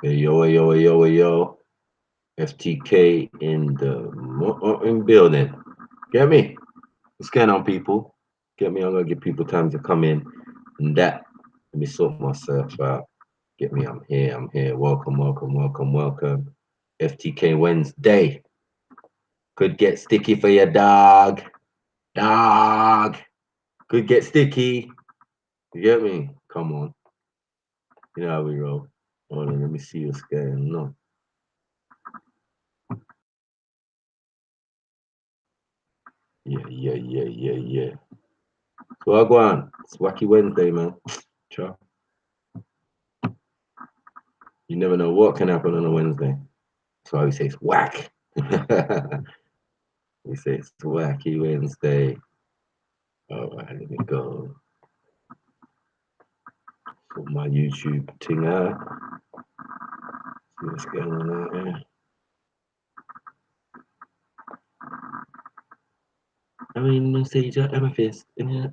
Hey, yo, hey, yo, hey, yo, hey, yo. FTK in the building. Get me? What's going on, people? Get me? I'm gonna give people time to come in. And that, let me sort myself out. Get me? I'm here. I'm here. Welcome, welcome, welcome, welcome. FTK Wednesday. Could get sticky for your dog. Dog. Could get sticky. You get me? Come on. You know how we roll. Hold on, let me see what's going on. Yeah. So I go on. It's Wacky Wednesday, man. Ciao. You never know what can happen on a Wednesday. That's why we say it's whack. We say it's Wacky Wednesday. All right, let me go. Put my YouTube thing out. See what's going on out there. I mean, no sage or amethyst. Yeah.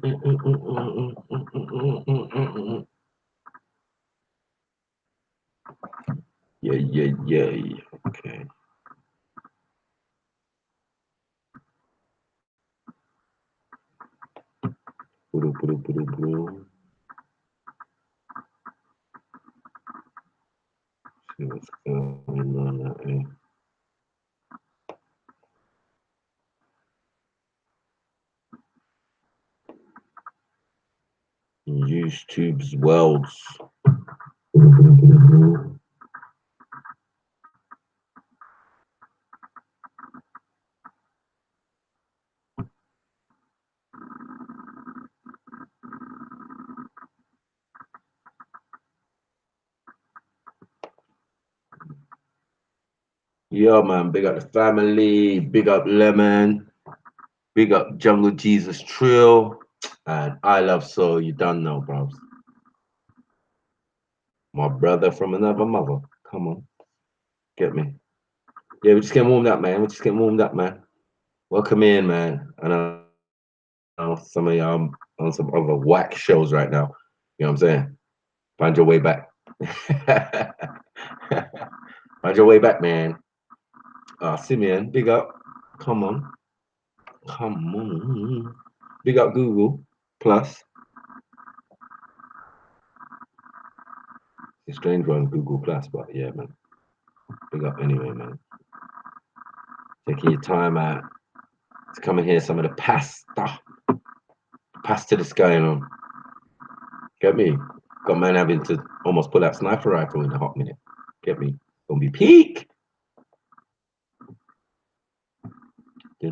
Okay. See what's going on out there. YouTube's worlds. Yeah, man. Big up the family. Big up Lemon. Big up Jungle Jesus Trill. And I Love Soul. You done know, bros. My brother from another mother. Come on. Get me. Yeah, we're just getting warmed up, man. We're just getting warmed up, man. Welcome in, man. I know some of y'all on some other whack shows right now. You know what I'm saying? Find your way back. Find your way back, man. Simeon, big up. Come on. Come on. Big up Google Plus. It's strange on Google Plus, but yeah, man. Big up anyway, man. Taking your time out to come and hear some of the pasta that's going on. Get me? Got man having to almost pull out sniper rifle in a hot minute. Get me? Gonna be peak. All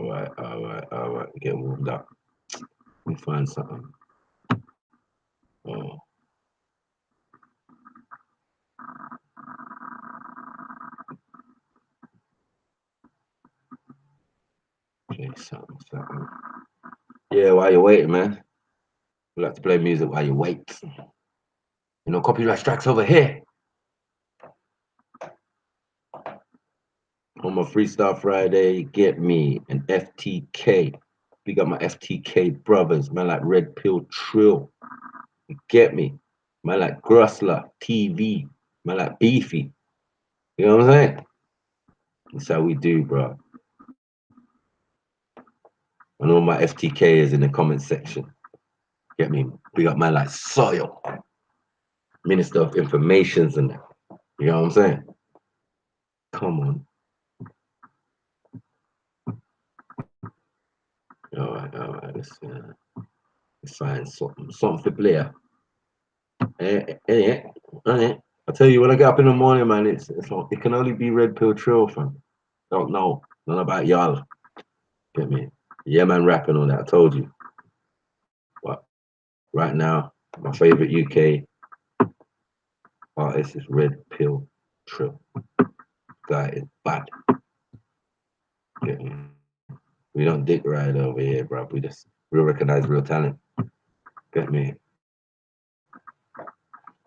right. Get warmed up. Let me find something. Oh. Okay, something. Yeah, while you're waiting, man. We like to play music while you wait. You know, copyright strikes over here. On my Freestyle Friday, get me an FTK. We got my FTK brothers, man, like Red Pill Trill. You get me? Man, like Grussler TV. Man, like Beefy. You know what I'm saying? That's how we do, bro. And all my FTK is in the comment section. Get me? We got man like Soil, Minister of Informations and that. You know what I'm saying? Come on. All right. Let's find something for Blair. I tell you, when I get up in the morning, man, it's like, it can only be Red Pill Trail, fam. Don't know. None about y'all. Get me? Yeah, man, rapping on that. I told you. But right now, my favorite UK artist is Red Pill Trill. Guy is bad. Get me? We don't dick ride over here, bro. We recognize real talent. Get me?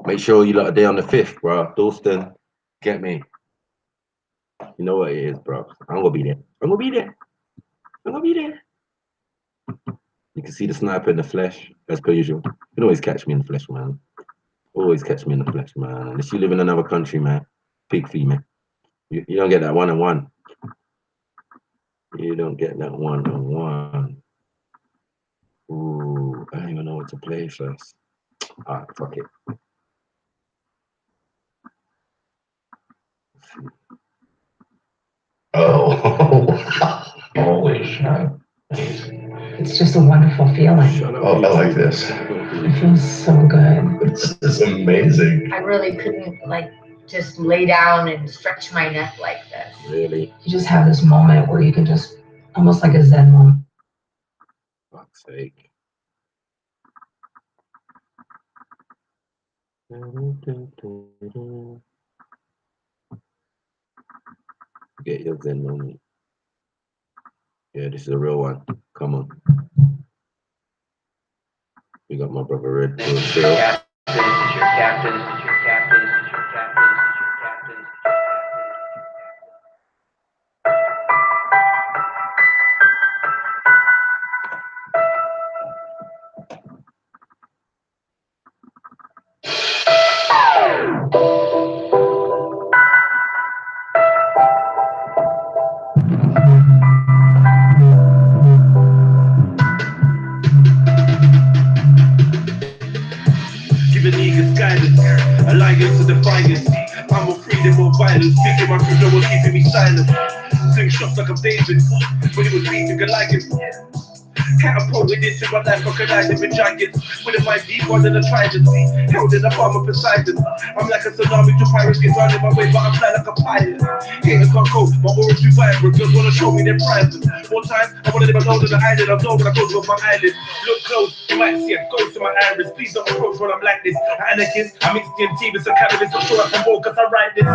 Make sure you lot are there on the 5th, bro. Dalston, get me? You know what it is, bro. I'm gonna be there. I'm gonna be there. You can see the sniper in the flesh, as per usual. You can always catch me in the flesh, man. Always catch me in the flesh, man. Unless you live in another country, man. Pig fee, man. You don't get that one-on-one. You don't get that one-on-one. Ooh, I don't even know what to play first. Alright, fuck it. Oh, holy shit. It's just a wonderful feeling. Shut up, Oh, I like YouTube. this. It feels so good. This is amazing. I really couldn't like just lay down and stretch my neck like this. Really? You just have this moment where you can just, almost like a Zen moment. Fuck's sake. Get your Zen moment. Yeah, this is a real one. Come on. We got my brother Red Pill Trail. Giving niggas guidance, alliance to defiance. I'm more freedom, more violence. Speaking my truth, no one's keeping me silent. Sling shots like I'm David, when it was beating Goliath. Catapulted into my life, I collided with giants. With a mind deep under the trident, held in the palm of Poseidon. I'm like a tsunami to pirates, get round in my way, but I'm fly like a pilot. Haters can't cope, my aura's too vibrant. Girls wanna show me their private. More time, I wanna live alone in the island. I'm known when I go to my island. Look close, you might see a ghost in my iris. Please don't approach when I'm like this. Anakin, I mix DMT with some cannabis. I'm sure I can walk cause I write this.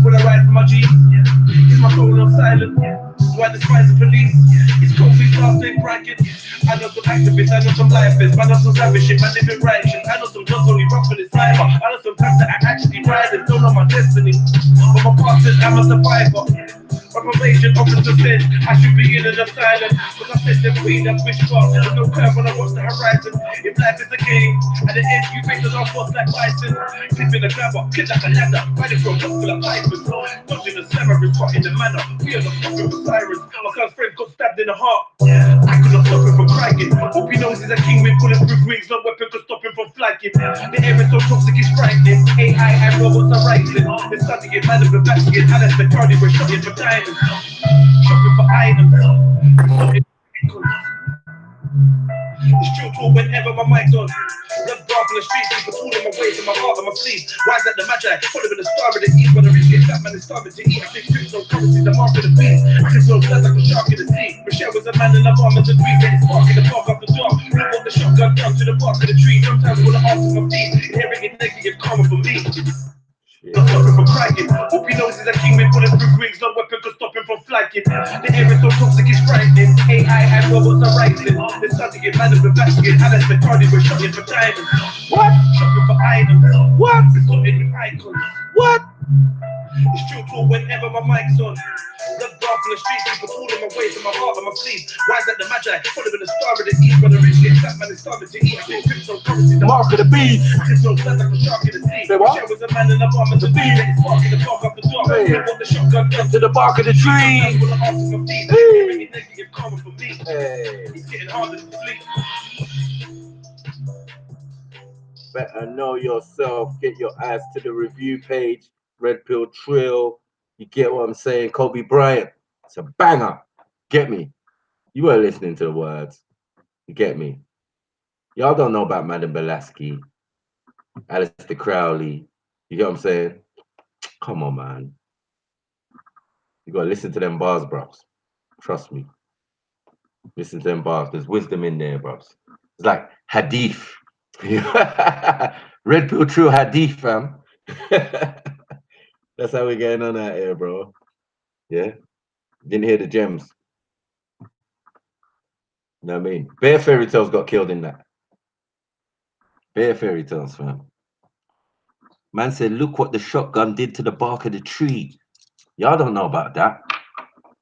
When I ride for my G, is my phone on silent? Do I despise the police? It's Kobe's last name bracket. I know some activists, I know some lifers, I know some savage shit, man, living righteous. I know some just only rough for this life. I know some times that I actually ride and don't know my destiny. But my past says I'm a survivor. My probation officer said I should be in an asylum. But I said them queen, I'm wishbone. There's no curve when I watch the horizon. If life is a game, at the end you face the last boss like Bison. Clipping the grabber, clip like a ladder, riding from a full of pipers. Dodging the slammer, caught in the manner. We are the fucking sirens. My son's friend got stabbed in the heart. I could not stop him from crying. Hope he knows he's a king with bulletproof wings. No weapon could stop him from flagging. The air is so toxic, it's frightening. AI and robots are rising. They're starting to get mad at the back again. Alice the Cardi, we're shopping for diamonds. Shopping for items. It's true talk whenever my mic's on. Love dark on the streets, people pulling my waist and my heart on my sleeve. Why is that the magi? Following the star of the east, when the rich get fat, man, it's starving to eat. I think crypto currency, the mark of the beast. I can smell blood like a shark in the sea. Michelle was a man in the farm and the tree, then it's spark in the park after dark. We walk the shotgun down to the bark of the tree. Sometimes when I ask for my feet, inherited negative karma for me. Not stop him from crying. Hope he knows he's a king with bulletproof wings. No weapon could stop him from flagging. The air is so toxic, it's frightening. AI and robots are rising. They're starting to get mad at the back again. Alice the Cardi, we're shopping for diamonds. What? Shopping for items. What? We're sorting with icons. What? It's true talk whenever my mic's on. Love dark on the streets, people pulling my waist and my heart on my sleeve. Why is that the magi? Following the star of the east, when the rich get fat, man, it's starving to eat. I think cryptocurrency, the mark of the beast. I can smell blood like a shark in the sea. Michelle was a man in the farm and the bee. Then it's sparking the park after dark. We want the shotgun down to the bark of the tree. That's what I ask for my feet. Bringing negative karma for me. It's getting harder to sleep. Better know yourself. Get your ass to the review page. Red Pill Trill. You get what I'm saying? Kobe Bryant. It's a banger. Get me? You weren't listening to the words. You get me? Y'all don't know about Madam Belaski, Alistair Crowley. You get what I'm saying? Come on, man. You gotta listen to them bars, bros. Trust me. Listen to them bars. There's wisdom in there, bros. It's like hadith. Red Pill True hadith, fam. That's how we're getting on out here, bro. Yeah. Didn't hear the gems. You know what I mean? Bare fairy tales got killed in that. Bare fairy tales, fam. Man said, look what the shotgun did to the bark of the tree. Y'all don't know about that.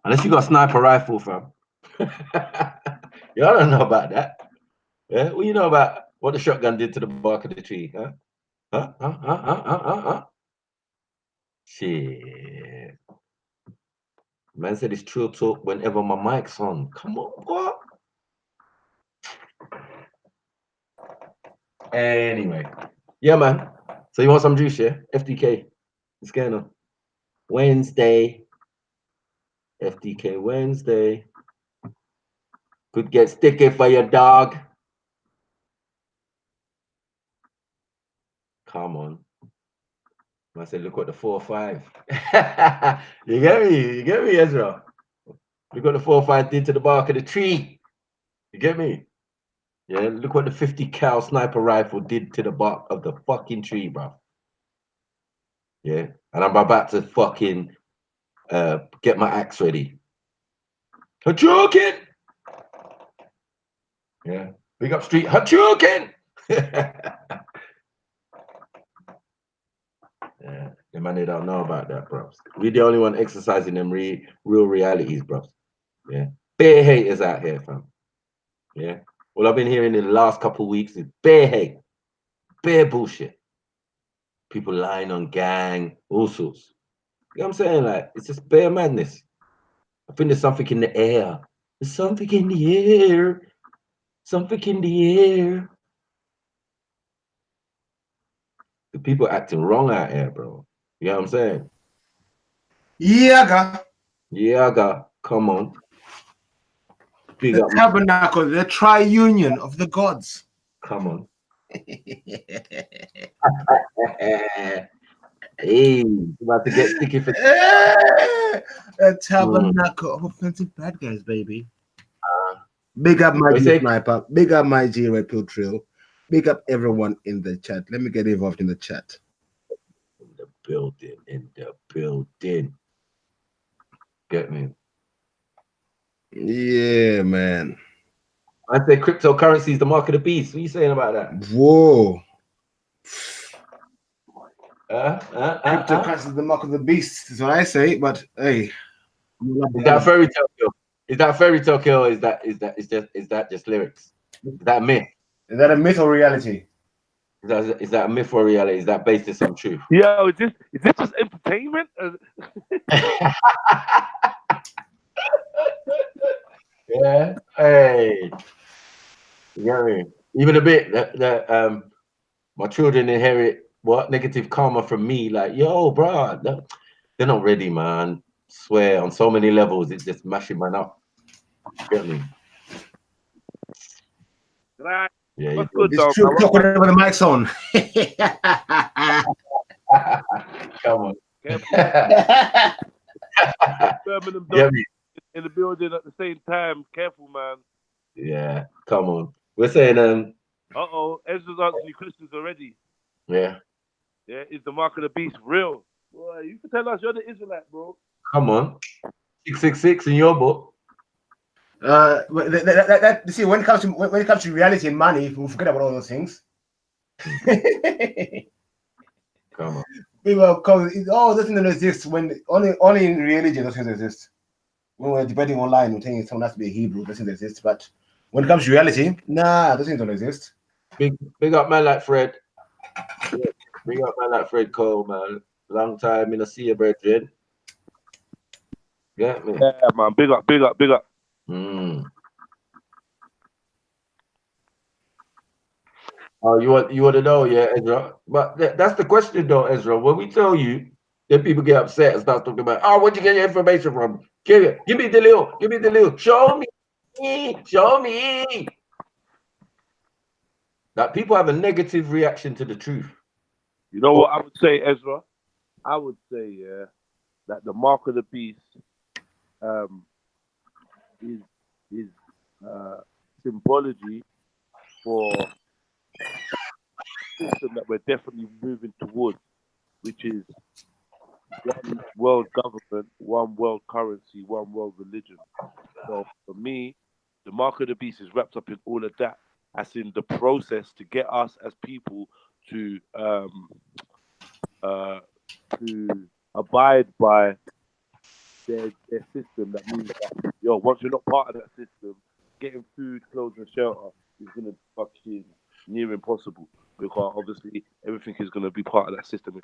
Unless you got a sniper rifle, fam. Y'all don't know about that. Yeah, what you know about what the shotgun did to the bark of the tree? Huh? Huh? Huh? Huh? Huh? Huh? Huh? Huh? Shit. Man said it's true talk whenever my mic's on. Come on, what? Anyway, yeah, man. So you want some juice, yeah? FDK. What's going on? Wednesday. FDK Wednesday. Could get sticky for your dog. Come on. I said, look at the 4-5. You get me? You get me, Ezra? Look what the 4-5 did to the bark of the tree. You get me? Yeah, look what the 50 cal sniper rifle did to the bark of the fucking tree, bro. Yeah, and I'm about to fucking get my axe ready. Hadouken! Yeah, big up street. Hadouken! Yeah, the man, they don't know about that, bro. We the only one exercising them real realities, bro. Yeah, bare haters out here, fam. Yeah, all I've been hearing in the last couple of weeks is bare hate, bare bullshit. People lying on gang, all sorts. You know what I'm saying? Like, it's just bare madness. I think there's something in the air. There's something in the air. Something in the air. The people acting wrong out here, bro. You know what I'm saying? Yaga, Yeah, I got. Come on. Big the up. tabernacle, the tri-union of the gods. Come on. Hey, about to get sticky for. A tabernacle of offensive bad guys, baby. Big up my What you G say? Sniper. Big up my G Red Pill Trail. Big up everyone in the chat. Let me get involved in the chat. In the building, in the building. Get me? Yeah, man. I say cryptocurrency is the mark of the beast. What are you saying about that? Whoa. Cryptocurrency. Cryptocurrency is the mark of the beast, is what I say, but hey. Is that a fairy tale kill? Is that a fairy tale kill? Or is that just lyrics? Is that a myth? Is that a myth or reality? Is that a myth or reality? Is that based in some truth? Yo, is this just entertainment? Yeah. Hey. You get me? Even a bit that my children inherit what negative karma from me. Like, yo, bro, they're not ready, man. Swear on so many levels, it's just mashing man up. You get me? Right. Yeah. What's good, It's dog? true. Talk whenever the mic's on. Come on. Birmingham Get dog me? in the building at the same time. Careful, man. Yeah. Come on. We're saying Uh-oh. Ezra's answering your questions already. yeah. Yeah, is the mark of the beast real? Boy, you can tell us you're the Israelite, bro. Come on. 666 in your book. See, when it comes to reality and money, we forget about all those things. Come on. People come, those things don't exist when only in religion those things exist. When we're debating online, we're saying someone has to be a Hebrew, those things exist. But when it comes to reality, nah, those things don't exist. Big up man like Fred. Yeah, big up man like Fred Cole, man. Long time in a see you, brethren. Get me? Yeah, man. Big up, big up, big up. Oh, you want to know, yeah, Ezra? But that's the question, though, Ezra. When we tell you, then people get upset and start talking about, oh, where'd you get your information from? Give me the link. Show me. That people have a negative reaction to the truth. You know what I would say, Ezra? I would say, yeah, that the mark of the beast is symbology for a system that we're definitely moving towards, which is one world government, one world currency, one world religion. So for me, the mark of the beast is wrapped up in all of that, as in the process to get us as people to abide by their system. That means that once you're not part of that system, getting food, clothes, and shelter is going to be fucking near impossible because obviously everything is going to be part of that system.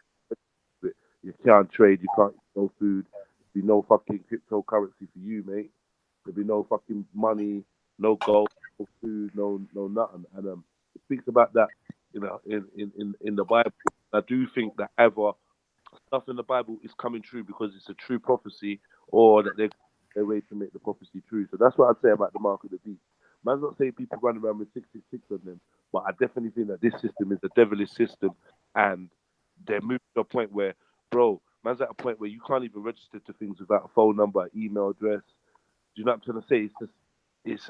You can't trade, you can't eat no food, there'll be no fucking cryptocurrency for you, mate. There'll be no fucking money, no gold, no food, no nothing. And it speaks about that, you know, in the Bible. I do think that either stuff in the Bible is coming true because it's a true prophecy, or that they're way to make the prophecy true. So that's what I'd say about the mark of the beast. Man's not saying people run around with 666 on them, but I definitely think that this system is a devilish system, and they're moving to a point where, bro, man's at a point where you can't even register to things without a phone number, email address. Do you know what I'm trying to say? It's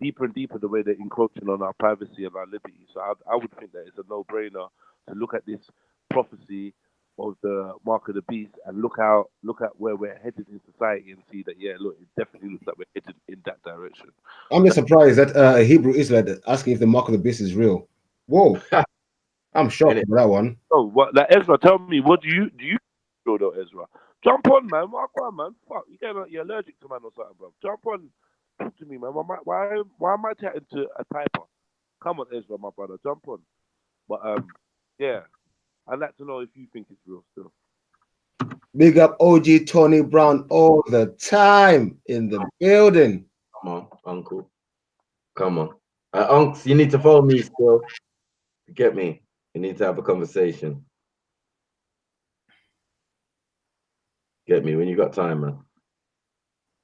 deeper and deeper the way they're encroaching on our privacy and our liberty. So I would think that it's a no-brainer to look at this prophecy of the mark of the beast and look at where we're headed in society and see that, yeah, look, it definitely looks like we're headed in that direction. I'm just surprised that a Hebrew Israelite asking if the mark of the beast is real. Whoa. I'm shocked about that one. Oh, what? Like, Ezra, tell me, what do you feel though, Ezra? Jump on, man. Walk on, man. Fuck, you're allergic to man or something, bro. Jump on, talk to me, man. Why am I chatting to a typer? Come on, Ezra, my brother, jump on. But yeah, I'd like to know if you think it's real still. Big up OG Tony Brown all the time in the building. Come on, uncle. Come on. Unks, you need to follow me still. Get me. You need to have a conversation. Get me when you got time, man.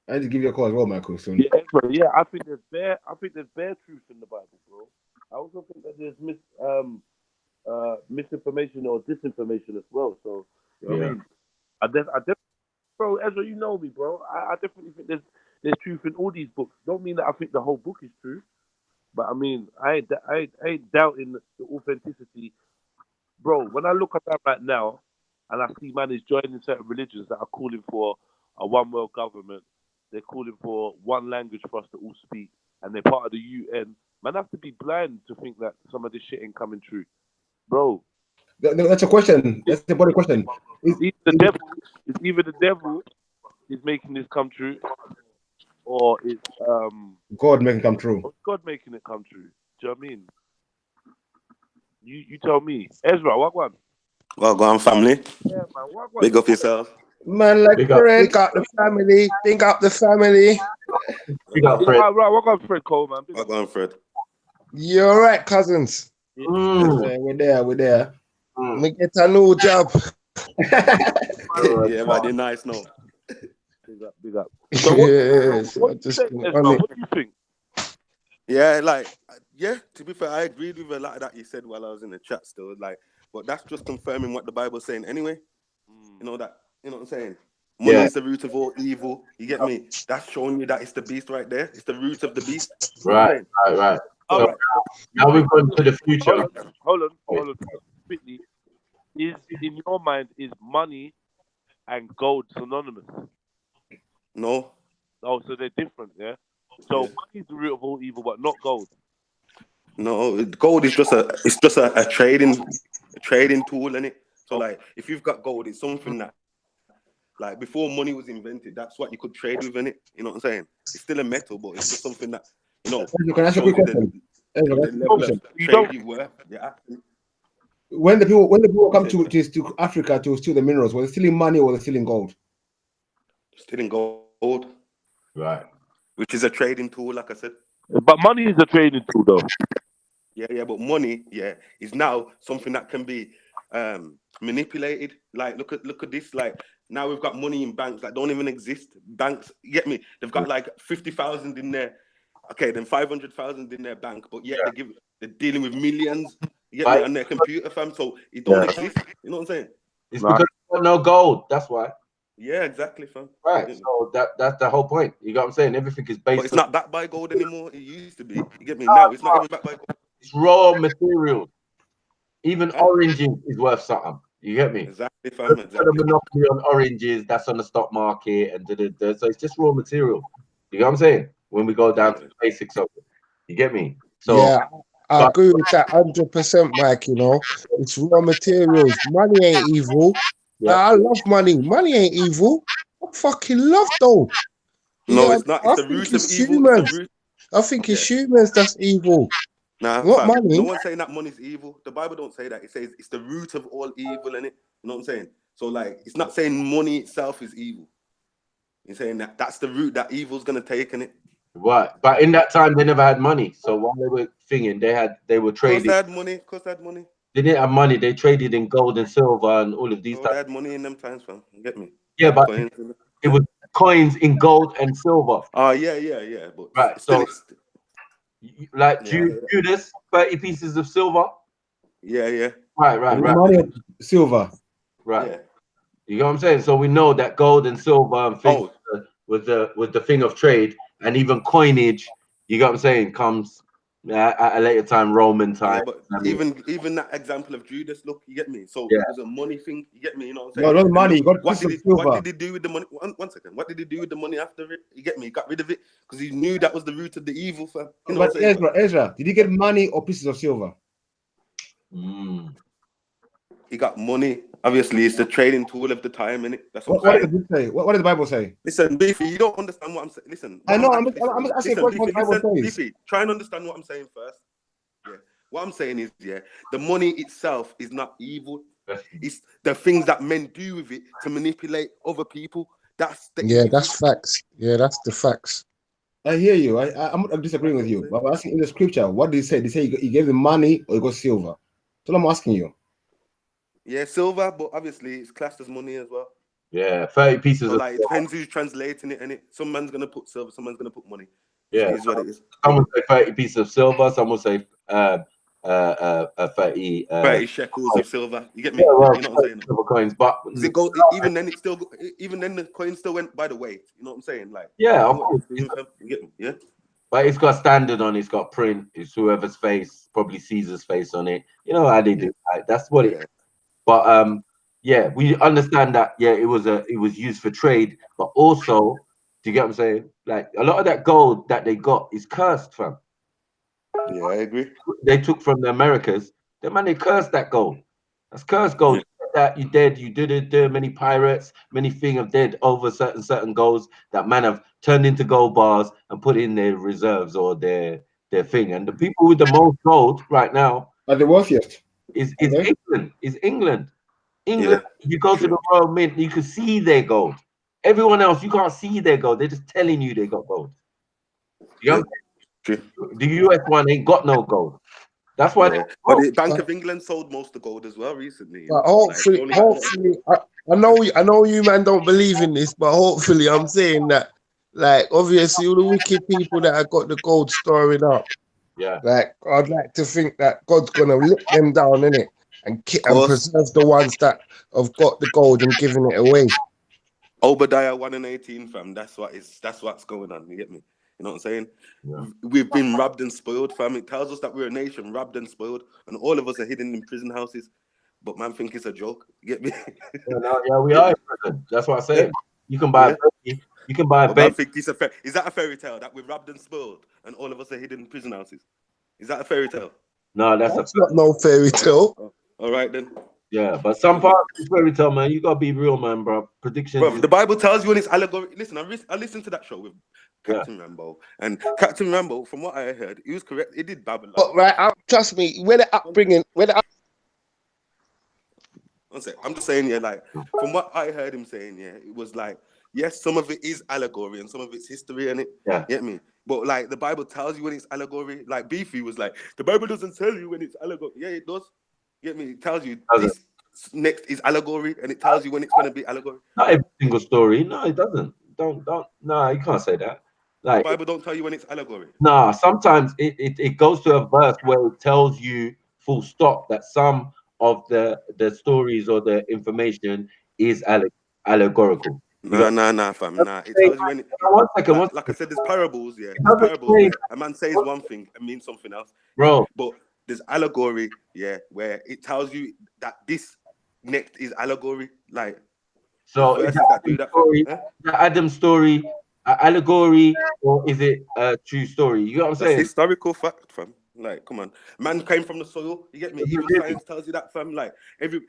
I need to give you a call as well, Michael, soon. Yeah, Ezra, yeah, I think there's bare truth in the Bible, bro. I also think that there's misinformation or disinformation as well. So you know what I mean, I definitely, bro, Ezra, you know me, bro. I definitely think there's truth in all these books. Don't mean that I think the whole book is true, but I mean I ain't doubting the authenticity, bro. When I look at that right now, and I see man is joining certain religions that are calling for a one world government, they're calling for one language for us to all speak, and they're part of the UN. Man, have to be blind to think that some of this shit ain't coming true, bro. That's a question. That's the body question. It's either the devil is making this come true, or it's God making it come true. God making it come true. Do you know what I mean? You tell me, Ezra. What one? Well, go on, family. Yeah, man. What one? Big up yourself. Man, like Big up. Fred. Big up the family. Big up the family. Big up, Yeah, Fred. right. What on, Fred Cole, man? Big Well, up. go on, Fred. You all right, cousins? Yeah, we're there. Me get a new job. Yeah, man, you're nice, no. Big up. So Yes, what I do you just think, been Ezra? on it. What do you think? Yeah, like, yeah, to be fair, I agreed with a lot of that you said while I was in the chat still. Like, but that's just confirming what the Bible's saying anyway. You know what I'm saying? Money is the root of all evil. You get me? That's showing you that it's the beast right there. It's the root of the beast. You know what I'm saying? Right. All So right. now we've gone to the future. Hold on. Quickly, is in your mind is money and gold synonymous? No. Oh, so they're different, yeah. So Yeah. money is the root of all evil, but not gold. No, gold is just a trading tool, innit? So like if you've got gold, it's something that like before money was invented, that's what you could trade with, innit? You know what I'm saying? It's still a metal, but it's just something that, you know, You can ask a quick question. the level of trade you worth. Yeah. When the people come to Africa to steal the minerals, were they stealing money or were they stealing gold? Stealing gold. Right. Which is a trading tool, like I said. But money is a trading tool, though. Yeah, but money, is now something that can be manipulated. Like, look at this. Like, now we've got money in banks that don't even exist. Banks, you get me? They've got like 50,000 in there. Okay, then 500,000 in their bank, but yet they're dealing with millions. You get me? On their computer, fam. So it don't exist. You know what I'm saying? It's because there's no gold. That's why. Yeah, exactly, fam. Right. So that's the whole point. You got what I'm saying? Everything is based. But it's not backed by gold anymore. It used to be. You get me? Now it's not even backed by gold. It's raw materials. Even oranges is worth something. You get me? Exactly, fam. Exactly. The monopoly on oranges, that's on the stock market, and so it's just raw material. You know what I'm saying? When we go down to the basics of it, you get me? So yeah, I agree with that 100%, Mike. You know, it's raw materials. Money ain't evil. Yeah. I love money. Money ain't evil. I fucking love gold. No, Yeah, it's not. I It's the think root of it's evil. humans. It's I think it's humans that's evil. Nah, What fam, money? no one's saying that money's evil. The Bible don't say that. It says it's the root of all evil, innit? You know what I'm saying? So like, it's not saying money itself is evil. It's saying that that's the route that evil's gonna take, innit? Right, but in that time they never had money. So while they were thinking, they were Of course trading. they had money. Of course they had money. They didn't have money. They traded in gold and silver and all of these Oh, they types. had money in them times, fam. You get me? Yeah, but Coins. it was coins in gold and silver. Oh yeah. But Right. still, So, it's like yeah, Judas, 30 pieces of silver. yeah. Right. Money or silver. Right. Yeah. You know what I'm saying? So we know that gold and silver and things Oh, with the thing of trade and even coinage. You know what I'm saying? Comes at a later time, Roman time. yeah, but I mean, even that example of Judas, look, you get me. So yeah. it was a money thing. You get me? You know what I'm No, saying? not And money. look, You got what pieces did of he what silver. did he do with the money? One second. What did he do with the money after it? You get me? He got rid of it because he knew that was the root of the evil, fam. You know what But I'm saying? Ezra, did you get money or pieces of silver? He got money. Obviously, it's the trading tool of the time, innit? That's what What I'm does saying. it say? What does the Bible say? Listen, Beefy, you don't understand what I'm saying. Listen, I know. I'm listen, just asking a listen, question. What Beefy, the Bible listen, says. Beefy, try and understand what I'm saying first. Yeah. What I'm saying is, yeah, the money itself is not evil. It's the things that men do with it to manipulate other people. That's the Yeah, evil. that's facts. Yeah, that's the facts. I hear you. I'm disagreeing with you. But I'm asking in the scripture, what did he say? Did he say he gave him money or he got silver? So I'm asking you. Yeah, silver, but obviously it's classed as money as well. Yeah, 30 pieces So of like, it depends who's translating it, innit? Some man's gonna put silver, some man's gonna put money. Yeah, It is what it is. some would say 30 pieces of silver, some would say 30 30 shekels of silver. You get me? yeah, well, You know what I'm saying? silver coins, but Because it goes, even then, even then, the coin still went by the weight. You know what I'm saying? Like, yeah, of what course. it's doing, fam. You get me? Yeah. But it's got standard on it, it's got print, it's whoever's face, probably Caesar's face on it. You know how they do, right? That's what it is. But yeah, we understand that, yeah, it was used for trade, but also, do you get what I'm saying? Like a lot of that gold that they got is cursed, fam. Yeah, I agree. They took from the Americas, they cursed that gold. That's cursed gold. Yeah. You get that you dead, you did it. There many pirates, many thing have dead over certain golds that man have turned into gold bars and put in their reserves or their thing. And the people with the most gold right now Are the wealthiest? is Okay. England. Is England. Yeah, If you go to the Royal Mint, you can see their gold. Everyone else, you can't see their gold. They're just telling you they got gold. You know? true. The US one ain't got no gold. That's why. Yeah. But the Bank of England sold most of the gold as well recently. But Like, hopefully, I know you man don't believe in this, but hopefully, I'm saying that, like, obviously, all the wicked people that have got the gold storing up, Yeah. like, I'd like to think that God's gonna lick them down, innit, and course. preserve the ones that have got the gold and giving it away. Obadiah 1:18, fam. That's what's going on. You get me? You know what I'm saying? Yeah. We've been robbed and spoiled, fam. It tells us that we're a nation robbed and spoiled, and all of us are hidden in prison houses. But man think it's a joke. You get me? Yeah, we are in prison. That's what I say. Yeah. You can buy a baby. You can buy a But man baby. think is that a fairy tale that we're robbed and spoiled, and all of us are hidden in prison houses? Is that a fairy tale? No, that's not no fairy tale. All right then. Yeah, but some parts of fairy tale, man. You gotta be real, man, bro. Predictions. Bro, the Bible tells you when it's allegory. Listen, I listened to that show with Captain Rambo, and Captain Rambo, from what I heard, he was correct. He did Babylon. But right, trust me, when the upbringing, One sec. I'm just saying, yeah, like from what I heard him saying, yeah, it was like, yes, some of it is allegory and some of it's history, and it, get me. But like the Bible tells you when it's allegory. Like Beefy was like, the Bible doesn't tell you when it's allegory. Yeah, it does. Get me? It tells you this next is allegory, and it tells you when it's going to be allegory. Not every single story. No, it doesn't. Don't. No, you can't say that. Like the Bible don't tell you when it's allegory. Nah, sometimes it goes to a verse where it tells you full stop that some of the stories or the information is allegorical. Nah, fam. Nah, it tells you when it, one second, like I said, there's parables, yeah. There's parables where a man says one thing and means something else. Bro. But there's allegory, yeah, where it tells you that this next is allegory. Like, so is the Adam story allegory, or is it a true story? You know what I'm saying? That's historical fact, fam. Like, come on, man came from the soil. You get me? Even science tells you that, fam. Like, every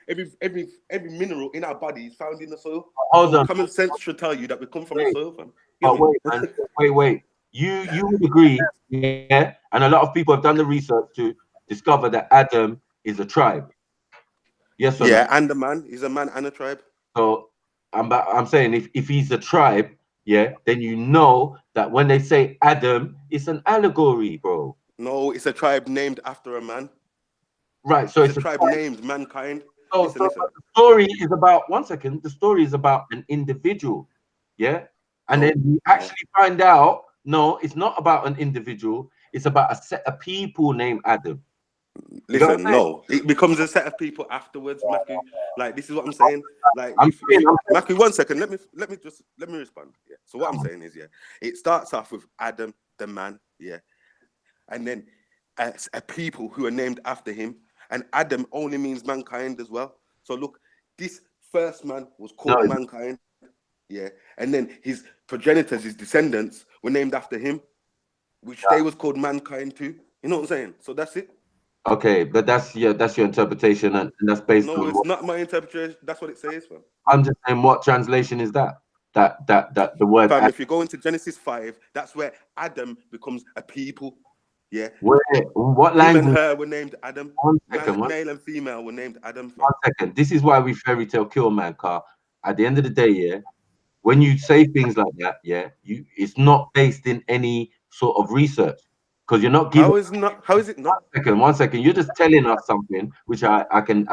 mineral in our body is found in the soil. Hold on. Common sense should tell you that we come from the soil, fam. But wait, man. Wait. you would agree, yeah? And a lot of people have done the research to discover that Adam is a tribe. Yes or no? Yeah, and a man. He's a man and a tribe. So I'm saying if he's a tribe, yeah, then you know that when they say Adam, it's an allegory, bro. No, it's a tribe named after a man. Right. So It's it's a a tribe tribe. named mankind. So, Listen, so listen. the story is about 1 second. The story is about an individual, yeah, and No, then you no. actually find out no, it's not about an individual. It's about a set of people named Adam. You got what Listen, I'm saying? no. It becomes a set of people afterwards, Matthew. Like this is what I'm saying. Like I'm if saying, you I'm saying, Matthew, 1 second, let me respond. Yeah. So what I'm saying is, yeah, it starts off with Adam, the man, yeah, and then a people who are named after him. And Adam only means mankind as well. So look, this first man was no, called mankind, yeah, and then his progenitors, his descendants, were named after him, which they was called mankind too. You know what I'm saying? So that's it. okay, but that's your interpretation, and that's based No, on it's what not my interpretation. That's what it says, fam. I'm just saying. What translation is that? That the word Fam, Adam, if you go into Genesis 5, that's where Adam becomes a people. Yeah. where what Him and language? her were named Adam. 1 second, Male and female were named Adam, fam. 1 second. This is why we fairy tale kill man, car. At the end of the day, yeah, when you say things like that, yeah, it's not based in any sort of research because you're not giving. How is it not? 1 second. You're just telling us something which I can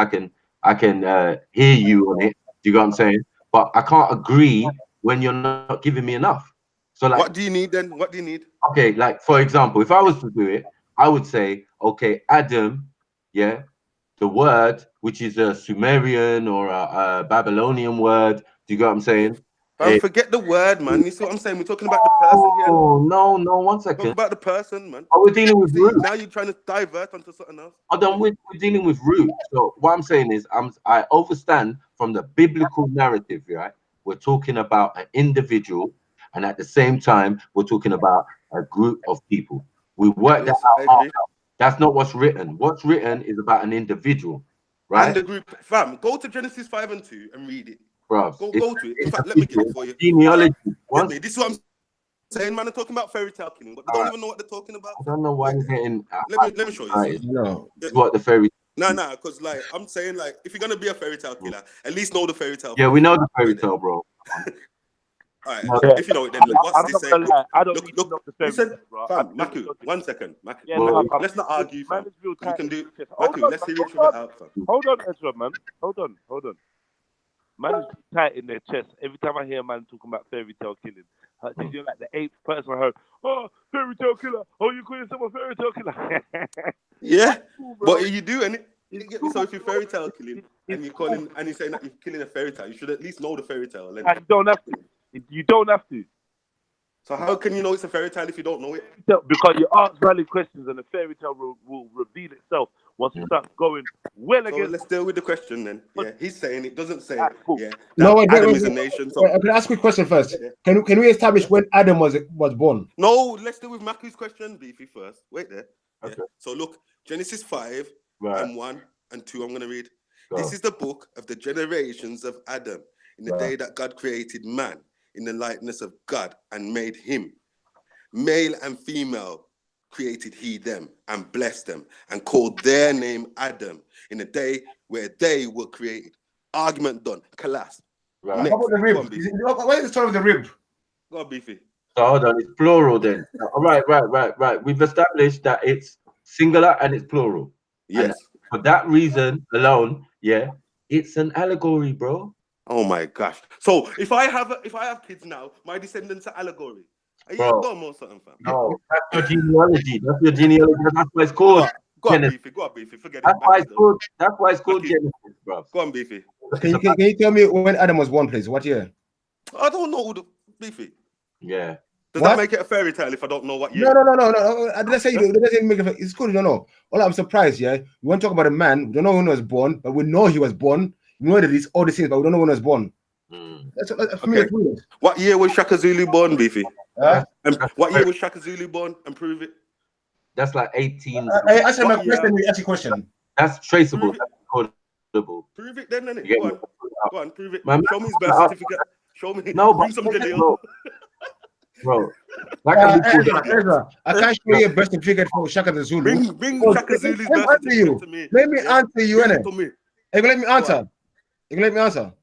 hear you on it. Do you get what I'm saying? But I can't agree when you're not giving me enough. So like, What do you need then? What do you need? okay, like for example, if I was to do it, I would say, okay, Adam, yeah, the word which is a Sumerian or a Babylonian word. Do you get what I'm saying? Fam, forget the word, man. You see what I'm saying? We're talking about the person here. Oh no, 1 Talk second. about the person, man. Oh, we're dealing with See, root. now you're trying to divert onto something else. Hold on, we're dealing with root. So what I'm saying is, I overstand from the biblical narrative, right? We're talking about an individual, and at the same time, we're talking about a group of people. We work that Yes, I out. agree. That's not what's written. What's written is about an individual, And right? the group, fam, go to Genesis 5 and 2 and read it. Bro, Go to it. In it's a fact, let me get it people, for you. genealogy. Get me. This is what I'm saying, man. They're talking about fairy tale killing, but they don't even know what they're talking about. I don't know why you're getting. Let me show you. Right, No. it's what the fairy. No, because like I'm saying, like if you're gonna be a fairy tale killer, at least know the fairy tale. Yeah, we know the fairy Wait there. tale, bro. All right, No, if you know it, then what's I'm this not saying? gonna lie. I don't need to know Look, the fairy listen, tale, bro. fam, Maku, 1 second, Maku. Yeah, Well, no, Let's not argue, man fam. is real We tight can in do, his chest. Hold Maku. on, Let's see hold each other on. out, fam. Hold on, Ezra, man. Hold on. Man is tight in their chest. Every time I hear a man talking about fairy tale killing, you're like the 8th person I heard. Oh, fairy tale killer. Oh, you call yourself a fairy tale killer? Yeah, Cool, bro. but you do, and you It's get me. So if you're cool, fairy tale killing and it's you're cool. calling and you're saying that you're killing a fairy tale, you should at least know the fairy tale. And you don't have to. You don't have to. So how can you know it's a fairy tale if you don't know it? Because you ask valid questions and the fairy tale will reveal itself once it starts going well So against. let's deal with the question then. Yeah, he's saying it doesn't say Cool. yeah. No, wait, Adam wait, is a wait. nation. So Wait, I can ask you a question first. Yeah. Can we establish when Adam was born? no, let's deal with Maku's question, Beefy, first. Wait there. Yeah. Okay. So look, Genesis 5 Right. and 1 and 2, I'm going to read. Go. This is the book of the generations of Adam in the day that God created man in the likeness of God and made him. Male and female created he them and blessed them and called their name Adam in the day where they were created. Argument done. Collapse. Right. Next. How about the Go rib? on, Beefy. Where is the story of the rib? Go on, Beefy. So hold on, it's plural then. All right. We've established that it's singular and it's plural. Yes. And for that reason alone, yeah, it's an allegory, bro. Oh my gosh. So if I have kids now, my descendants are allegory. Are you Bro. dumb or something, fam? No, that's your genealogy. That's why it's called. Go on, Genesis. Beefy. Go on, Beefy. Forget That's it. why Maku's it's done. called. That's why it's called Maki. Genesis, bro. Go on, Beefy. Can you tell me when Adam was born, please? What year? I don't know the Beefy. Yeah. Does What? that make it a fairy tale if I don't know what year? No. Let's say make it. It's cool. You don't know. Well, I'm surprised. Yeah, we want to talk about a man. We don't know when he was born, but we know he was born. We know that all these things, but we don't know when he was born. That's for me. Okay. That's weird. What year was Shaka Zulu born, Beefy? Huh? And what year was Shaka Zulu born? And prove it. That's like 18. I answer my What year? question. You ask a question. That's traceable. Prove it. That's recordable. Prove it then, innit? Yeah. Go on, prove it. Man, Show me his birth certificate. Show me. No, Bring but some Jadil. bro, That can be called Ezra, I can't show you a birth certificate for Shaka the Zulu. Bring Oh, Shaka Zulu's let me birth answer you. certificate to me. Let me Yeah? answer you, Bring innit? it to me. You let me Go answer. on. You let me answer.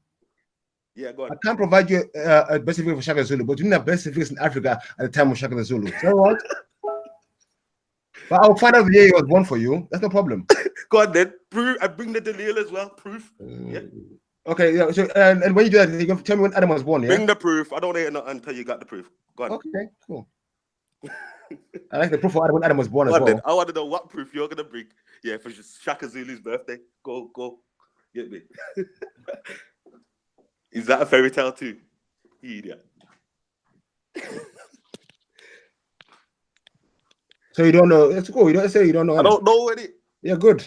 Yeah, go I on. can't provide you a birth certificate for Shaka Zulu, but you didn't have birth certificates in Africa at the time of Shaka the Zulu. So what? But I'll find out the year he was born for you. That's no problem. Go on then. Proof. I bring the Dalil as well. Proof. Yeah. Okay, yeah. So and when you do that, you can tell me when Adam was born, yeah? Bring the proof. I don't need it until you got the proof. Go on. Okay, cool. I like the proof of Adam when Adam was born Go as on well. then. I want to know what proof you're gonna bring. Yeah, for Shaka Zulu's birthday. Go. Get me. Is that a fairy tale too? You idiot. So you don't know. It's cool. You don't say you don't know. I don't know any. Yeah, good.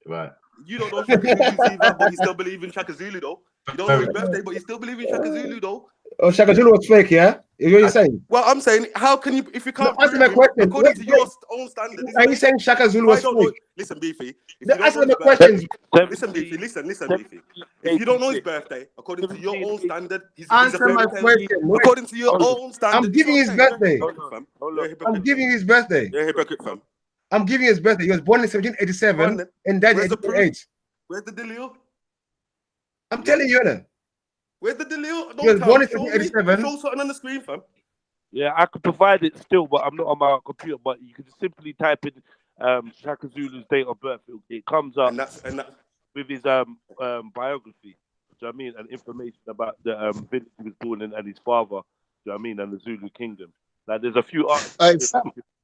Right. You don't know Shaka Zulu's either, but you still believe in Shaka Zulu though. You don't know his birthday, but you still believe in Shaka Zulu though. Oh, Shaka Zulu was fake, yeah? Is what you're saying? Well, I'm saying, how can you, if you can't answer prove my him, question. according to your own standard? Are you saying Shaka Zulu I was don't know. fake? Listen, Beefy. If The you don't answer know the his birthday, question. listen, Beefy. Listen, Beefy. If you don't know his birthday, according to your own standard, he's a Answer my fairy tale. question. According to your own standard, I'm giving his birthday. I'm giving his birthday. You're a hypocrite, fam. I'm giving his birthday. He was born in 1787 and died in Where's the proof? 1888. Where's the Dalil? I'm telling you, innit? Where's the Dalil? He was born in Show me. 1787. Show something on the screen, fam. Yeah, I could provide it still, but I'm not on my computer. But you can simply type in Shaka Zulu's date of birth. It comes up with his biography. Do you know what I mean? And information about the village he was born in and his father. Do you know what I mean? And the Zulu kingdom. Like there's a few articles.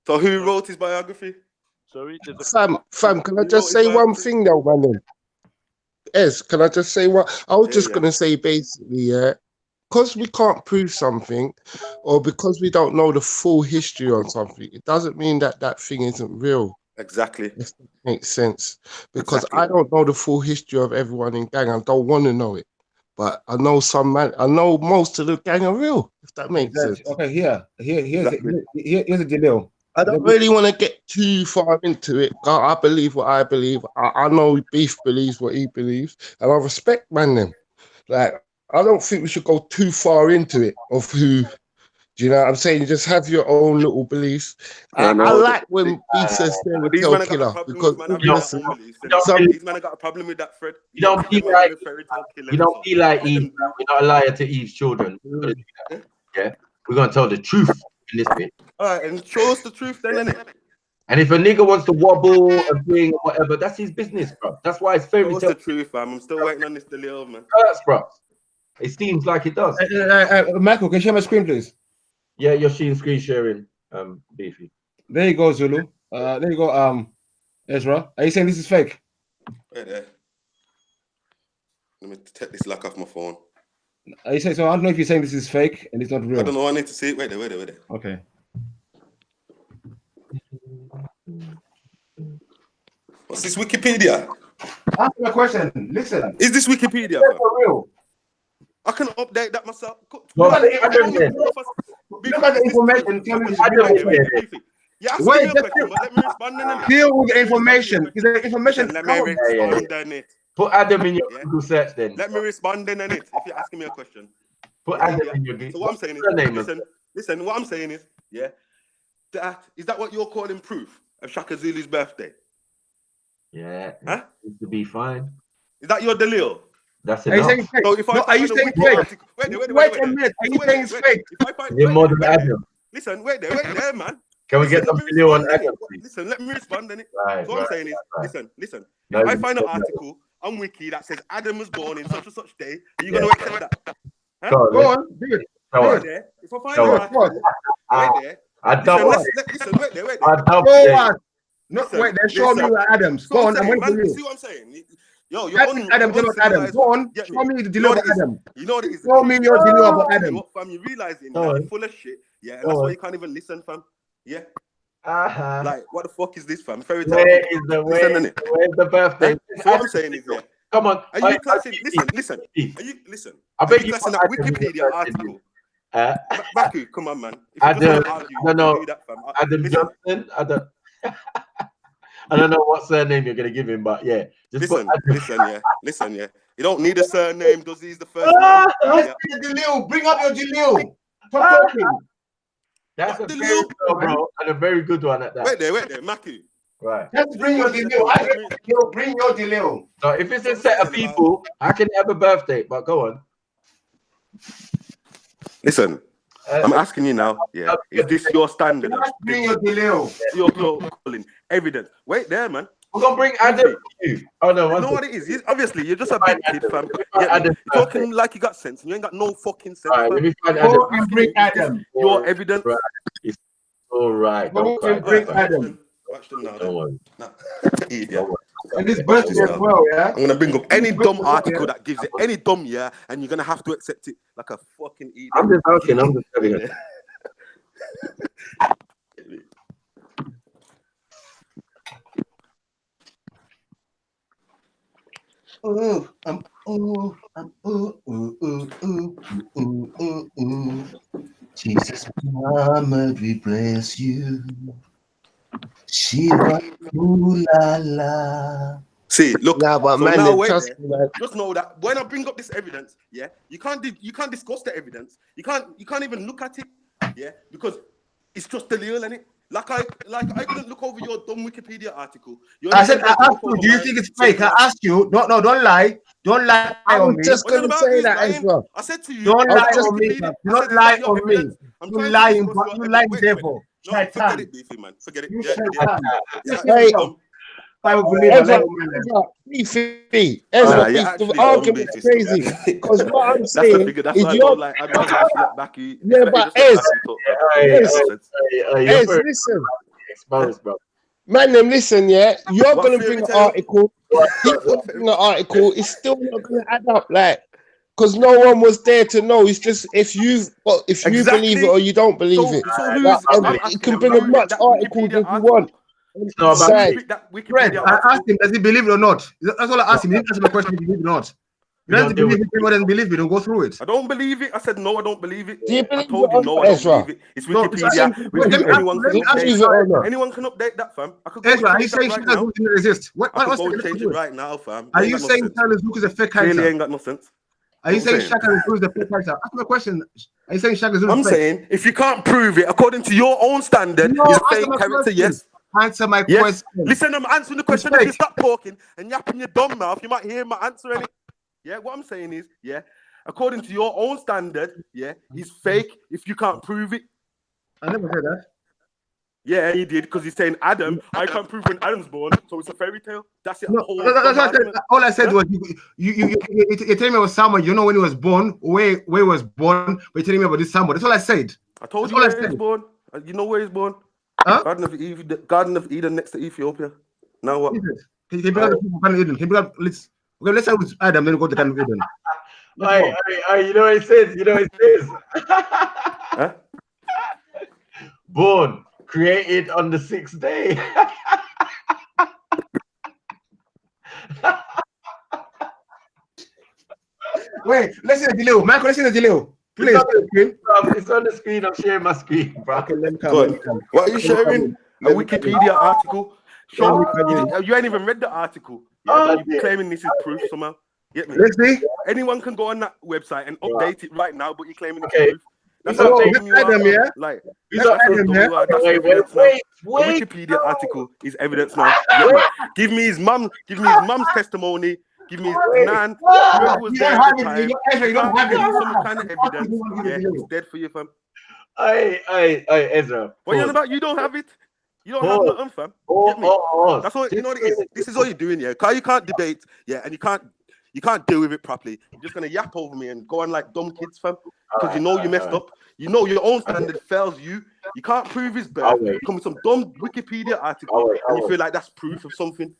So who wrote his biography? Sorry, Fam, can I just say one thing though, man? Ez, can I just say what? I was just gonna say basically, yeah, because we can't prove something, or because we don't know the full history on something, it doesn't mean that that thing isn't real. Exactly. If that makes sense. Because I don't know the full history of everyone in gang. I don't want to know it. But I know I know most of the gang are real, if that makes sense. Okay, here's the deal. I don't really want to get too far into it. I believe what I believe. I know Beef believes what he believes, and I respect them. Like, I don't think we should go too far into it of who. Do you know what I'm saying? You just have your own little beliefs. I like when Beef says fairy tale killer because these men have got a problem with that, Fred. You don't feel like he's not a liar to Eve's children. Yeah, we're gonna tell the truth in this bit. All right, and show us the truth then, innit? And if a nigga wants to wobble and bring whatever, that's his business, bro. That's why it's fairy tale. What's the truth, fam? I'm still waiting on this Dalil, man. Hurts, bro. It seems like it does. Michael, can you share my screen, please? Yeah, you're seeing screen sharing, Beefy. There you go, Zulu. There you go, Ezra. Are you saying this is fake? Right there. Let me take this lock off my phone. Are you saying so? I don't know if you're saying this is fake and it's not real. I don't know. I need to see it. Wait there. Okay. What's this Wikipedia? Answer my question. Listen. Is this Wikipedia? It's for real. I can update that myself. Look at the information. Tell me Yeah, ask me a question, but let me respond then. Deal with the information. Is the information? Let me respond then it. Put Adam in your Google search then. Let me respond then it. If you're asking me a question. Put Adam in your Google. So what I'm saying is, listen. What I'm saying is, yeah, is that what you're calling proof of Shaka Zulu's birthday? Yeah. Huh? To be fine. Is that your Dalil? That's enough. Are you saying fake? So if Are you saying fake? Wait a minute. Are you saying it's fake? Listen, wait there, man. Can we get some video on Adam? Listen, let me respond then. Right, so what I'm saying is, listen. If I find an article on Wiki that says Adam was born in such and such day, are you going to accept that? Huh? Go on, do it. Wait there. If I find an article, wait there. Listen, wait there. Go on. No, wait, then show me Adams. Go on, I'm waiting for you. See what I'm saying? Yo, you're on Adam. Go on, show me the deal about Adam. You know what it is? Show me your deal about Adam. Fam, you realizing you're full of shit. Yeah, and that's why you can't even listen, fam. Yeah. Like, what the fuck is this, fam? Fairy tale. Where's the birthday? So what I'm saying is, yeah. Come on. Are you classing? Listen. I bet you classing that Wikipedia article. Baku, come on, man. Adam Johnson. I don't know what surname you're gonna give him, but yeah. Just listen, yeah. You don't need a surname. Does he's the first name? Bring up your Jalil. Stop talking. That's What a the very lil? good, bro, and a very good one at that. Wait there, Mackie. Right. Just bring your delay. Bring your delay. So if it's a set of people, I can have a birthday. But go on. Listen, I'm asking you now. Yeah, is this your standard? Just bring your delay. You're calling evidence. Wait there, man. We're gonna bring Adam to you. Oh no, You know what it is? Obviously, you're just a big kid, fam. You're talking like you got sense, and you ain't got no fucking sense. All right, let me find Go Adam. and bring Adam. Your evidence. Right. It's all right. Go Don't cry. and bring Adam. Watch them now. Don't worry. Idiot. Don't worry. And this birthday as well, yeah? I'm gonna bring up any dumb article that gives it any dumb, yeah, and you're gonna have to accept it like a fucking idiot. I'm just asking. I'm just telling you. Jesus, Mama, we bless you. Shiva, ooh la la. See, look. Nah, but so man, now then wait trust there. me, man. Just know that when I bring up this evidence, yeah, you can't discuss the evidence. You can't even look at it, yeah, because it's just the real, innit? Like I couldn't look over your dumb Wikipedia article. I said, I asked you, do you think it's fake? I asked you, don't lie. Don't lie I on was me. just going to say that as well. I said to you, Don't lie on me. Wikipedia. Do not lie on me. You lying, but you lying devil. No, forget it, Beefy, man. Forget it. You Yeah, shaitan. yeah. Hey, Bible believer, like Ezra, Beefy, Ezra, yeah, the actually, argument's Beefy, crazy. yeah. Because what I'm That's the saying figure. That's is why I you're... don't like. I just let Becky. Yeah, but Ez, You're listen. exposed, bro. Man, them listen, yeah. You're What going to fairy bring an tale? article. He's going to bring an article. It's still not going to add up, like... Because no one was there to know. It's just if you Exactly. believe it or you don't believe it. So who's? You can bring as much articles as you want. No, Say, Fred, I asked him, does he believe it or not? That's all I asked him. He didn't answer my question, he believe it or not. He doesn't believe it, or doesn't believe it, don't go through it. I don't believe it. I said no, I don't believe it. Do you I believe told it you or no, not, I don't Ezra? believe it. It's No, Wikipedia. Anyone can Believe it update. or not? Anyone can update that, fam. I could go Ezra, are you change saying that right Shaka now. Zulu didn't exist? I could go change it right now, fam. Are you saying Charlie Zook is a fake Really character? ain't got no sense. Are you saying Shaka Zulu is a fake character? Ask me a question. Are you saying Shaka Zulu I'm is fake? saying if you can't prove it according to your own standard, No, he's a answer fake my character. question. Yes. Answer my Yes. question. Listen, I'm answering the question. If you stop talking and yapping your dumb mouth, you might hear my answer in it. Yeah, what I'm saying is, yeah, according to your own standard, yeah, he's fake if you can't prove it. I never said that. Yeah, he did, because he's saying Adam, I can't prove when Adam's born, so it's a fairy tale. That's it. No, that's what I said. All I said was you're telling me about someone you know when he was born, where he was born, but you're telling me about this someone. That's all I said. I told That's you all where I he's said. born. You know where he's born? Huh? Garden of Eden next to Ethiopia. Now what? Can you bring up the Garden of Eden? Can you bring up, let's say it's Adam, then go to the Garden of Eden. You know what it says? You know what it says? Huh? Born, created on the 6th day. Wait, let's see the delay. Michael, let's see the delay. Please. It's on the screen. I'm sharing my screen, bro. Okay, let me Good. What are you sharing? A Wikipedia article? You ain't even read the article. Yeah, but you're claiming this is proof somehow. Get me? Let's see. Anyone can go on that website and update it right now, but you're claiming it's proof. That's So, how that's dumb you are. Adam, yeah? Like, That's Adam, yeah? that's evidence now. A Wikipedia article is evidence now. Give me his mum's testimony. Give me his nan. Whoever was there at the time. You don't have Give me it. some kind of evidence. Yeah, it's dead for you, fam. Hey, Ezra. What you on about? You don't have it. You don't have nothing, fam. Get me? That's all. You know what it is. This is all you're doing, yeah. Cause you can't debate, yeah, and you can't deal with it properly. You're just gonna yap over me and go on like dumb kids, fam. Because you know you messed up. You know your own standard fails you. You can't prove his birth. Come with some dumb Wikipedia article, and you feel like that's proof of something.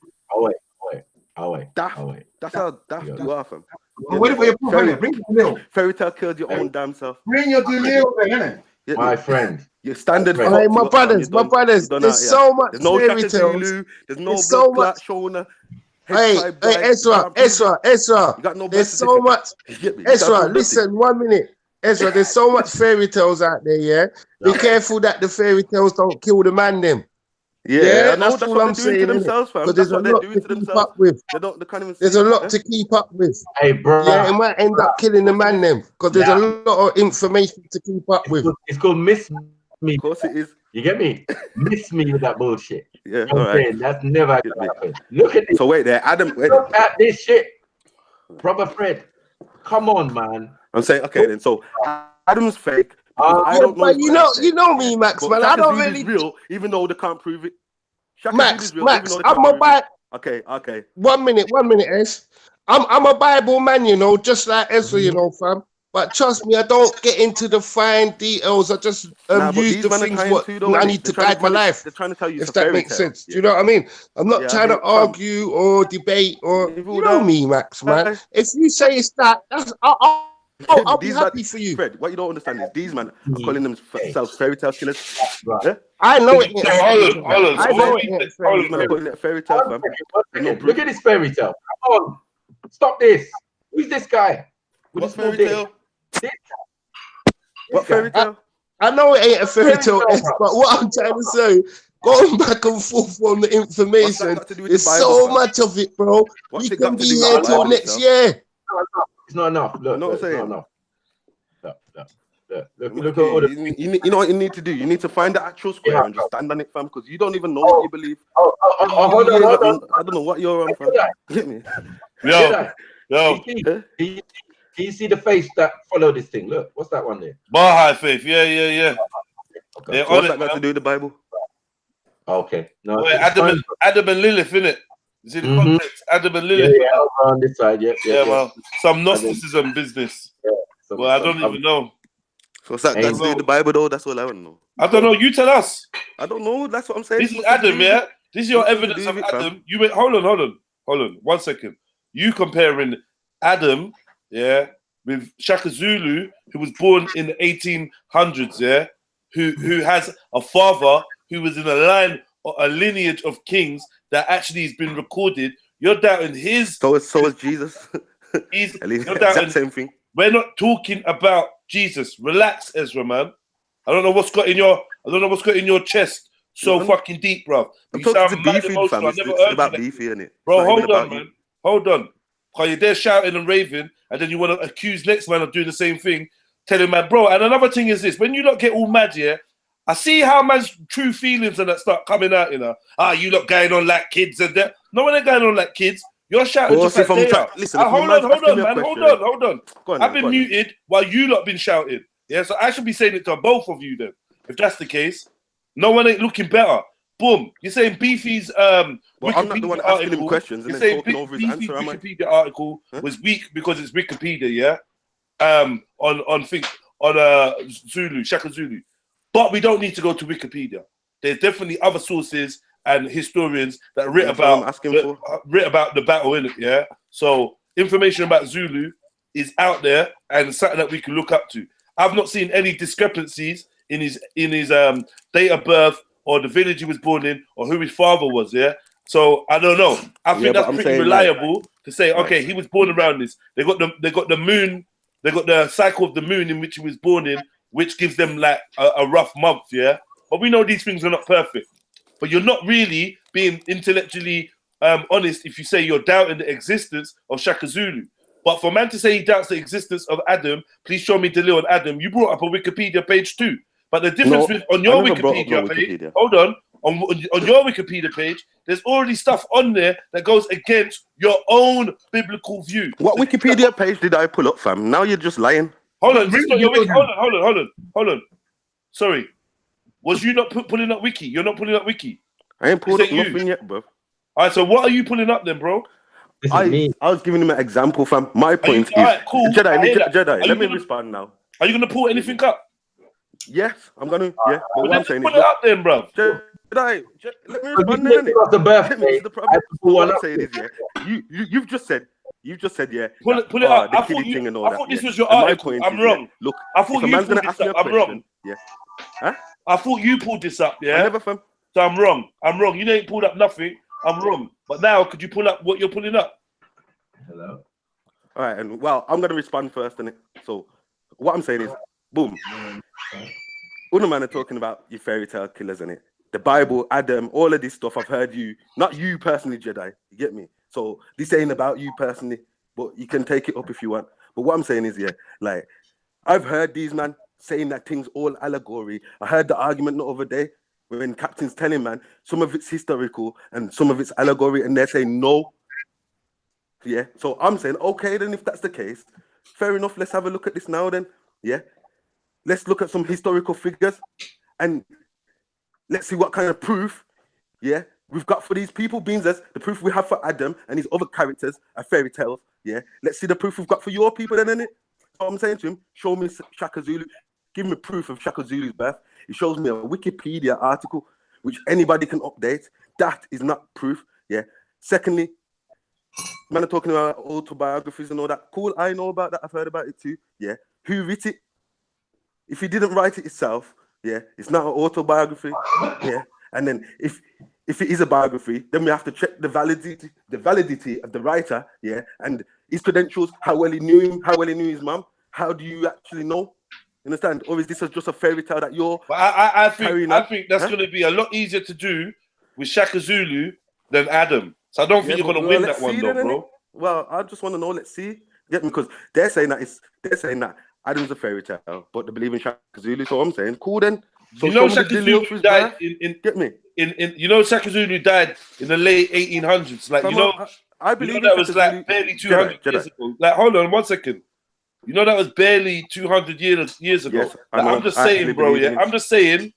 That's how daft you are, fam. Wait for your proof, bring the delay. Fairy tale killed your own damn self. Bring your delay, innit? My friend. Your standard. Hey, my brothers, there's so much there's no fairy Shaka tales. Zulu, there's no so blood much. Shona. Hey, Ezra. You got no There's so much. Ezra, listen, 1 minute. Ezra, there's so much fairy tales out there, yeah? Be careful that the fairy tales don't kill the man, them. Yeah, that's all I'm saying. Because there's a lot to keep up with. There's a lot to keep up with. Hey, bro. Yeah, it might end up killing the man, them. Because there's a lot of information to keep up with. It's called me. Of course it is. You get me? Miss me with that bullshit. Yeah, You know all what I'm right. saying? That's never Get gonna me. happen. Look at this. So wait there, Adam. Wait. Look at this shit. Brother Fred. Come on, man. I'm saying okay then. So Adam's fake because I Yeah, don't know but if Adam's fake. you know me, Max, But man. I Shaka don't Zulu's really. real, even though they can't prove it. Shaka Max, Zulu's real, even Max, though they I'm can't a prove Bible. it. Okay. 1 minute, S. I'm a Bible man, you know, just like Ezra, you know, fam. But trust me, I don't get into the fine details. I just Nah, but use these the men are things trying what to though, I innit? need to guide my life. They're trying to tell you it's If a that fairy makes tale. sense. Do you know what I mean? I'm not Yeah, I trying to hear- fam. argue or debate or If you know me, Max, man. If you say it's that, I'll be These happy man, for you. Fred, what you don't understand is these men are calling themselves fairy tale killers. Right. Yeah? I know it. So hold on. I So know what it. we ain't think? fairy Hold These men are tale. calling it a fairy tale, fam. One There's no second. proof. Look at this fairy tale. Come on. Stop this. Who's this guy? With What this little fairy dick? tale? This What guy. fairy tale? I know it ain't a fairy Fairy tale, tale, S, bro. but what I'm trying to say, going back and forth on the What's that information, got to do with the there's Bible, so fam? much of it, bro. What's We it can got to be do with here the till Bible next itself? year. It's not enough. Look, You know what I'm it's not saying? enough. Look at all the You know what you need to do? You need to find the actual square Yeah. and just stand on it, fam, because you don't even know what you believe. hold on. I don't know what you're on, fam. Get me? Yo, Can you see the face that follow this thing? Look, what's that one there? Baha'i faith. Yeah. Okay. They're So on what's it, that got man. to do with the Bible? Okay. No, Wait, it's fine. Adam and Lilith, innit? You see the Mhm. context? Adam and Lilith. Yeah, over on this side. Yeah. Well, some Gnosticism business. Well, I don't even know. So what's that got to do with the Bible, though? That's all I want to know. I don't know. You tell us. I don't know. That's what I'm saying. This is Adam, yeah? This is your Nothing to evidence do of with it, fam. Adam. You went, hold on. 1 second. You comparing Adam, yeah, with Shaka Zulu, who was born in the 1800s, yeah, who has a father who was in a lineage of kings that actually has been recorded. You're doubting his. So is Jesus. He's At least you're exact doubting. same thing. We're not talking about Jesus. Relax, Ezra, man. I don't know what's got in your chest so fucking deep, bro. I'm You talking sound to mad Beefy, emotional. fam. I It's never it's heard about you. Beefy, innit? It's Bro, not even hold on, about you. man. Hold on. Cause you're there shouting and raving, and then you want to accuse next man of doing the same thing, telling man, bro. And another thing is this: when you lot get all mad, yeah, I see how man's true feelings and that start coming out, you know. You lot going on like kids and that. No one ain't going on like kids. You're shouting Well, just see, like if I'm they are. listen, Hold on, man. Hold on. Go on, I've then, been muted while you lot been shouting. Yeah, so I should be saying it to both of you then. If that's the case, no one ain't looking better. Boom. You're saying Beefy's Well, Wikipedia I'm not the one asking him article. questions and You're then saying talking over his Beefy's answer, am I? Wikipedia article Huh? was weak because it's Wikipedia, yeah. On Zulu, Shaka Zulu. But we don't need to go to Wikipedia. There's definitely other sources and historians that writ That's what I'm asking for. about the battle in it, yeah. So information about Zulu is out there and something that we can look up to. I've not seen any discrepancies in his date of birth or the village he was born in or who his father was, yeah. So I don't know. I think but that's I'm pretty saying, reliable to say, Right. okay, he was born around this. They got the moon, they got the cycle of the moon in which he was born in, which gives them like a rough month, yeah. But we know these things are not perfect. But you're not really being intellectually honest if you say you're doubting the existence of Shaka Zulu. But for man to say he doubts the existence of Adam, please show me Delil on Adam. You brought up a Wikipedia page too. But the difference No, with on I your never brought up no Wikipedia page, Wikipedia. hold on your Wikipedia page, there's already stuff on there that goes against your own biblical view. What Wikipedia page did I pull up, fam? Now you're just lying. Hold on, this is not your wiki. Hold on. Sorry. Was you not pulling up wiki? You're not pulling up wiki. I ain't pulled This up ain't you. nothing yet, bro. All right, so what are you pulling up then, bro? This is me. I was giving him an example, fam. My point is, all right, cool. I hear that. Jedi, Are let you me gonna- respond now. Are you gonna pull anything up? Yes, I'm gonna. Yeah, but Well, what then I'm saying put is, it up then, bro. Jedi, let me Because respond you then, think about the innit? birthday, This is the I problem. have to pull What one I'm up. saying is, yeah, you've just said, yeah, Pull that, it up. the I kiddie thought thing and all I that. thought this yeah. was your And my article. point I'm is, wrong. yeah, look, I thought if a you man's pulled gonna this ask me up. a I'm question, wrong. yeah, huh? I thought you pulled this up. I Yeah. never, fam. So I'm wrong. You ain't pulled up nothing. I'm wrong. But now, could you pull up what you're pulling up? Hello. All right, and well, I'm gonna respond first, innit? So, what I'm saying is, boom. Other man are talking about your fairy tale killers, innit? The Bible, Adam, all of this stuff. I've heard you, not you personally, Jedi. You get me? So this ain't about you personally, but you can take it up if you want. But what I'm saying is, yeah, like I've heard these man saying that thing's all allegory. I heard the argument the other day when Captain's telling, man, some of it's historical and some of it's allegory, and they're saying no. Yeah, so I'm saying, okay, then if that's the case, fair enough, let's have a look at this now then. Yeah, let's look at some historical figures and let's see what kind of proof, yeah, we've got for these people, being as the proof we have for Adam and his other characters are fairy tales. Yeah, let's see the proof we've got for your people then, innit? So I'm saying to him, show me Shaka Zulu, give me proof of Shaka Zulu's birth. He shows me a Wikipedia article which anybody can update. That is not proof. Yeah. Secondly, man are talking about autobiographies and all that. Cool, I know about that. I've heard about it too. Yeah. Who wrote it? If he didn't write it himself, yeah, it's not an autobiography. Yeah. And then if it is a biography, then we have to check the validity of the writer, yeah, and his credentials, how well he knew him, how well he knew his mum. How do you actually know? Understand? Or is this just a fairy tale that you're? But I think that's going to be a lot easier to do with Shaka Zulu than Adam. So I don't think you're going to win that one, though, bro. Well, I just want to know. Let's see. Get me? Because they're saying that Adam's a fairy tale, but they believe in Shaka Zulu. So I'm saying, cool then. So you know, Shaka Zulu died get me. You know, Shaka Zulu died in the late 1800s. Like, I believe that was like barely 200 years ago. Like, hold on 1 second. You know, that was barely 200 years ago. Yes, like, I'm just saying, bro. Yeah, I'm just saying.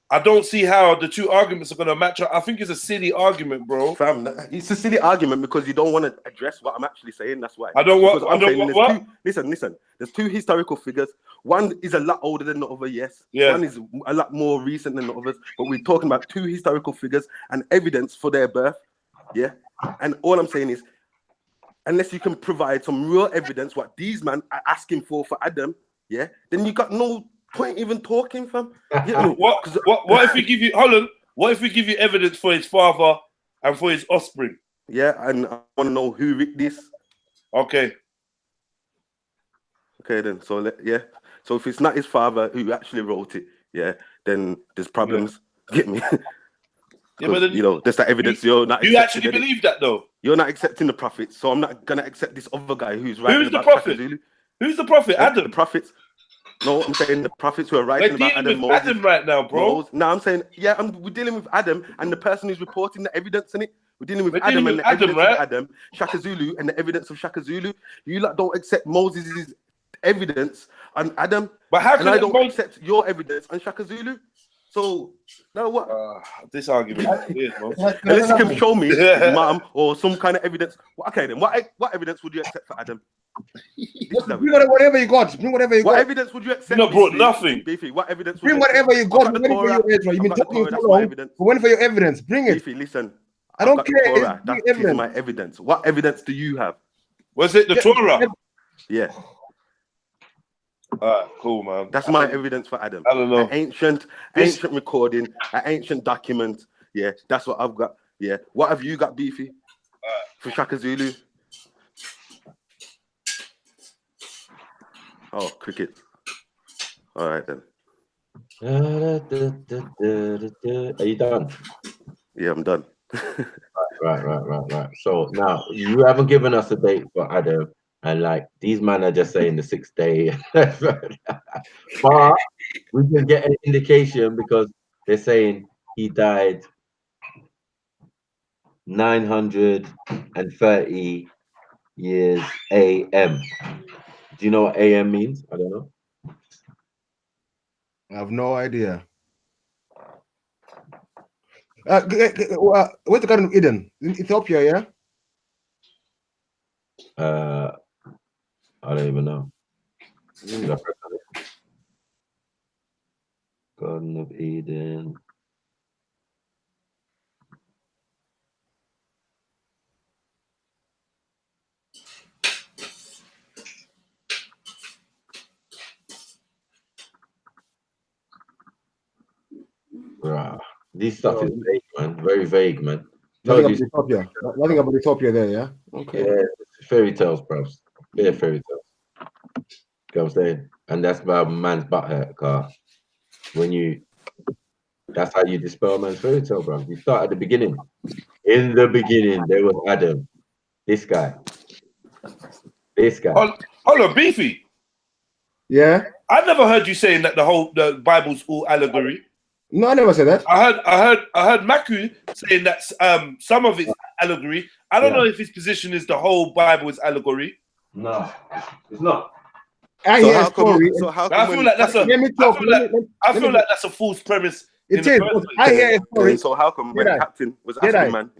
I don't see how the two arguments are going to match up. I think it's a silly argument, bro. Fam, it's a silly argument because you don't want to address what I'm actually saying. That's why. I don't want. What? Listen. There's two historical figures. One is a lot older than the other, yes. Yeah. One is a lot more recent than the others. But we're talking about two historical figures and evidence for their birth. Yeah. And all I'm saying is, unless you can provide some real evidence what these men are asking for Adam, yeah, then you got no point even talking, fam. What if we give you what if we give you evidence for his father and for his offspring? Yeah, and I want to know who wrote this. Okay then. So so if it's not his father who actually wrote it, yeah, then there's problems. Yeah. Get me? Yeah, but then, there's that evidence. You're not. You actually believe that, though? You're not accepting the prophets, so I'm not gonna accept this other guy who's writing Who's the about prophet? Who's the prophet? Adam. The prophets. No, I'm saying the prophets who are writing about Adam. With Adam right now, bro. No, I'm saying we're dealing with Adam and the person who's reporting the evidence in it. We're dealing with Adam and the evidence of Adam, Shaka Zulu and the evidence of Shaka Zulu. You lot don't accept Moses' evidence on Adam, but how can I don't accept your evidence on Shaka Zulu? So now what? This argument is weird, man. Unless you can show me his mom or some kind of evidence. Okay, then what evidence would you accept for Adam? Bring whatever you got. Bring whatever you got. What evidence would you accept? You brought nothing. Beefy, what evidence? Bring whatever you got. You've been talking too long. We're waiting for your evidence. Bring it. Beefy, listen. I don't care. That is my evidence. What evidence do you have? Was it the Torah? Yeah. Cool, man. That's my evidence for Adam. I don't know. An ancient recording, an ancient document. Yeah, that's what I've got. Yeah. What have you got, Beefy? For Shaka Zulu? Oh, cricket. All right then. Are you done? Yeah, I'm done. Right. So now you haven't given us a date for Adam. And like these men are just saying the 6th day, but we can get an indication because they're saying he died 930 years AM. Do you know what AM means? I don't know. I have no idea. Where's the Garden of Eden? In Ethiopia, yeah? I don't even know. Garden of Eden. Right. This stuff is vague, man. Very vague, man. Nothing about Ethiopia there, yeah? Okay. Yeah, it's fairy tales, bro. Yeah, fairy tales. You know what I'm saying? And that's why man's butt hurt, car. That's how you dispel man's fairy tale, bro. You start at the beginning. In the beginning, there was Adam. This guy. Hold on, Beefy. Yeah? I never heard you saying that the Bible's all allegory. No, I never said that. I heard Maku saying that some of it's allegory. I don't Yeah. know if his position is the whole Bible is allegory. No, it's not. I So hear a how come? story. So how But I come? feel like that's a. Let me talk. I feel like that's a false premise. It in the is. first place. I hear a story. So how come when Did I? Captain was Did asking I? man,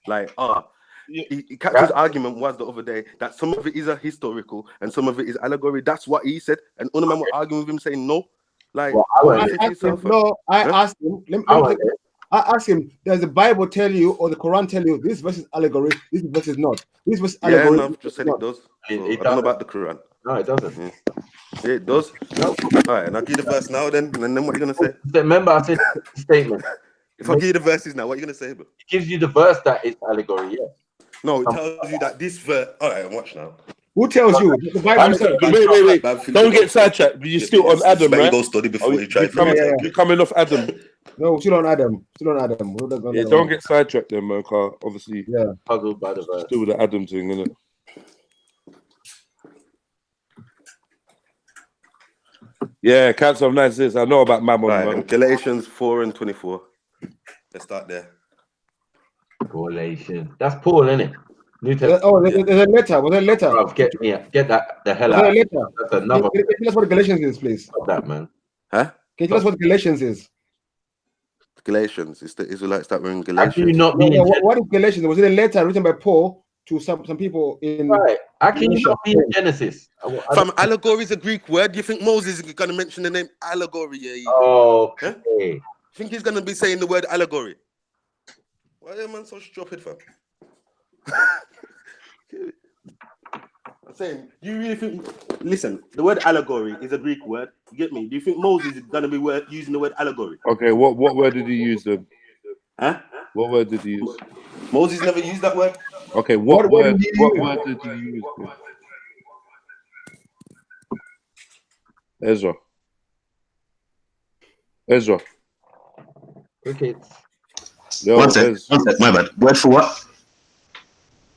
like Yeah. Captain's argument was the other day that some of it is a historical and some of it is allegory. That's what he said, and other man were arguing with him saying no. Like, Well, I what went you there. say to I asked him, yourself, no, I Huh? asked him. I went there. I asked him, does the Bible tell you or the Quran tell you this verse is allegory, this verse is not? This verse is Yeah, allegory. no, this just verse said is it not. does. It So, I don't know doesn't. about the Quran. No, it doesn't. Yeah, it does. No. All right, and I'll give you the verse now. Then, and then what are you gonna say? Remember, I said statement. If I give you the verses now, what are you gonna say, bro? It gives you the verse that is allegory. Yeah. No, it tells you that this verse. All right, watch now. Who tells you? The Bible says. Wait. Don't get sidetracked. But you're still on Adam, Let me right? go study before you try. You're coming off Adam. No, still on Adam. Still on Adam. Yeah, don't get sidetracked then, man. Car obviously Puzzled by the verse. still with the Adam thing, innit? Yeah, Council of 96. I know about Mammon, Right, man. and Galatians 4:24. Let's start there. Galatians. That's Paul, isn't it? New Testament. Oh, there's a letter. Was there a letter? Bruv, get that the hell Was there a out. letter? That's another Can you tell us what Galatians is, please? of that, man. Huh? Can you tell us what Galatians is? Galatians. It's the Israelites that were in How do you Galatians. not No, be no, in what is Galatians? Was it a letter written by Paul to some people in? right? How can you not be in Genesis? From allegory is a Greek word. Do you think Moses is going to mention the name allegory? Yeah. Okay. Think he's going to be saying the word allegory? Why are you man so stupid, fam? I'm saying, do you really think? Listen, the word allegory is a Greek word. You get me? Do you think Moses is going to be using the word allegory? Okay, what word did he use then? Huh? What word did he use? Moses never used that word. Okay, what word did he use? Then? Ezra. Crickets. Yo, One sec, my bad. Word for what?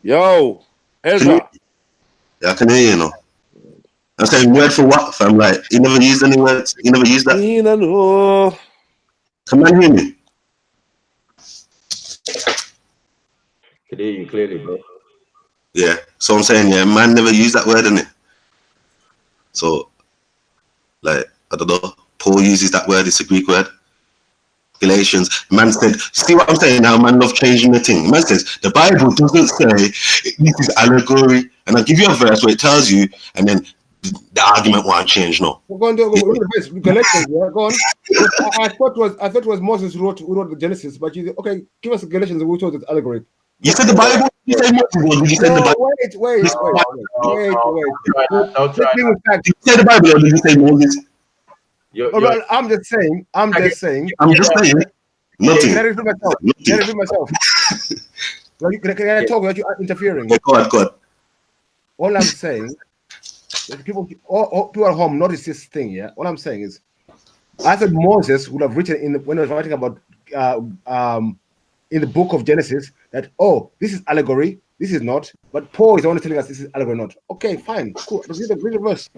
Yo, Ezra. Yeah, I can hear you now. I'm saying word for what, fam? Like, you never used any words? You never used that? Can man hear me? Can hear you clearly, bro. Yeah. So I'm saying, yeah, man never used that word, innit? So, like, I don't know. Paul uses that word. It's a Greek word. Galatians. Man said, see what I'm saying now? Man love changing the thing. Man says, the Bible doesn't say this is allegory. And I'll give you a verse where it tells you, and then the argument won't change, no. Go on, Galatians, yeah, go on. I thought it was Moses who wrote the Genesis, but you okay, give us Galatians who told it allegory. You said the Bible? You said Moses, or did you say the Bible? Wait. Don't try that. Did you say the Bible or did you say Moses? Well, I'm just saying. Nothing. Can I repeat myself? Can I talk without you interfering? Go on. All I'm saying, people at home notice this thing. Yeah. All I'm saying is, I thought Moses would have written when he was writing about in the book of Genesis that this is allegory, this is not. But Paul is only telling us this is allegory, not. Okay, fine, cool. Read the verse.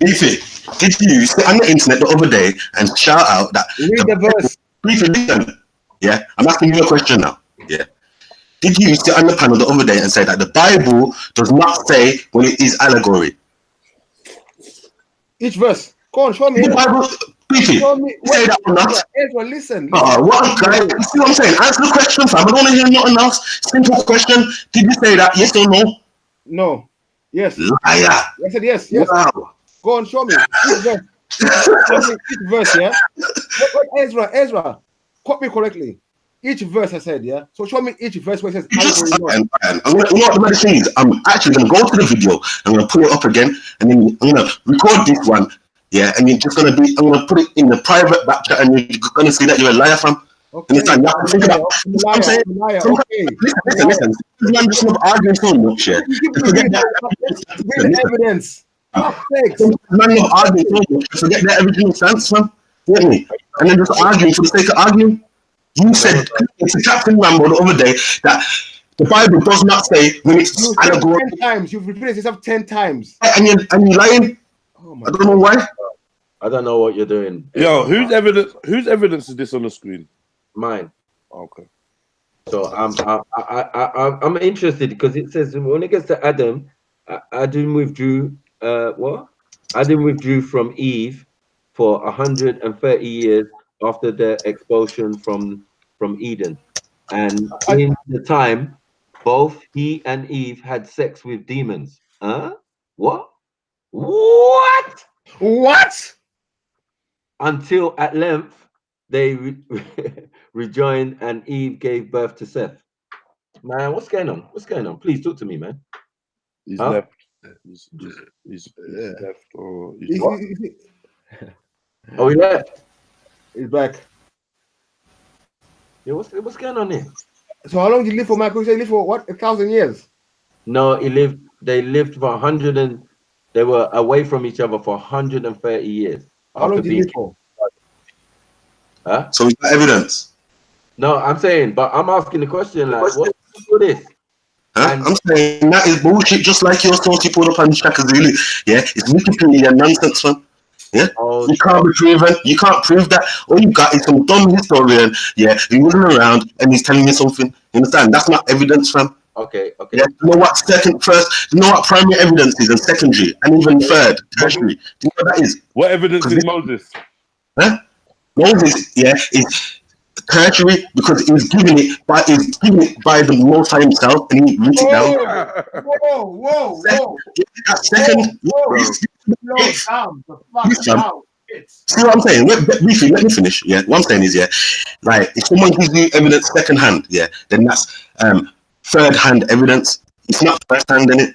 Ify, did you sit on the internet the other day and shout out that? Read the verse. Ify, listen. Yeah, I'm asking you a question now. Yeah. Did you sit on the panel the other day and say that the Bible does not say when it is allegory? Each verse. Go on, show me. The Bible, Show me. say that or not? Ezra, listen. What, guys? You see what I'm saying? Answer the question, fam. I don't want to hear nothing else. Simple question. Did you say that? Yes or no? No. Yes. Liar. I said yes. Wow. Go on, show me. Each verse. Each verse, yeah. What, Ezra, quote me correctly. Each verse I said, yeah. So show me each verse where it says. You know what the matter thing is? I'm actually gonna go to the video. I'm gonna pull it up again, and then I'm gonna record this one. Yeah, and you're just gonna I'm gonna put it in the private back chat, and you're gonna see that you're a liar, fam. Okay. And you have to think about. I'm saying, listen. I'm just not arguing so much. Yeah. Forget that evidence. Man, not arguing so much. Forget that everything makes sense, fam. Get me? And then just arguing for the sake of arguing. You said to Captain Rambo the other day that the Bible does not say when it's allegory. 10 times. You've repeated yourself 10 times. And you're lying. Oh my I don't know why. I don't know what you're doing. Yo, Ezra. whose evidence is this on the screen? Mine. Okay. So I'm interested because it says when it gets to Adam, Adam withdrew. What? Adam withdrew from Eve for 130 years after the expulsion from Eden, and in the time, both he and Eve had sex with demons. Huh? What? What? What? Until at length they rejoined, and Eve gave birth to Seth. Man, what's going on? What's going on? Please talk to me, man. He's Huh? left. He's Yeah. left or he's He's, what? Oh, he left. he's back. Yeah, what's going on here? So how long did he live for, Michael? You said he lived for what? 1,000 years. No, they lived for 100 and they were away from each other for 130 years. How long after did he being live for? Huh? So we got evidence. No, I'm saying, but I'm asking the question like, what's with this? Huh? And- I'm saying that is bullshit, just like your source you put up on Shakazuli. Yeah, it's Wikipedia nonsense, man. Yeah, Oh, you can't be proven. You can't prove that. All you got is some dumb historian. Yeah, he wasn't around and he's telling you something. You understand? That's not evidence, fam. Okay. Yeah, you know what first, you know what primary evidence is, and secondary, and even third, tertiary. Do you know what that is? What evidence is Moses? Huh? Moses, yeah, is tertiary because he's given it by the Most High himself, and he wrote it down. Whoa. That's second. See what I'm saying? Briefly, let me finish. Yeah, what I'm saying is, yeah, like if someone gives you evidence second hand, yeah, then that's third hand evidence. It's not first hand, innit?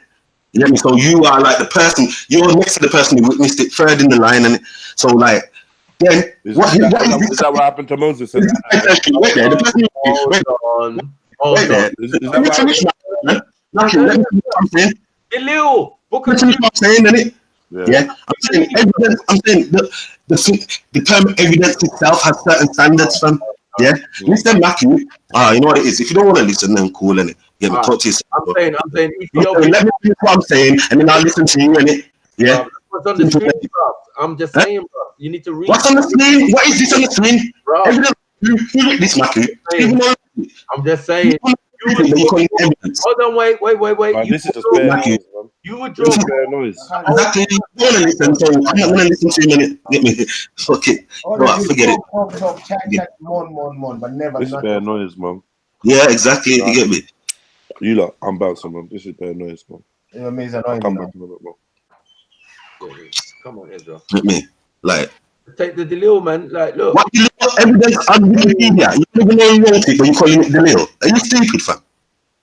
You get me? So you are like the person, you're next to the person who witnessed it, third in the line, and so like then Is what is that what happened to Moses? wait there, the person Hold wait there. on. Is that Let me what finish, man. Let me finish what I'm saying. Lil, book Let of me finish what I'm saying, innit? Yeah. Yeah, I'm saying evidence. I'm saying the term evidence itself has certain standards, fam. Yeah, Mr. Matthew. You know what it is. If you don't want to listen, then cool, innit? Yeah, but talk to yourself. I'm saying Let me finish what I'm saying, and then I'll listen to you, innit? Yeah. What's on the screen, bro? I'm just saying, bro. You need to read. What's on the screen? What is this on the screen? Bro, Evidence. You read this, Matthew. I'm just saying. Hold on, wait. Man, this is just bare noise, man. You would This draw. is bare noise. Exactly. You want to listen, so I'm not going to listen to you, innit? Get me? Fuck it. Right, forget it. Chat, but never. This is bare noise, man. Yeah, exactly. You get me? You lot, I'm bouncing, man. This is bare noise, man. It amazing. I'll come back in a bit more. Come on, Ezra. Get me? Like, take the Delil, man. Like, look. what you look at evidence on Wikipedia? You don't even know you wrote it, but you're calling it Delil. Are you stupid, fam?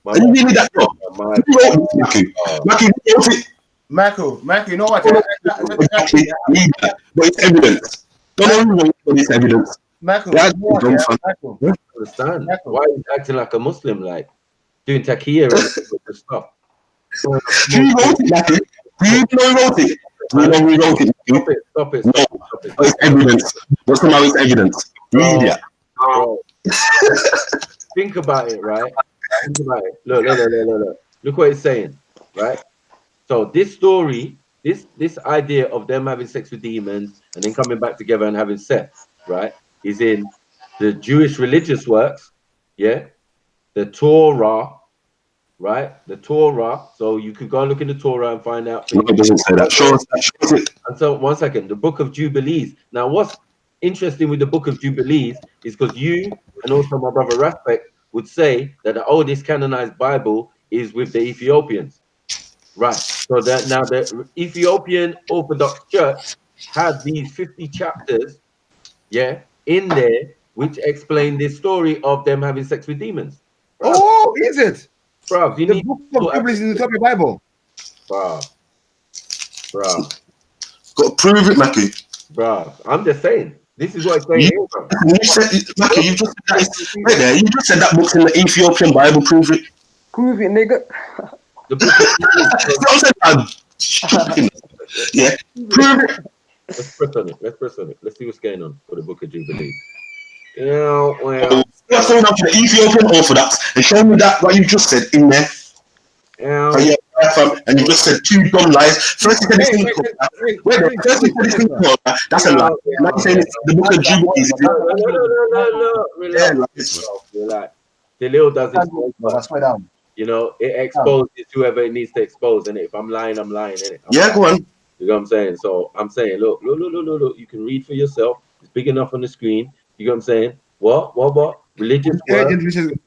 Are you really that dumb? You wrote it, Matthew, you wrote it. Michael, you know what? Exactly. Read that. But it's evidence. Don't know what it's evidence. Michael, That's you know what, dumb, yeah? fam. Michael, I understand. Why are you acting like a Muslim, like doing taqiyya and all this stuff? Who wrote it, Matthew? Do you know who wrote it? Do you know who wrote it? Stop it. No, but it's evidence. But somehow it's evidence. Read it. Bro. Think about it, right? Think about it. Look. Look what it's saying, right? So this story, this idea of them having sex with demons and then coming back together and having sex, right, is in the Jewish religious works, yeah, the Torah, right, the Torah. So you could go and look in the Torah and find out. No, it doesn't say that. Show it. And so, one second, the Book of Jubilees. Now, what's interesting with the Book of Jubilees is because you and also my brother Raspek would say that the oldest canonized Bible is with the Ethiopians, right? So that now the Ethiopian Orthodox Church had these 50 chapters, yeah, in there, which explain this story of them having sex with demons. Bruh. Oh, is it? Bro, you The need book of Jubilees in the top of the Bible. bro. Got to prove it, Matthew. Bro, I'm just saying. This is what it's saying here, bro. You said, Matthew, you just said that. Wait there. You just said that book's in the Ethiopian Bible. Prove it. Prove it, nigga. The book Don't say that. Yeah, prove it. Let's press on it. Let's see what's going on for the Book of Jubilees. Yeah, well. What's going on for the Ethiopian Orthodox? And show me that what you just said in there. Yeah. And, and you just said two dumb lies. First you said this thing first you said this thing that's a lie. Now you're saying it's the book of Jubilees. No, relax. Relax. The little does expose, you know, it exposes whoever it needs to expose, and if I'm lying, I'm lying, innit? Yeah, go on. You know what I'm saying? So I'm saying, look, you can read for yourself. It's big enough on the screen. You know what I'm saying? What? Religious work.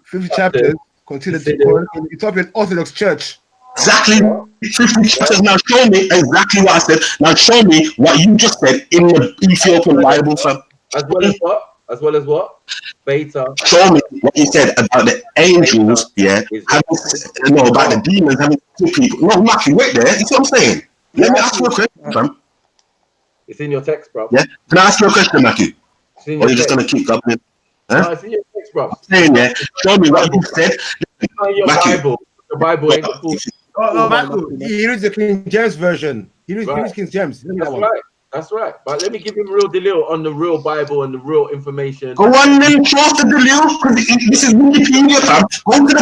50 chapters. Consider the Quran in the Ethiopian Orthodox Church. Exactly. 50 chapters. Now show me exactly what I said. Now show me what you just said in the Ethiopian Bible, fam. As well as what? As well as what? Beta. Show me what you said about the angels, about the demons having two people. No, Matthew, wait there. You see what I'm saying? Let me ask you a question, fam. It's in your text, bro. Yeah. Can I ask you a question, Matthew? Or you're just gonna keep going? Huh? No, it's in your text, bro. I'm saying, yeah. Show me what you said. It's not your Bible. The Bible ain't full. Michael, he reads the King James version. He reads King James. That's right. But let me give him real Delil on the real Bible and the real information. Go on then, trust the Delil, because this is Wikipedia, fam. Go to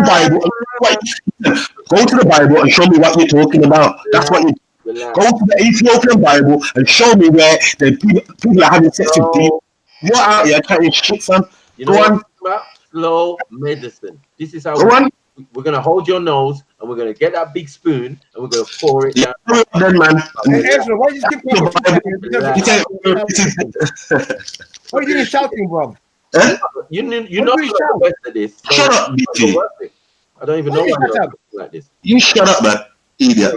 the Bible and show me what you're talking about. That's what you go to the Ethiopian Bible and show me where the people are having sex with people. You're out here carrying shit, fam. You know what I'm talking about? Slow medicine. This is how we're gonna hold your nose and we're gonna get that big spoon and we're gonna pour it down. Then, man. Ezra, why you keep Why are you shouting, bro? You know the rest of this. So shut up, BT. I don't even know why you're like this. You shut up, man. Idiot.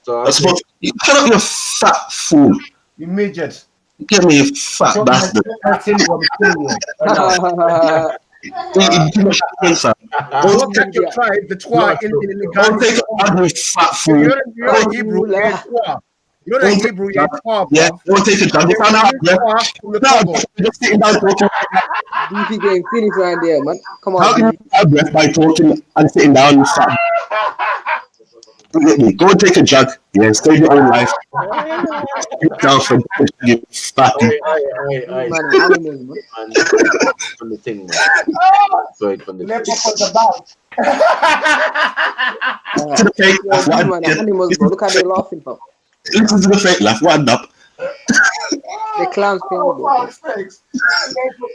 So shut up, you fat fool. You midget. Get me, you fat bastard. Don't take your tribe, the Twa in the Don't take ugly fat fool. You're not Hebrew, you're Twa. You're not Hebrew, you're Twa. Yeah, don't take it down. You found out, no, just sitting down talking. DP getting finished right there, man. Come on. How can you have breath by talking and sitting down, you fat? Go and take a jug, yeah, and save your own life. Down from you fatty. From the thing, man. Sorry, from the To the fake laugh. Look how they're laughing, bro. Listen to the fake laugh. What up? The clowns came.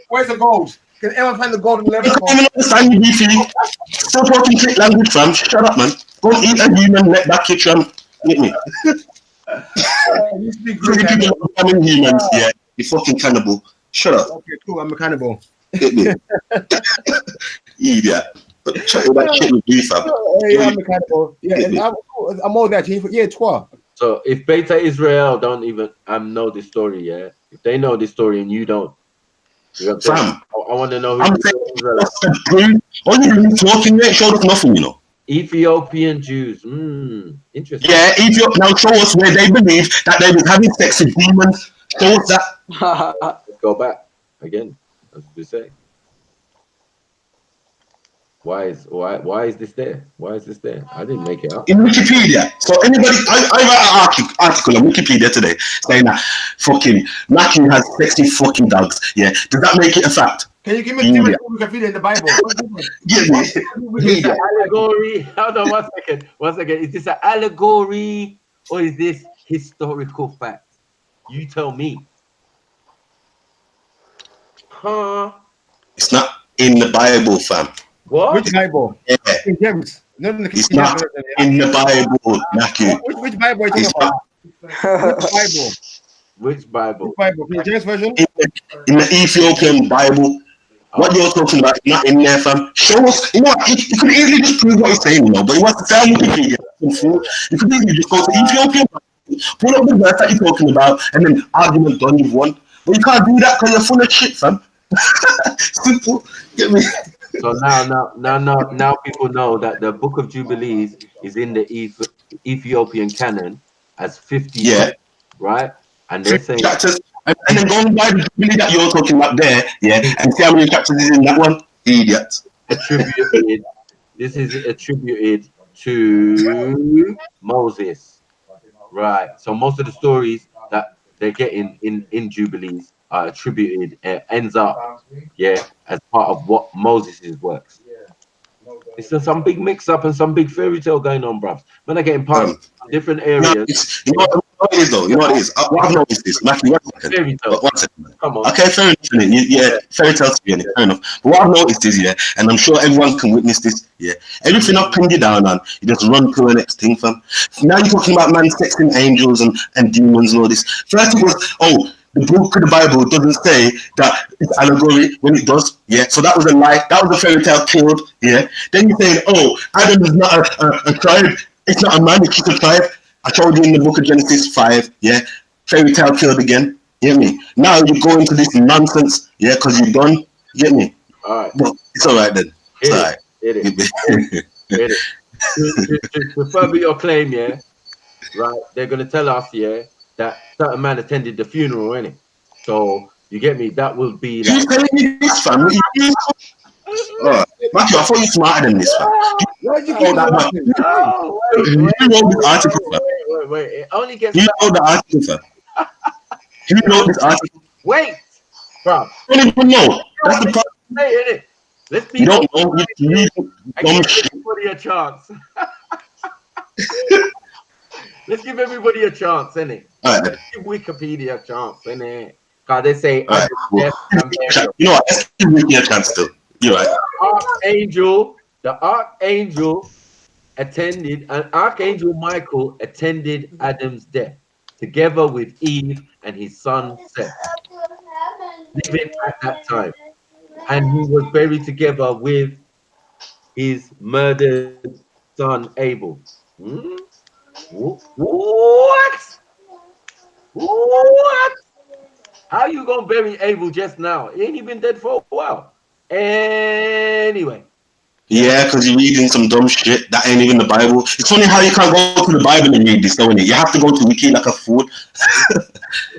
Where's the gold? Can anyone find the golden level? I don't understand you, BT. Still talking trick language, fam. Shut up, man. Go and eat a human, let that kitchen. Get me. You speak Pretty people are becoming humans, yeah. You fucking cannibal. Shut up. Okay, cool. I'm a cannibal. Get me. Idiot. But check all that shit with you, fam. Yeah, I'm a cannibal. Yeah, I'm all that. Yeah, Twa. So if Beta Israel don't even know this story, yeah. If they know this story and you don't, you know what I'm saying? I want to know who. I'm saying, all you really talking, you ain't showed us nothing, you know. Ethiopian Jews. Interesting. Yeah, now show us where they believe that they was having sex with demons. Show us that. Let's go back again, as we say. Why is this there? Why is this there? I didn't make it up. In Wikipedia. So anybody, I wrote an article on Wikipedia today saying that fucking Matthew has sexy fucking dogs. Yeah, does that make it a fact? Can you give me Wikipedia in the Bible? Is this allegory? Hold on 1 second. Is this an allegory or is this historical fact? You tell me. Huh? It's not in the Bible, fam. What? Which Bible? Yeah. King James. It's not in the Bible, Matthew. Which Bible are you talking about? Which Bible? Which Bible? King James version? In the Ethiopian Bible. What you're talking about is not in there, fam. Show us. You know what? You could easily just prove what he's saying, you know, but he wants to tell you Wikipedia. You could easily just go to Ethiopian Bible, pull up the verse that you're talking about, and then argument done, you've won. But you can't do that because you're full of shit, fam. Simple. Get me? So now people know that the Book of Jubilees is in the Ethiopian canon as 50, right? And they're saying chapters, and then go and buy the Jubilee that you're talking about there, yeah, and see how many chapters is in that one. Idiot. Attributed. This is attributed to Moses, right? So most of the stories that they're getting in Jubilees are attributed, ends up, as part of what Moses' works. It's some big mix-up and some big fairy tale going on, bruv. Man are getting passed from different areas. You know what it is, though? You know what it is? What I've noticed is, Matthew, one second. Fairy tale. One second. Come on. Okay, fair enough. Yeah, fairy tale to be in it, fair enough. But what I've noticed is, yeah, and I'm sure everyone can witness this, yeah, everything I've pinned you down on, you just run through the next thing, fam. Now you're talking about man sexing angels and demons and all this. First it was, the book of the Bible doesn't say that it's allegory when it does, yeah. So that was a lie. That was a fairy tale killed, yeah. Then you're saying, Adam is not a tribe. It's not a man. It's just a tribe. I told you in the book of Genesis 5, yeah. Fairy tale killed again. You get me? Now you go into this nonsense, yeah, because you're done. You get me? All right. But it's all right then. It's all right. It is. To further your claim, yeah, right? They're gonna tell us, yeah, that certain man attended the funeral, innit? So you get me? That will be like. Who's telling me this, fam? Matthew, I thought you smarter than this, fam. Why'd you keep laughing? You know this article, fam. Wait. It only gets. You know the article, fam. You know this article. Wait, bro. You don't even know. That's the problem. Let's be. You don't know. You dumb shit. Everybody a chance. Let's give everybody a chance, innit? All right. Let's give Wikipedia a chance, innit? Because they say, all right, cool. You know what? Let's give Wiki a chance too. You're right. The archangel attended, and Archangel Michael attended Adam's death, together with Eve and his son Seth, living at that time. And he was buried together with his murdered son Abel. What? How you gonna bury Abel just now? He ain't even dead for a while. Anyway. Yeah, because you're reading some dumb shit that ain't even the Bible. It's funny how you can't go to the Bible and read this, don't you? You have to go to Wiki like a fool.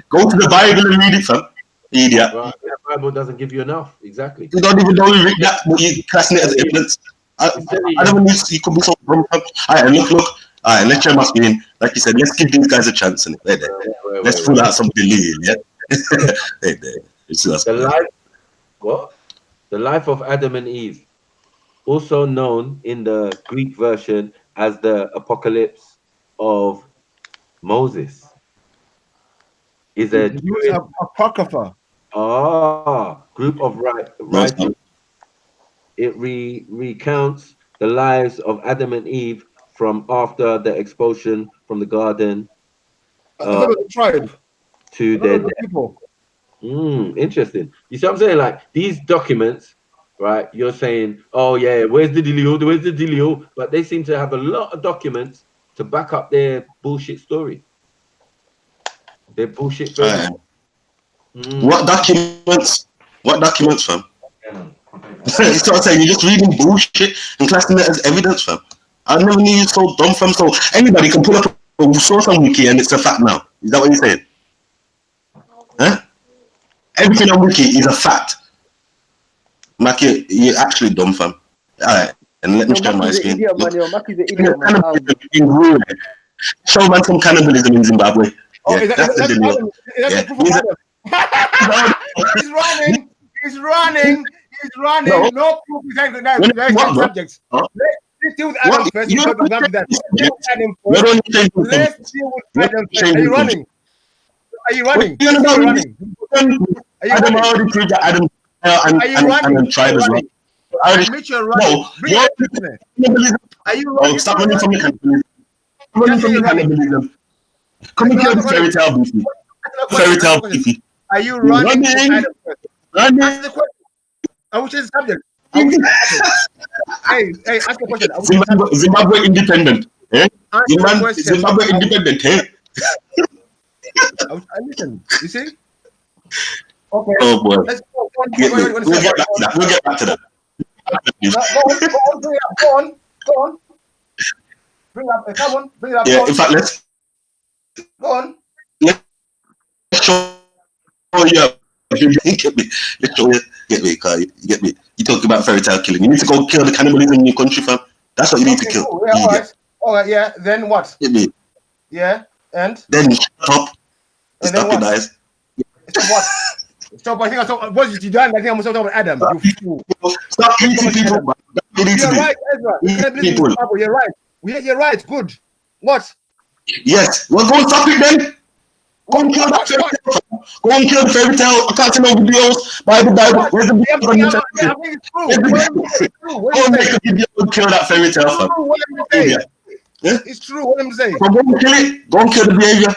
Go to the Bible and read it, fam. Idiot. Right. The Bible doesn't give you enough. Exactly. You don't even know you read that, but you're classing it as evidence. I don't know you could be so dumb, fam. All right, look. All right, let's try my screen. Like you said, let's give these guys a chance. Let's pull out some belief, yeah? The life of Adam and Eve, also known in the Greek version as the Apocalypse of Moses, is a apocrypha. Group of writers. It recounts the lives of Adam and Eve from after the expulsion from the garden tribe to their death. Interesting. You see what I'm saying? Like these documents, right? You're saying, oh yeah, where's the dealio? But they seem to have a lot of documents to back up their bullshit story. Their bullshit story. What documents? Fam? That's what I'm saying. You're just reading bullshit and classing it as evidence, fam. I never knew you so dumb, fam. So anybody can pull up a source on Wiki and it's a fact now. Is that what you're saying? Huh? Everything on Wiki is a fact. Mac, you're actually dumb, fam. Alright, and let me share my screen. Show man some cannibalism in Zimbabwe. That's the deal. He's running. No proof is good now. Subjects. Let's deal with Adam first. Let's deal with Adam first. Are you running? Adam already proved that Adam and tribe as well. Admit you're running. Are you running? Stop running from the cannibalism. Come and kill the fairy tale beefy. Fairy tale beefy. Are you running? Running. Ask the question. Which is the subject? Hey, ask the question. Zimbabwe independent. Zimbabwe independent. Listen, you see? Okay. Oh boy. Let's go. We'll get back to that. Go on. Bring it up. Yeah, in fact, let's go on. Let's show you. Get me. Let's show you. Get me, Kai. You get me. You talk about fairy tale killing. You need to go kill the cannibalism in your country, fam. That's what you need to kill. Cool. Yeah, all right. Yeah. Then what? Get me. Yeah. And then shut up. And then what? Eyes. What? Stop! I think I saw. What did you done? I think I'm talking about Adam. You fool! Stop eating people. Man. You're right, Ezra. You can't believe in the Bible. You're right. You're right. Good. What? Yes. Well, go and stop it then. Go and kill that fairy tale. Go and kill the fairy tale. I can't see no videos. Bible. Where's the videos? I think it's true. Go and make a video and kill that fairy tale. Yeah? It's true. What I'm saying. So go and kill it. Go and kill the behavior.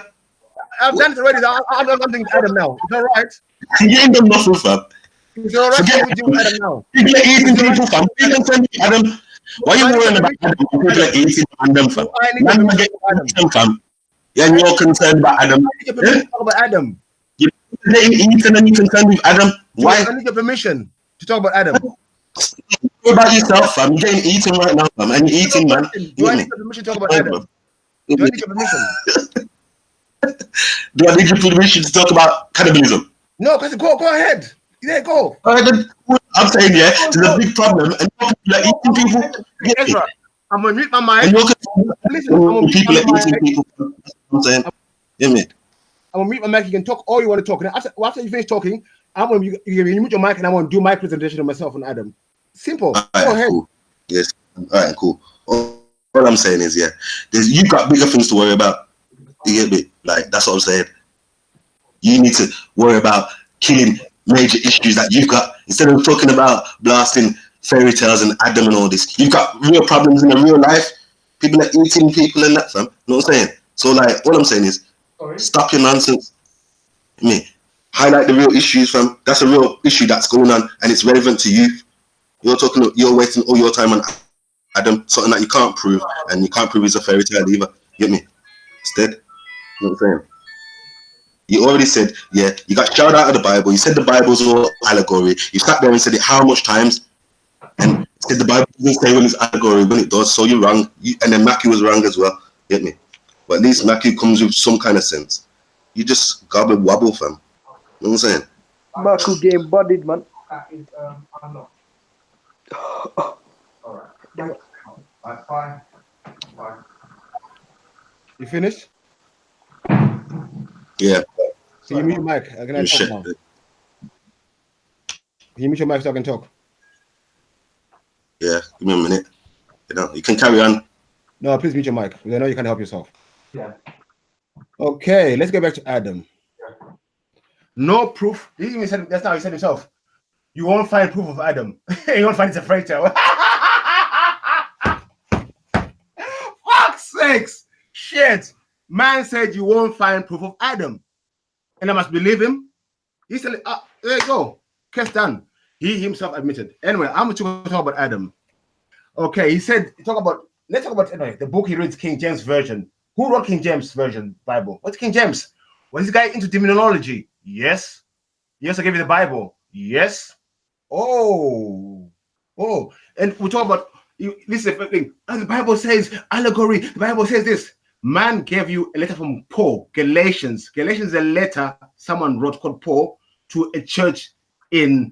I've done it already. I'm thinking Adam now. It's all right. You ain't done nothing, fam. It's all right. What we do Adam now? People are eating people, fam. You can send me Adam. Why are you worrying about Adam? People are eating Adam, fam. Man, get Adam, fam. Yeah, and you're concerned about Adam. I need your permission to talk about Adam. You're getting eaten and you're concerned with Adam. Why? I need your permission to talk about Adam. What about yourself, fam? You're getting eaten right now, fam. And you're eating, man. Do I need your permission to talk about Adam? Do I need your permission? Do I need your permission to talk about cannibalism? No, because go ahead. Yeah, go. I'm saying, yeah, there's a big problem, and people are eating people. Ezra, I'm gonna mute my mic. And people are eating people. I'm saying, yeah, man. I'm gonna mute my mic. You can talk all you want to talk. And after you finish talking, I'm gonna you mute your mic, and I'm gonna do my presentation of myself and Adam. Simple. Right, go ahead. Cool. Yes. All right, cool. All I'm saying is, yeah, you've got bigger things to worry about. You get me? Like, that's what I'm saying. You need to worry about killing major issues that you've got instead of talking about blasting fairy tales and Adam and all this. You've got real problems in the real life. People are eating people and that, fam. You know what I'm saying? So, like, what I'm saying is, stop your nonsense. I mean, highlight the real issues, fam. That's a real issue that's going on and it's relevant to you. You're wasting all your time on Adam, something that you can't prove, and you can't prove it's a fairy tale either. Get me? Instead. You know what I'm saying? You already said, yeah, you got shouted out of the Bible. You said the Bible's all allegory. You sat there and said it how much times? And said the Bible doesn't say when it's allegory, when it does, so you're wrong. And then Matthew was wrong as well. Get me? But at least Matthew comes with some kind of sense. You just gobble wobble, fam. You know what I'm saying? Matthew game bodied, man. Fine. You finished? Yeah. So you mute your mic. Can I talk now? Can you mute your mic so I can talk? Yeah, give me a minute. You can carry on. No, please mute your mic. I know you can help yourself. Yeah. Okay, let's get back to Adam. No proof. He even said that's how he said himself. You won't find proof of Adam. You won't find it's a fairy tale. Fuck's sakes! Shit! Man said you won't find proof of Adam, and I must believe him. He said, "There you go, case done." He himself admitted. Anyway, I'm going to talk about Adam. Okay, he said, let's talk about anyway, the book he reads, King James Version. Who wrote King James Version Bible? What's King James? Was this guy into demonology? Yes. Yes, I gave you the Bible. Yes. Oh. And we talk about, this is the thing. The Bible says allegory. The Bible says this. Man gave you a letter from Paul, Galatians. Galatians is a letter someone wrote called Paul to a church in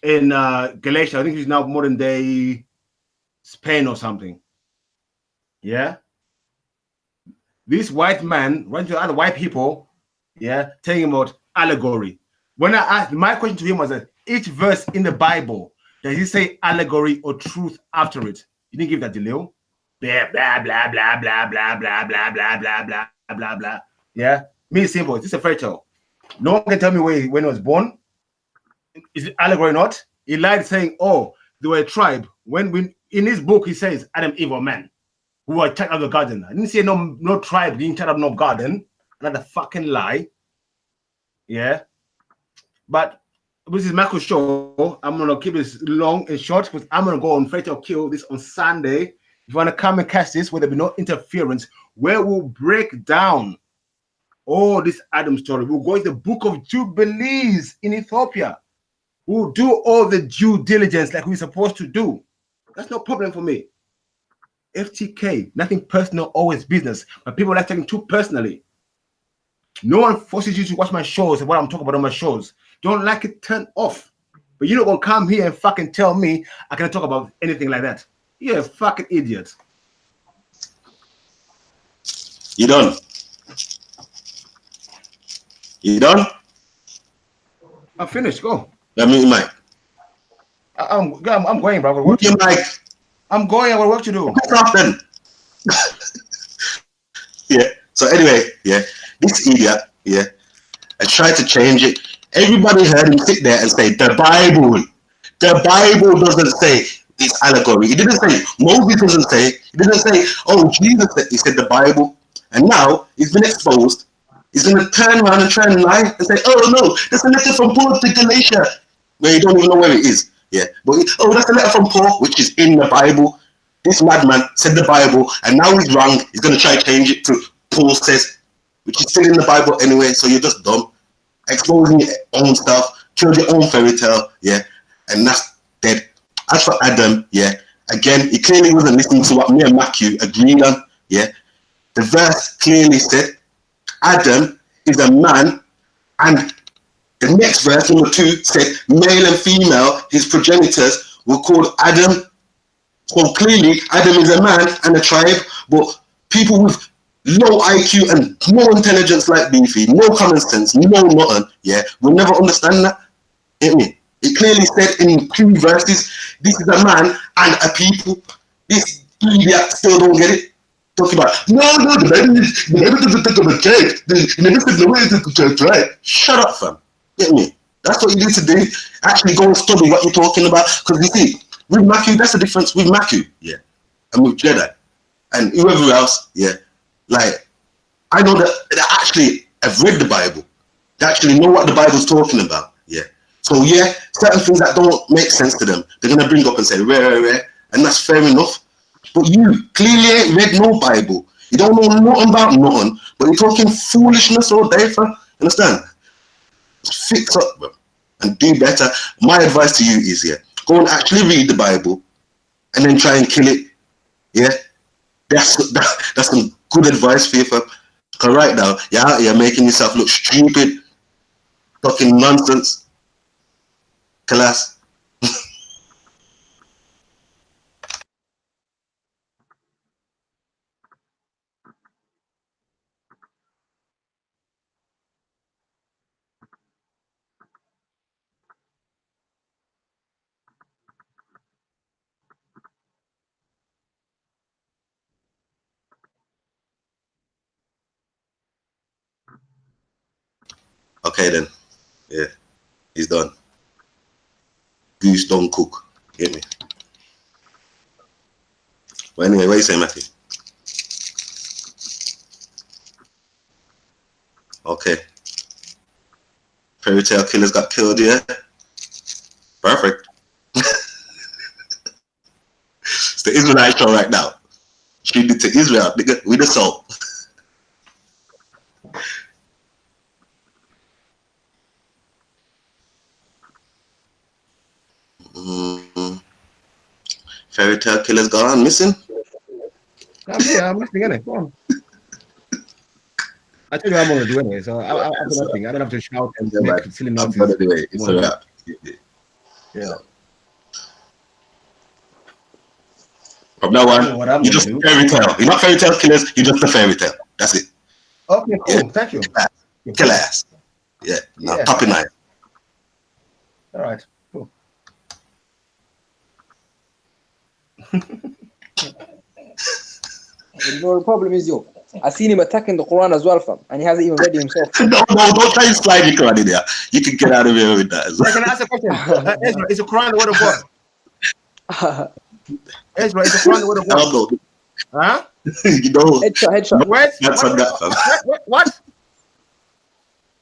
Galatia. I think it's now modern day Spain or something. Yeah. This white man went to other white people, yeah, telling him about allegory. When I asked, my question to him was that each verse in the Bible, does he say allegory or truth after it? He didn't give that deal. Blah, blah, blah, blah, blah, blah, blah, blah, blah, blah, blah, blah, blah. Yeah. Me simple. This is a fairy tale. No one can tell me when he was born. Is it allegory or not? He lied saying, oh, they were a tribe. When in his book he says Adam, Eve, or man who were checked out of the garden. I didn't say no tribe didn't check out no garden. Another fucking lie. Yeah. But this is Michael's show. I'm gonna keep this long and short because I'm gonna go on Fairy Tale Kill this on Sunday. If you want to come and catch this, where there'll be no interference, where we'll break down all this Adam story. We'll go into the book of Jubilees in Ethiopia. We'll do all the due diligence like we're supposed to do. That's no problem for me. FTK, nothing personal, always business. But people like taking too personally. No one forces you to watch my shows and what I'm talking about on my shows. Don't like it, turn off. But you're not gonna come here and fucking tell me I can't talk about anything like that. You're a fucking idiot. You done? You done? I'm finished. Go. I mean, Mike. I'm going, bro. What you Mike? I'm going. I got work to do. Then. Yeah. So anyway, yeah, this idiot, yeah, I tried to change it. Everybody heard him sit there and say the Bible. The Bible doesn't say it's allegory. He didn't say Moses doesn't say. He didn't say Jesus said. He said the Bible. And now he's been exposed. He's going to turn around and try and lie and say, oh no, that's a letter from Paul to Galatia, where you don't even know where it is. Yeah, but that's a letter from Paul, which is in the Bible. This madman said the Bible, and now he's wrong. He's going to try to change it to Paul says, which is still in the Bible anyway. So you're just dumb, exposing your own stuff, killed your own fairy tale. Yeah, and that's dead. As for Adam, yeah, again, he clearly wasn't listening to what me and Matthew agreed on. Yeah, the verse clearly said Adam is a man, and the next verse, number 2, said male and female, his progenitors were called Adam. So clearly, Adam is a man and a tribe, but people with low IQ and no intelligence like Beefy, no common sense, no nothing, yeah, will never understand that. It clearly said in 2 verses, this is a man and a people. This idiot still don't get it. Talking about, no, the Bible doesn't talk about church. The never said the way to church, right? Shut up, fam. Get me? That's what you need to do. Actually go and study what you're talking about. Because you see, with Matthew, that's the difference with Matthew, yeah, and with Jedi, and whoever else, yeah. Like, I know that they actually have read the Bible. They actually know what the Bible's talking about, yeah. So, yeah, certain things that don't make sense to them, they're going to bring up and say, rare, and that's fair enough. But you clearly ain't read no Bible. You don't know nothing about nothing, but you're talking foolishness all day, fam. Understand? Fix up, bro, and do better. My advice to you is, yeah, go and actually read the Bible and then try and kill it. Yeah, that's some good advice for you, fam. Because right now, you're out here making yourself look stupid, talking nonsense. Class. Okay then, yeah, he's done. Goose don't cook, get me? But anyway, what you say, Matthew? Okay. Fairy tale killers got killed, yeah? Perfect. It's the Israelite show right now. Tribute to Israel, nigga, with the soul. Fairy tale killers gone missing? I'm here. I'm listening. Anyway. Go on. I tell you what I'm gonna do anyway. So I do nothing. I don't have to shout and make silly noises. Anyway, it's a wrap. Yeah. From now on, you're just a fairy tale. You're not fairy tale killers. You're just a fairy tale. That's it. Okay, cool. Yeah. Thank you. Kill ass. Yeah. Now, yeah. Poppy knife. All right. Cool. The problem is, I seen him attacking the Quran as well, fam, and he hasn't even read it himself. No, don't try and slide your Quran in there. You can get out of here with that as well. Can I ask a question? Ezra, is the Quran the word of God? Ezra, is the Quran the word of God? Huh? You know, headshot. What?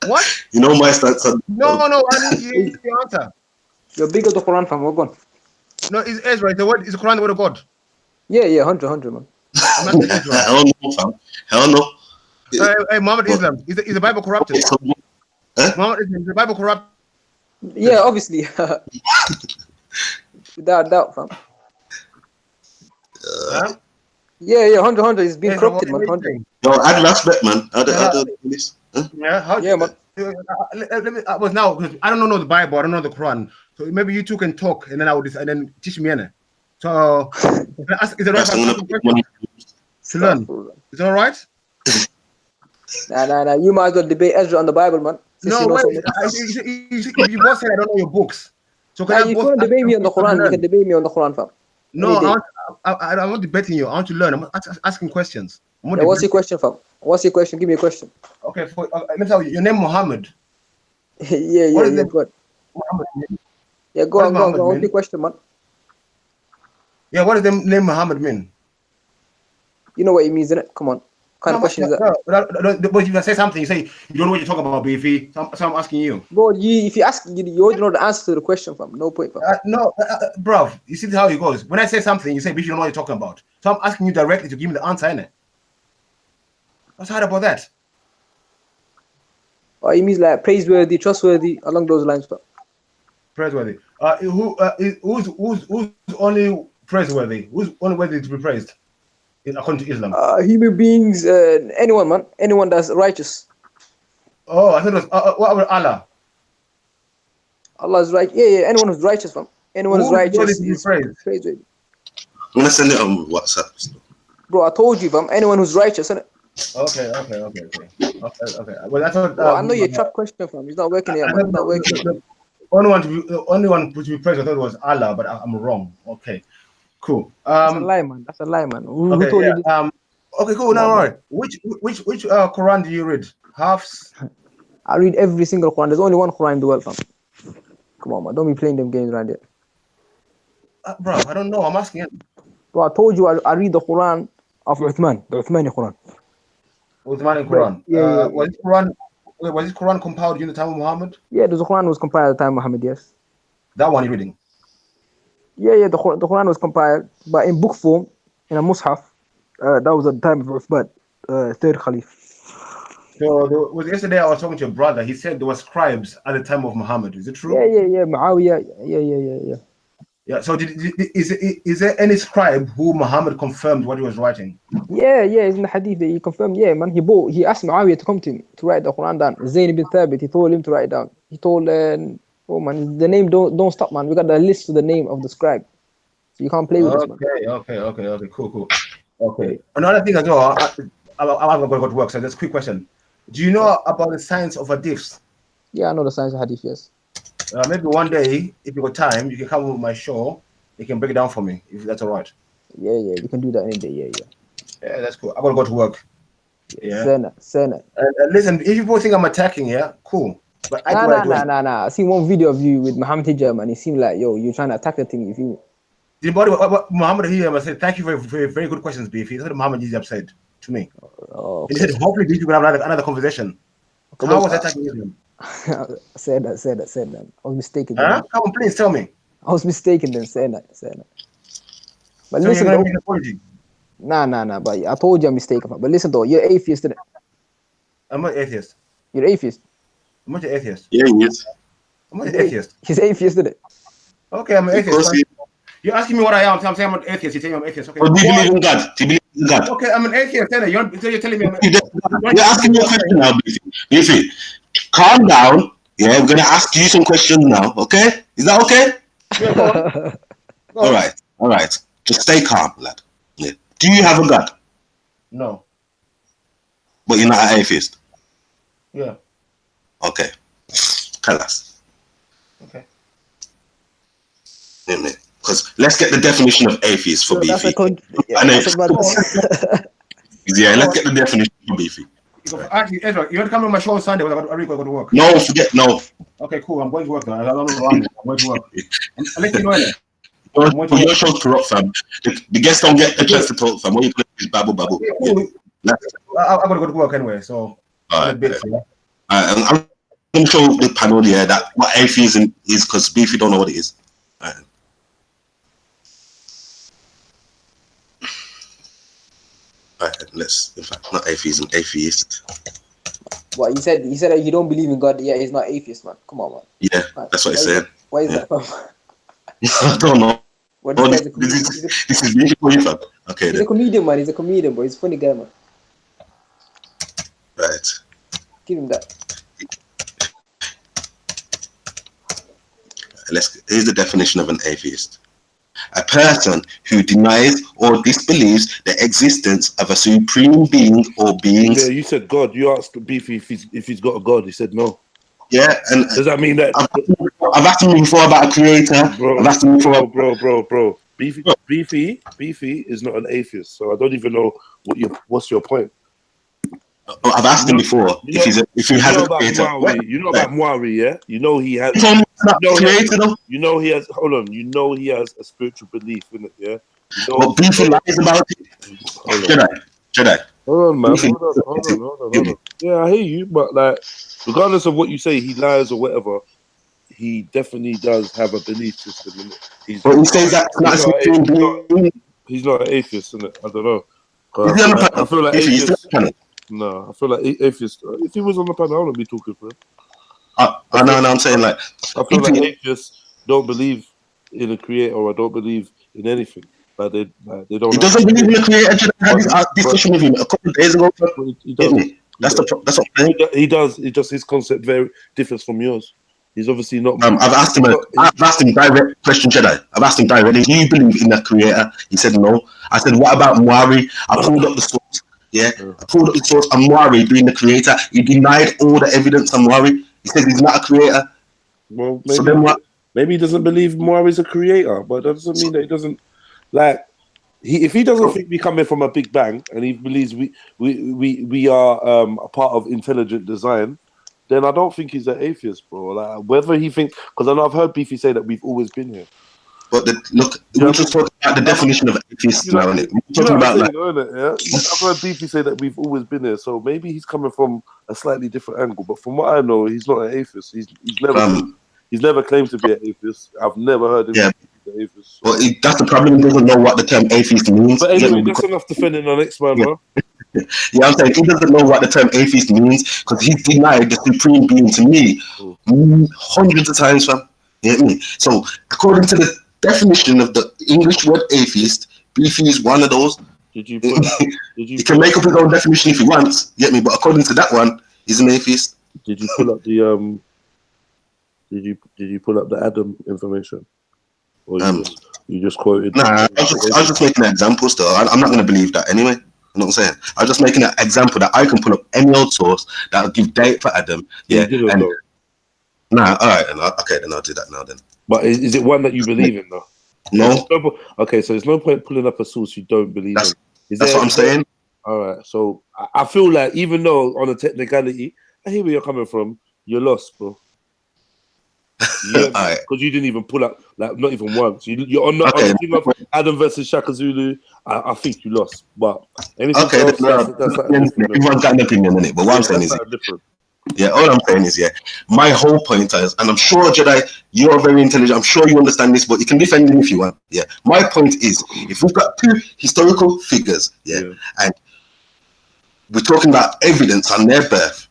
What? You know my stance on. No, I need the answer. You're big of the Quran, fam. We're gone. No, is Ezra, is the Quran the word of God? Yeah, 100, man. Hell no, fam. Hell no. Hey, Muhammad Islam, is the Bible corrupted? Muhammad Islam, is the Bible corrupted? Yeah, obviously. Without doubt, fam. Yeah, 100. It's been corrupted, man. 100. No, I'd respect, man. Yeah, man. Let me. Now, I don't know the Bible. I don't know the Quran. So maybe you two can talk, and then I will and then teach me. So, is it right to learn? Is it all right? Nah. You might as well debate Ezra on the Bible, man. Since No, you know wait. so much. You both said I don't know your books. So can Nah, I you both couldn't debate me on the Quran. You learn? can debate me on the Quran, fam. No, Any day. I'm not debating you. I want to learn. I'm asking questions. I'm not Yeah, what's your debating. question, fam? What's your question? Give me a question. Okay, let me tell you. Your name Muhammad. yeah, What is yeah, the good. Muhammad mean? Yeah, go What does on, Muhammad What's mean? your question, man? Yeah, what does the name Muhammad mean? You know what it means, innit? Come on. What kind of question is that? But you can say something. You say you don't know what you're talking about, Beefy. So I'm asking you. Bro, if you ask, you already know the answer to the question, fam. No point, fam. No, bro. You see how it goes. When I say something, you say, Beefy, you don't know what you're talking about. So I'm asking you directly to give me the answer, innit? What's hard about that? Oh, it means like praiseworthy, trustworthy, along those lines, fam. Praiseworthy. Who's only praiseworthy? Who's only worthy to be praised according to Islam? Human beings, anyone, man. Anyone that's righteous. Oh, I thought it was what about Allah? Allah is right. Yeah, anyone who's righteous, fam. Anyone who's Who's worthy righteous to be is praised? praiseworthy. I'm gonna send it on WhatsApp. Bro, I told you, fam. Anyone who's righteous, innit? Okay. Well, that's what. Bro, I know your trap question, fam. It's not working here, man. It's not working. The only one to be praised, I thought it was Allah, but I'm wrong. Okay, cool. That's a lie, man. That's a lie, man. Who Okay, told yeah. you this? Okay, cool. Come Now, on, all man. right. Which Quran do you read? Hafs? I read every single Quran. There's only one Quran in the world, fam. Come on, man. Don't be playing them games around here. Bro, I don't know. I'm asking him. Bro, I told you I read the Quran of Uthman, the Uthmani Quran. Uthmani Quran. Yeah. Was this Quran compiled during the time of Muhammad? Yeah, the Quran was compiled at the time of Muhammad, yes. That one you're reading? Yeah, the Quran was compiled, but in book form, in a mushaf. That was at the time of Uthman, third Caliph. So yesterday I was talking to your brother. He said there were scribes at the time of Muhammad. Is it true? Yeah. Muawiyah. Yeah. Yeah. So is there any scribe who Muhammad confirmed what he was writing? Yeah. It's in the hadith that he confirmed. Yeah, man. He asked Muawiyah to come to him to write the Quran down. Zayn ibn Thabit. He told him to write it down. He told, oh man, the name don't stop, man. We got the list of the name of the scribe, so you can't play with this, man. Okay. Cool. Okay. Another thing as well. I'm going to go to work. So just a quick question. Do you know about the science of hadiths? Yeah, I know the science of hadith. Yes. Maybe one day, if you got time, you can come with my show. You can break it down for me, if that's all right. Yeah. You can do that any day. Yeah. Yeah, that's cool. I'm gonna go to work. Yeah. Sena. Listen, if people think I'm attacking, yeah, cool. But Nah. I seen one video of you with Muhammad Hijab, man. It seemed like, you're trying to attack the thing. You feel me? The body, what Muhammad Hijab said, thank you for very good questions, Beefy. That's what Muhammad Hijab said to me. Oh, okay. He said, hopefully, we can have another conversation. So how was I attacking Islam? Said that. I was mistaken. Huh? Come on, please tell me. I was mistaken then, saying that. But So listen, you're gonna make an apology? Nah. But I told you I'm mistaken. But listen, though, you're atheist, isn't it? I'm not atheist. You're atheist. I'm not an atheist. Yeah, he is. I'm not an atheist. He's atheist, isn't it? Okay, I'm an atheist. You're asking me what I am. I'm saying I'm an atheist. You're telling me I'm atheist. Okay. Do you believe in God? Do you believe in God? Okay, I'm an atheist. You're telling me I'm an You're asking me a question now, Beefy. Calm down. Yeah, we're gonna ask you some questions now. Okay? Is that okay? Yeah, go on. All right. Just stay calm, lad. Yeah. Do you have a God? No. But you're not an atheist. Yeah. Okay. Tell us. Okay. Because let's get the definition of atheist for Beefy. Yeah, let's get the definition for Beefy. Actually, Ezra, you want to come on my show on Sunday? I really got to go to work. No, forget no. Okay, cool. I'm going to work now. I'm going to work. I'll let you know. Your show's corrupt, fam. The guests don't get a chance to talk, fam. What you play is babble. Yeah, cool. I'm going to go to work anyway, so. I'm going to show the panel here that what atheism is, because Beefy don't know what it is. Let's, in fact, not atheism, atheist. What he said that you don't believe in God. Yeah, he's not atheist, man. Come on, man. Yeah, that's what he said. Why is that, fam? I don't know. What, this is Beefy for you, fam. Okay, he's a comedian, man. He's a comedian, bro. He's a funny guy, man. Right. Give him that. Here's the definition of an atheist. A person who denies or disbelieves the existence of a supreme being or beings. Yeah, you said God. You asked Beefy if he's got a God. He said no. Yeah, and Does that mean that, I've asked him before about a creator. bro? I've asked him before. Bro. Beefy is not an atheist, so I don't even know what's your point. I've asked him before if he has a about creator. Muari. You know about Muari, yeah? You know he has. He told me it's not creator though. You know he has. Hold on. You know he has a spiritual belief in it, yeah. You know, But Beefy lies about it. Jedi. Hold on, man. Beefy Hold on. Yeah, I hear you, but like, regardless of what you say, he lies or whatever. He definitely does have a belief system in it. But he says that's not a supreme being. He's not an atheist, isn't it? I don't know. Is he on the panel? I feel like Beefy, is he on atheists. the panel? No, I feel like atheists. If he was on the panel, I wouldn't be talking for him. I know. I'm saying like. I feel like atheists don't believe in a creator or don't believe in anything. Like they don't. He doesn't believe in the creator. I had this discussion with him a couple of days ago. He does. That's what I'm saying. He does. It's just his concept very differs from yours. He's obviously not. I've asked him direct question, Jedi. I've asked him directly. Do you believe in the creator? He said no. I said, what about Muari? I pulled up the source. Yeah, I pulled up the source on Muari being the creator. He denied all the evidence on Muari. He said he's not a creator. Well, maybe, so then what? Maybe he doesn't believe Muari's a creator, but that doesn't mean that he doesn't like. If he doesn't think we coming from a big bang and he believes we are a part of intelligent design, then I don't think he's an atheist, bro. Like, whether he thinks, because I know I've heard Beefy say that we've always been here. But we're just talking about the definition of atheist now, innit? We're talking about like, I've heard Beefy say that we've always been here, so maybe he's coming from a slightly different angle. But from what I know, he's not an atheist. He's never claimed to be an atheist. I've never heard him. Yeah. Be an atheist. Well, that's the problem. He doesn't know what the term atheist means. But anyway, that's enough defending our next man, bro. Yeah, I'm saying he doesn't know what the term atheist means because he's denied the supreme being to me hundreds of times, fam. You get me? So, according to the definition of the English word atheist, Beefy is one of those. He can make up his own definition if he wants. You get me? But according to that one, he's an atheist. Did you pull up the Did you pull up the Adam information? Or you just quoted? Nah, I was just making an example. Still, I'm not going to believe that anyway. You know what I'm saying? I'm just making an example that I can pull up any old source that will give date for Adam. Yeah. Nah, all right. Okay, then I'll do that now then. But is it one that you believe in though? No. Okay, so there's no point pulling up a source you don't believe in. That's what I'm saying. All right. So I feel like even though on a technicality, I hear where you're coming from, you're lost, bro. Yeah, because you didn't even pull up, like not even once. You're on the thing of Adam versus Shaka Zulu. I think you lost, but anything else, that's everyone's got an opinion in it. But what I'm saying is, all I'm saying is, my whole point is, and I'm sure Jedi, you're very intelligent. I'm sure you understand this, but you can defend him if you want. Yeah, my point is, if we've got two historical figures, and we're talking about evidence on their birth,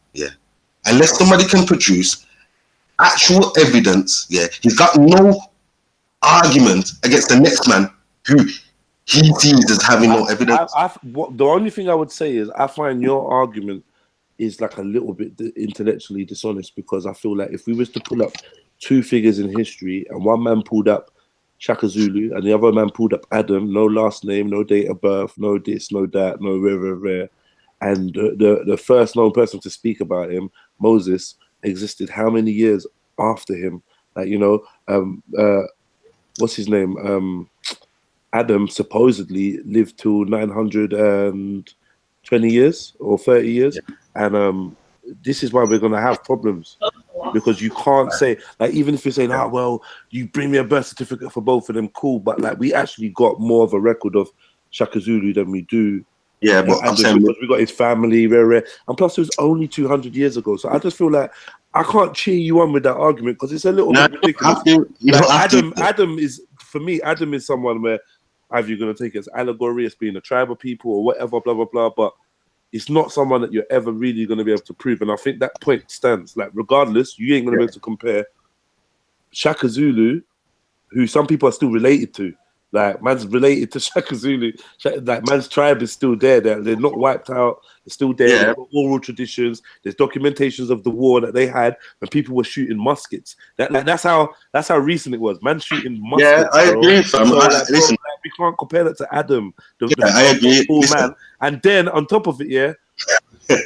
unless somebody can produce actual evidence, he's got no argument against the next man who he sees as having no evidence. The only thing I would say is I find your argument is like a little bit intellectually dishonest, because I feel like if we was to pull up two figures in history and one man pulled up Shaka Zulu and the other man pulled up Adam, no last name, no date of birth, no this, no that, no rare, and the first known person to speak about him, Moses, existed how many years after him? Like, what's his name? Adam supposedly lived till 920 years or 30 years, and this is why we're gonna have problems, because you can't say, like, even if you're saying, well, you bring me a birth certificate for both of them, cool, but like we actually got more of a record of Shaka Zulu than we do. Yeah, but I'm saying because we got his family, rare, and plus it was only 200 years ago. So I just feel like I can't cheer you on with that argument because it's a little bit ridiculous. Adam is, for me, Adam is someone where either you're going to take it as allegory, as being a tribe of people or whatever, blah, blah, blah, but it's not someone that you're ever really going to be able to prove. And I think that point stands. Like, regardless, you ain't going to be able to compare Shaka Zulu, who some people are still related to. Like, man's related to Shaka Zulu. Like, man's tribe is still there. They're not wiped out. They're still there. They've got oral traditions. There's documentations of the war that they had when people were shooting muskets. That's how recent it was. Man shooting muskets. Yeah, I agree. Listen, we can't compare that to Adam. I agree. Man. And then on top of it,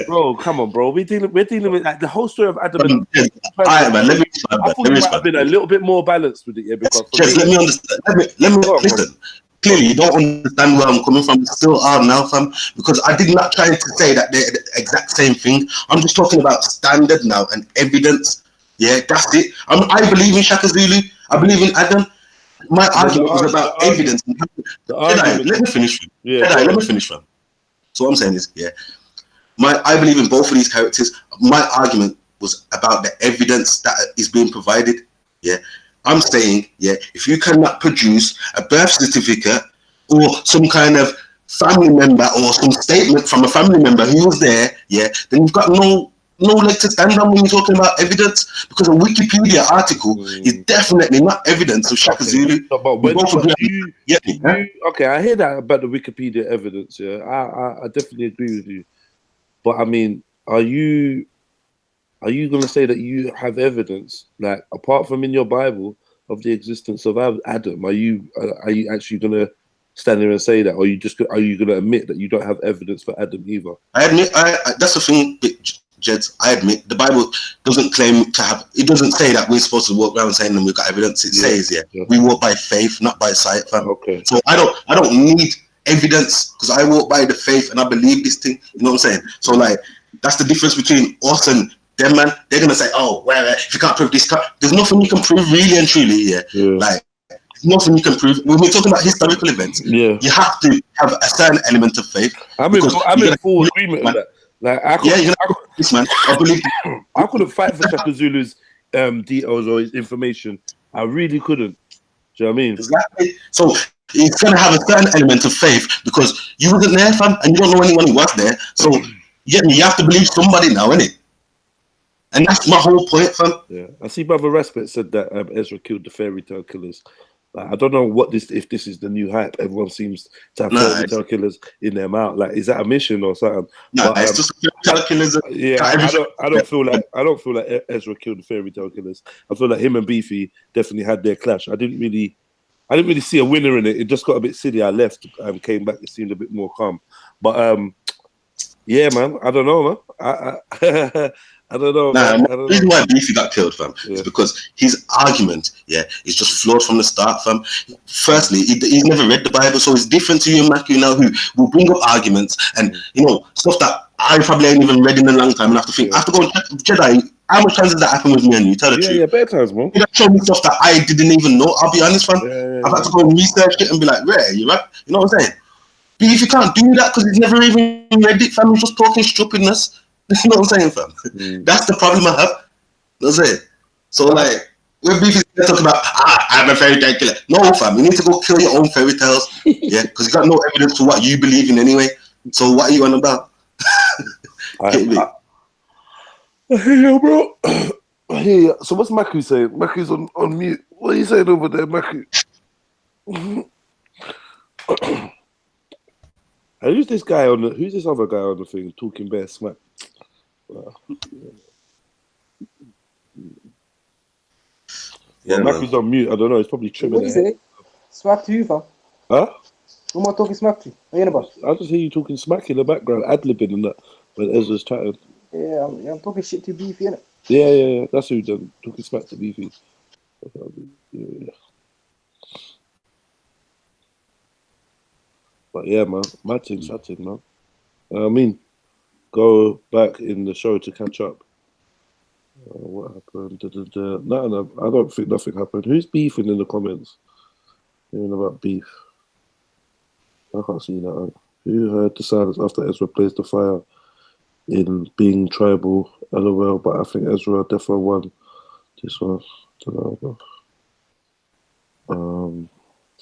Bro, come on, bro. We're dealing with like the whole story of Adam and Eve. All right, man. Let me respond. I thought you might have been a little bit more balanced with it, yeah. Because for Just me, let me understand. Let me listen. Clearly, you don't understand where I'm coming from. You still are now, fam. Because I did not try to say that they're the exact same thing. I'm just talking about standard now and evidence. Yeah, that's it. I believe in Shaka Zulu. I believe in Adam. My argument was about evidence. Let me finish. Let me finish, fam. So what I'm saying is, yeah, I believe in both of these characters. My argument was about the evidence that is being provided. Yeah. I'm saying, yeah, if you cannot produce a birth certificate or some kind of family member or some statement from a family member who was there, yeah, then you've got no leg to stand on when you're talking about evidence, because a Wikipedia article is definitely not evidence of Shaka Zulu. Okay, I hear that about the Wikipedia evidence. Yeah, I definitely agree with you. But I mean, are you going to say that you have evidence, like apart from in your Bible, of the existence of Adam? Are you actually going to stand there and say that, or are you going to admit that you don't have evidence for Adam either? I admit, that's the thing, Jeds. I admit the Bible doesn't claim to have. It doesn't say that we're supposed to walk around saying that we've got evidence. It says, we walk by faith, not by sight, fam. Okay. So I don't need evidence, because I walk by the faith and I believe this thing. You know what I'm saying? So like, that's the difference between us and them, man. They're gonna say, oh, well, if you can't prove this, there's nothing you can prove, really and truly. Yeah. Like, there's nothing you can prove. When we're talking about historical events, you have to have a certain element of faith. I'm in full agreement with that. Like, I couldn't fight for Shaka Zulu's details or his information. I really couldn't. Do you know what I mean? Exactly. So it's gonna have a certain element of faith, because you wasn't there, fam, and you don't know anyone who was there. So you have to believe somebody now, innit? And that's my whole point, fam. Yeah, I see Brother Respect said that Ezra killed the fairy tale killers. Like, I don't know if this is the new hype. Everyone seems to have fairy tale killers in their mouth. Like, is that a mission or something? No, it's just fairy tale killers. Yeah, I don't feel like Ezra killed the fairy tale killers. I feel like him and Beefy definitely had their clash. I didn't really see a winner in it. It just got a bit silly. I left and came back. It seemed a bit more calm. But yeah, man, I don't know, man. I don't know. The reason why Beefy got killed, fam, is because his argument, is just flawed from the start, fam. Firstly, he's never read the Bible, so it's different to you and Matthew now, who will bring up arguments and, stuff that I probably ain't even read in a long time, and have to think. I have to go and check Jedi. How much times does that happen with me and you? Tell the truth. Yeah, better times, man. You show me stuff that I didn't even know. I'll be honest, fam. I've had to go and research it and be like, you right? You know what I'm saying? But if you can't do that because he's never even read it, fam, he's just talking stupidness. You know what I'm saying, fam? That's the problem I have. That's it. So, like, when Beefy talking about, I'm a fairy tale killer. No, fam, you need to go kill your own fairy tales. Because you got no evidence to what you believe in anyway. So, what are you on about? I hear you, bro. I hear you. So, what's Maku saying? Maku's on mute. What are you saying over there, Maku? Who's this other guy on the thing talking bare smack? Maku's on mute. I don't know. He's probably trimming. What do you say? Smack to you, fam? Huh? Who am I talking smack to? What are you about? I just hear you talking smack in the background, ad-libbing and that when Ezra's chatting. Yeah, I'm talking shit to Beefy, innit? Yeah. That's who done talking smack to Beefy. Yeah. But yeah, man, mad thing, man. I mean, go back in the show to catch up. What happened? No, I don't think nothing happened. Who's beefing in the comments? Hearing about beef. I can't see that. Who heard the silence after Ezra placed the fire in being tribal? LOL, but I think Ezra definitely won this one.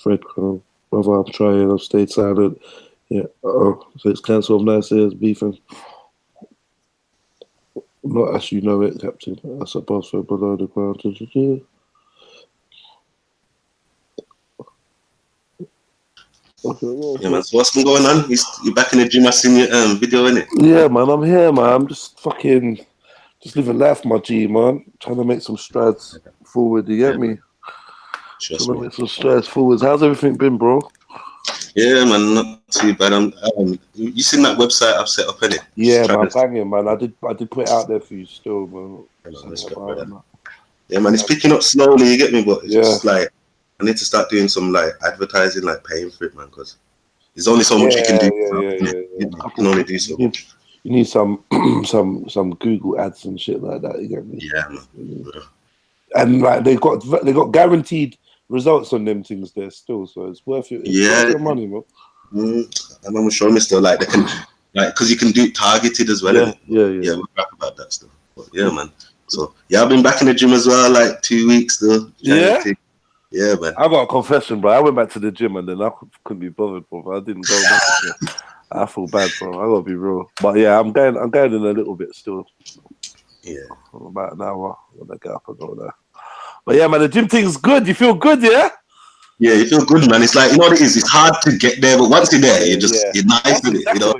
Fred, whether I'm trying, I've stayed silent. Yeah, so it's cancelled. I'm nice as beefing. Not as you know it, Captain. I suppose for below the ground. Yeah, man. So what's been going on? You're back in the gym. I seen your video, innit? Yeah, man. I'm here, man. I'm just living life, my G, man. Trying to make some strides forward. You get me? Trying to make some strides forwards. How's everything been, bro? Yeah, man, not too bad. You seen that website I've set up, innit? Yeah, Just trying man, to. banging, man. I did put it out there for you still, man. Respect, brother. Yeah, man, it's picking up slowly. You get me, but it's just like I need to start doing some like advertising, like paying for it, man, because there's only so much you can do. You can only do so much. You need some some Google ads and shit like that. You get me? Yeah, man. Yeah. And like they got guaranteed results on them things there still, so it's worth it. It's worth your money, man. And I'm sure me still like they can like because you can do it targeted as well. Yeah, we're back about that stuff. But yeah, man. So yeah, I've been back in the gym as well, like 2 weeks still. Yeah, yeah, man. I got a confession, bro. I went back to the gym and then I couldn't be bothered, bro. I didn't go back. I feel bad, bro. I gotta be real. But yeah, I'm going in a little bit still. Yeah, about an hour when I get up and go there. But yeah, man, the gym thing's good. You feel good, yeah? Yeah, you feel good, man. It's like, you know what it is? It's hard to get there, but once you're there, you're nice with it. You know?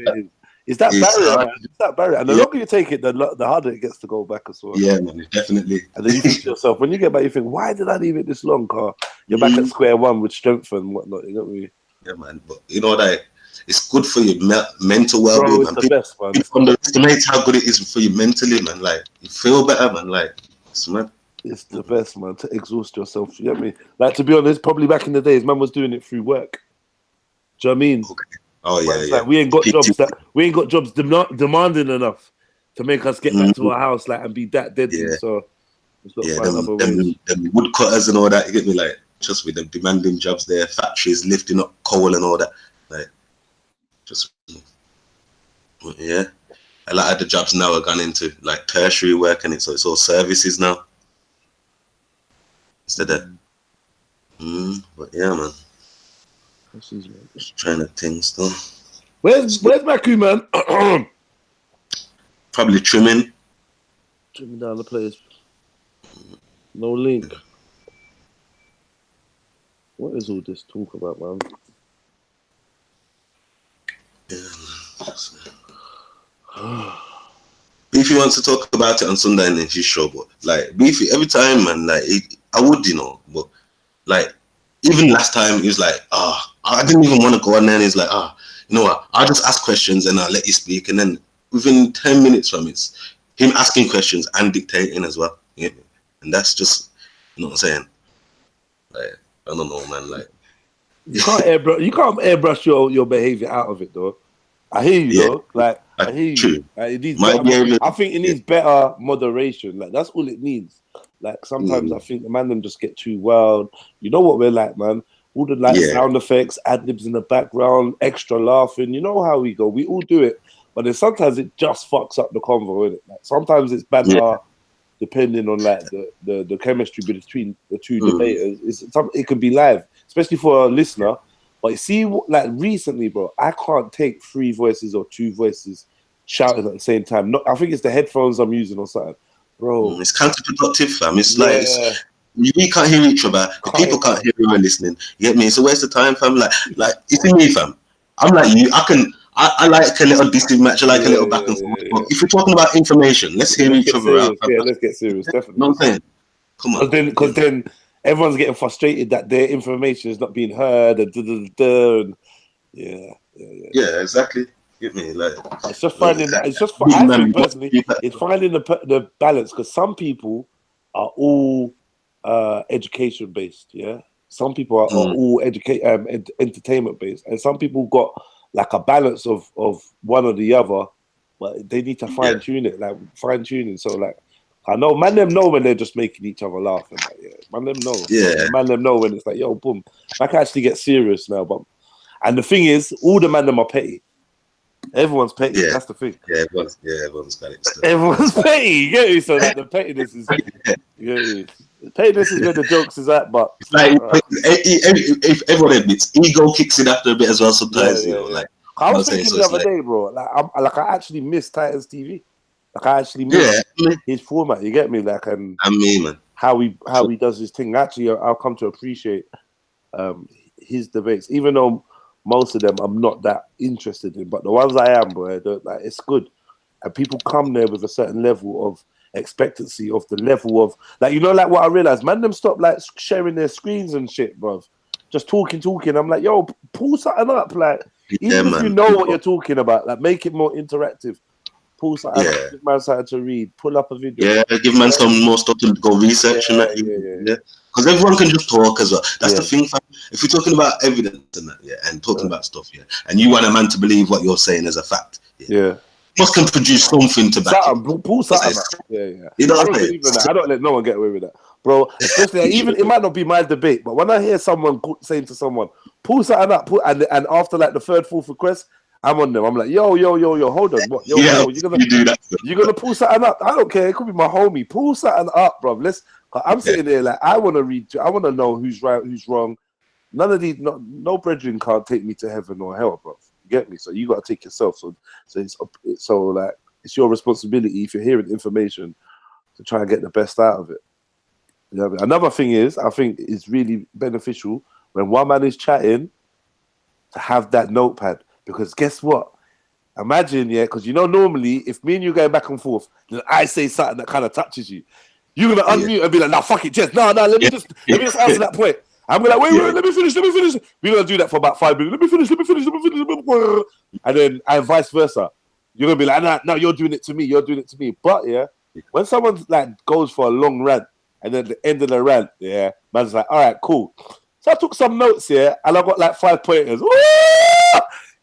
It's that barrier, man. It's that barrier. And the longer you take it, the harder it gets to go back as well. Yeah, man, definitely. And then you think to yourself, when you get back, you think, why did I leave it this long, car? You're back at square one with strength and whatnot. You know what I mean? Yeah, man. But you know that it's good for your mental well-being, man. It's the best, man. People underestimate how good it is for you mentally, man. Like, you feel better, man. Like, it's mad. It's the best, man, to exhaust yourself. You get me? Like, to be honest, probably back in the days, man was doing it through work. Do you know what I mean? Okay. Oh yeah, yeah. Like, we ain't got jobs demanding enough to make us get back to our house, like, and be that deadly. Yeah. So, it's got to find other ways. Them woodcutters and all that. You get me? Like, just with them demanding jobs there, factories lifting up coal and all that. Like, just yeah. A lot of the jobs now are gone into like tertiary work, and so it's all services now. Instead of, but yeah, man. Just trying to think still. Where's Maku, man? Probably trimming down the place. No link. What is all this talk about, man? Beefy wants to talk about it on Sunday in his show, but like Beefy, every time, man, like I would, you know, but like even last time he was like, I didn't even want to go on there, and he's like, you know what, I'll just ask questions and I'll let you speak, and then within 10 minutes from it's him asking questions and dictating as well. You get me? And that's just, you know what I'm saying? Like, I don't know, man. Like, you can't airbrush your behavior out of it, though. I hear you, though. Like, I hear you. Like, it needs I think it needs better moderation. Like, that's all it needs. Like, sometimes I think the man them just get too wild. You know what we're like, man. All the sound effects, ad libs in the background, extra laughing. You know how we go. We all do it, but then sometimes it just fucks up the convo, innit? Like, sometimes it's banter, depending on like the chemistry between the two debaters. It can be live, especially for a listener. But see, like recently, bro, I can't take 3 voices or 2 voices shouting at the same time. I think it's the headphones I'm using or something, bro. It's counterproductive, fam. It's like we can't hear each other. The people can't hear who are listening. You get me? It's a waste of time, fam. Like you see me, fam. I'm like you. I like a little distant match. I like a little back and forth. But if you're talking about information, let's hear each other out. Yeah, let's get serious, definitely. You know what I'm saying? Come on. Because then everyone's getting frustrated that their information is not being heard. And yeah, exactly. Get me? Like, it's just finding. I think personally, it's finding the balance, because some people are all education based. Yeah, some people are all entertainment based, and some people got like a balance of one or the other, but they need to fine tune it, like fine tuning. So like, I know man them know when they're just making each other laugh, and like, man them know. Yeah, man them know when it's like, yo, boom, I can actually get serious now. But and the thing is, all the man them are petty. Everyone's petty. Yeah. That's the thing. Yeah, everyone's got it. Everyone's petty. You get me? So like, the pettiness is. Pettiness is where the jokes is at, but it's like if everyone admits, ego kicks in after a bit as well. Sometimes, you know, like I was thinking the other day, bro. Like I actually miss Titans TV. Like I actually miss his format. You get me? Like and man, how he does his thing. Actually, I'll come to appreciate his debates, even though most of them I'm not that interested in. But the ones I am, bro, like it's good, and people come there with a certain level of expectancy of the level of like, you know, like what I realized, man them stop like sharing their screens and shit, bro. just talking. I'm like, yo, pull something up, like even if you man. know what you're talking about, like make it more interactive. Pull something up, give man something to read, pull up a video. Yeah, give man some more stuff to go research and that. Yeah. Because everyone can just talk as well. That's the thing, fam. If we're talking about evidence and that, and talking about stuff, and you want a man to believe what you're saying as a fact, you must can produce something to back it. Pull something up. Yeah. You know I what don't I'm believe in that. I don't let no one get away with that, bro. Especially even it might not be my debate, but when I hear someone saying to someone, pull something up, and after like the third, fourth request, I'm on them. I'm like, yo, hold on, what? You're gonna pull something up? I don't care. It could be my homie. Pull something up, bro. I'm sitting there like I want to read. I want to know who's right, who's wrong. None of these, no brethren can't take me to heaven or hell, bro. You get me? So you got to take yourself. So it's your responsibility if you're hearing information to try and get the best out of it. You know what I mean? Another thing is, I think it's really beneficial when one man is chatting to have that notepad, because guess what? Imagine, because normally if me and you going back and forth, then I say something that kind of touches you. You're gonna unmute and be like, "Nah, fuck it, Jess. No, let me just answer that point." I'm gonna like, wait, let me finish. We're gonna do that for about 5 minutes. Let me finish. And then vice versa. You're gonna be like, no, you're doing it to me. But when someone like goes for a long rant and then at the end of the rant, man's like, all right, cool. So I took some notes and I got like 5 pointers. Woo!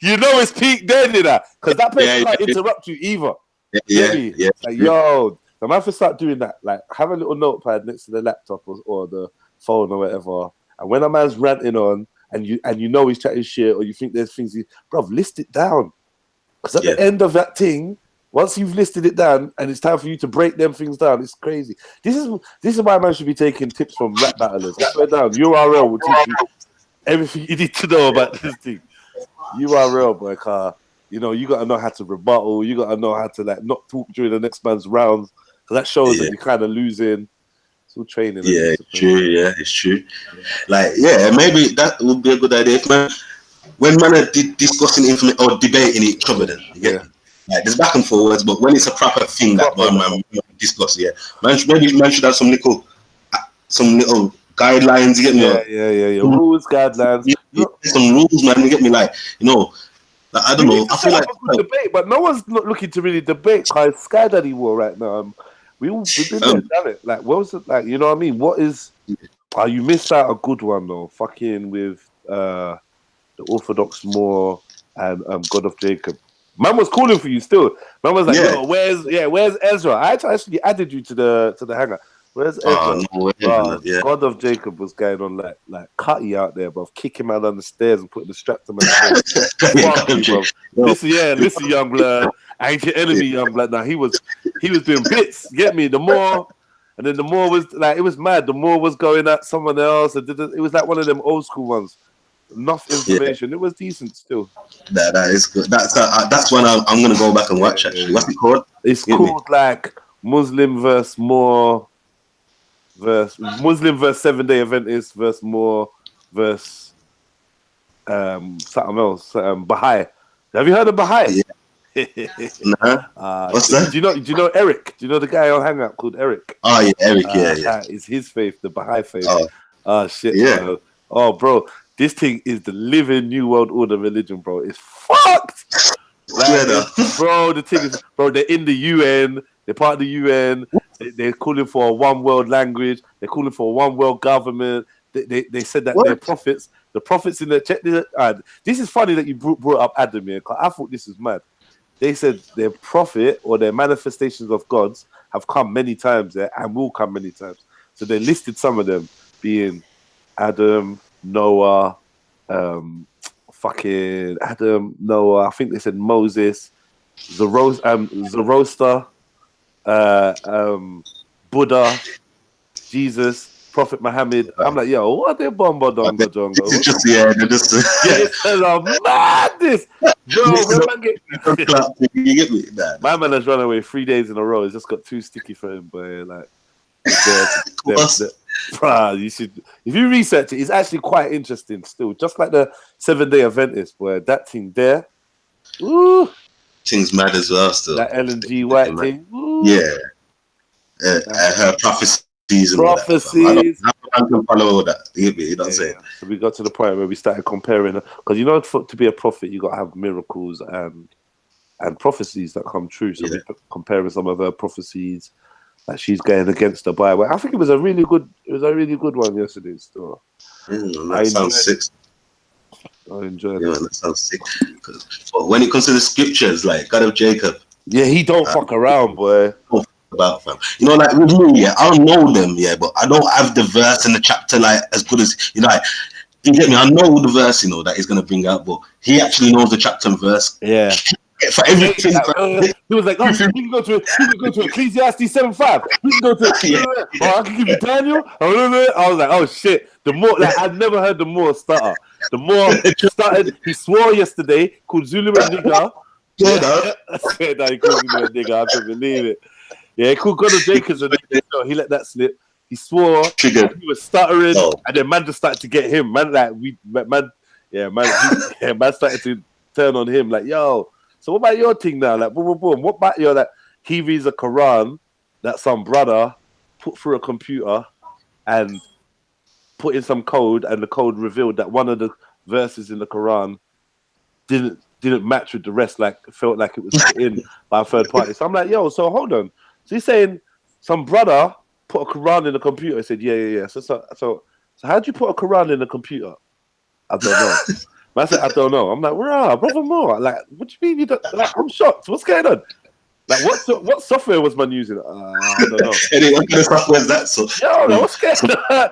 You know it's peak then, because that person can't interrupt you either. Like, yo, I might have to start doing that. Like, have a little notepad next to the laptop or the phone or whatever. And when a man's ranting on, and you know he's chatting shit, or you think there's things, list it down. Because at the end of that thing, once you've listed it down, and it's time for you to break them things down, it's crazy. This is why man should be taking tips from rap battlers. I swear down, URL will teach you everything you need to know about this thing. URL, boy, car. You got to know how to rebuttal. You got to know how to like not talk during the next man's rounds, because that shows that you're kind of losing. It's all training. Yeah, it's true. Yeah, it's true. Like, maybe that would be a good idea. When man are discussing information or debating each other, then you get like there's back and forwards, but when it's a proper thing that man discuss, man should have some little guidelines. You get me? Rules, guidelines. Some rules, man. You get me? Like, like, I don't know. I feel like a good debate, but no one's not looking to really debate. Because Sky Daddy war right now. We've been there, done it. Like, what was it like? You know what I mean? What is? You missed out a good one though. Fucking with the Orthodox Moor and God of Jacob. Man was calling for you still. Man was like, yo, where's Ezra? I actually added you to the hangout. Where's Ezra? God of Jacob was going on like Cutty out there, bro. Kick him out on the stairs and putting the strap to my head. Listen, young blood. I ain't your enemy, young blood. Now he was doing bits. Get me? The more, and then the more was like it was mad. The more was going at someone else. It was like one of them old school ones. Enough information. It was decent still. That is good. That's one I'm gonna go back and watch. Actually, what's it called? It's called like Muslim versus Moor Muslim versus 7-Day Adventist versus Moor versus something else. Baha'i. Have you heard of Baha'i? Nah. What's that? Do you know Eric? Do you know the guy on Hangout called Eric? Oh yeah, Eric. Yeah. It's his faith, the Baha'i faith. Oh shit. Yeah. Bro. Oh, bro, this thing is the living New World Order religion, bro. It's fucked. Bro, the thing is, bro, they're in the UN. They're part of the UN. They're calling for a one world language. They're calling for a one world government. They said that their prophets, the prophets in the check. This is funny that you brought up Adam here, because I thought this was mad. They said their prophet or their manifestations of gods have come many times and will come many times. So they listed some of them being Adam, Noah, fucking Adam, Noah. I think they said Moses, Zoroaster, Buddha, Jesus, Prophet Muhammad. I'm like, yo, what are they bomba donga jongo? It's just they're just madness. Bro, you get me? My man has run away 3 days in a row. It's just got too sticky for him, but like, you should, if you research it, it's actually quite interesting still. Just like the 7-Day Adventist, boy, that thing there. Ooh. Thing's mad as well still. That Ellen G. White thing. Ooh. Yeah. Her prophecies and prophecies. man can follow that. You know what I'm saying? So we got to the point where we started comparing, because you know, to be a prophet, you got to have miracles and prophecies that come true. So we're comparing some of her prophecies that she's going against the Bible. I think it was a really good one yesterday. Still, that sounds sick. I enjoyed it. That sounds sick. But when it comes to the scriptures, like God of Jacob, he don't fuck around, boy. About fam, you know, like with me, I'll know them, but I don't have the verse and the chapter like as good as like. You get me? I know the verse, that he's gonna bring out, but he actually knows the chapter and verse. Yeah. For everything, he was like, "Oh, we can go to Ecclesiastes 7:5. We can go to. I can give you Daniel." I was like, "Oh shit!" The more, like, I'd never heard the more stutter. The more started. He swore yesterday, called Zulu a nigger. I swear that he called Zulu a nigger. I can't believe it. Yeah, he called God of Jacobs a nigger. No, he let that slip. He swore. He was stuttering, and then man just started to get him. Man started to turn on him. Like, yo. So what about your thing now? Like, boom, boom, boom. What about your, like, he reads a Quran that some brother put through a computer and put in some code, and the code revealed that one of the verses in the Quran didn't match with the rest, like felt like it was put in by a third party. So I'm like, yo, so hold on. So he's saying some brother put a Quran in the computer. I said, yeah. So how'd you put a Quran in the computer? I don't know. I said, I don't know. I'm like, brother more. Like, what do you mean you don't? Like, I'm shocked. What's going on? Like, what software was man using? I don't know. Anyway, what kind of software is that? So, what's going on?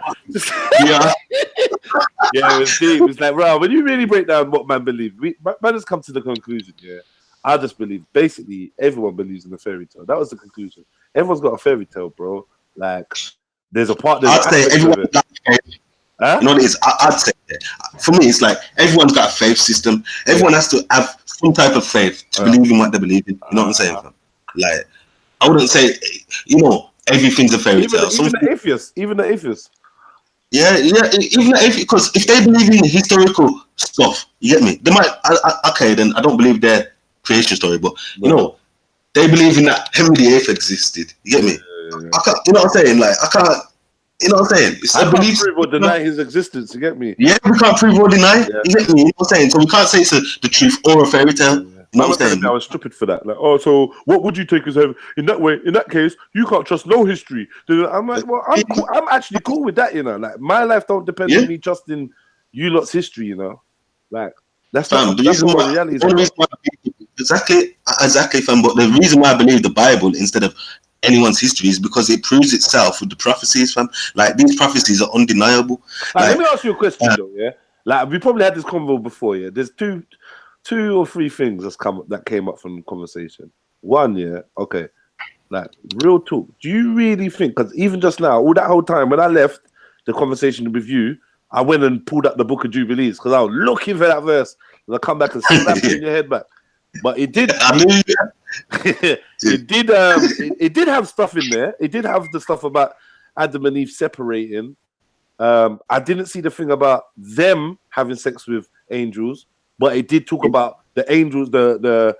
It was deep. It's like, when you really break down what man believed, man has come to the conclusion, I just believe, basically, everyone believes in a fairy tale. That was the conclusion. Everyone's got a fairy tale, bro. Like, there's a part. I'd say everyone. You know what it is? I'd say for me, it's like everyone's got a faith system. Everyone has to have some type of faith to believe in what they believe in. You know what I'm saying? Like, I wouldn't say, everything's a fairy tale. Even the atheists. Yeah, even the atheists, because if they believe in historical stuff, you get me? They might. Okay, then I don't believe their creation story, but they believe in that Henry VIII existed. You get me? I can't, you know what I'm saying? Like, I can't. You know what I'm saying? I can't prove or deny his existence. You get me? Yeah, we can't prove or deny. Yeah. You get me? You know what I'm saying? So we can't say it's the truth or a fairy tale. You know what I'm saying? I was stupid for that. Like, so what would you take as heaven? In that case, you can't trust no history. I'm like, well, I'm cool. I'm actually cool with that. Like, my life don't depend on me trusting you lot's history. Like, that's not what reality is. Exactly, fam. But the reason why I believe the Bible instead of anyone's history is because it proves itself with the prophecies, fam. Like, these prophecies are undeniable. Let me ask you a question, though. Yeah, like, we probably had this convo before. Yeah, there's two or three things that came up from the conversation. One, okay, like, real talk. Do you really think? Because even just now, all that whole time when I left the conversation with you, I went and pulled up the Book of Jubilees because I was looking for that verse, and I come back and slap it in your head back. But it did. It did have stuff in there. It did have the stuff about Adam and Eve separating. I didn't see the thing about them having sex with angels, but it did talk about the angels, the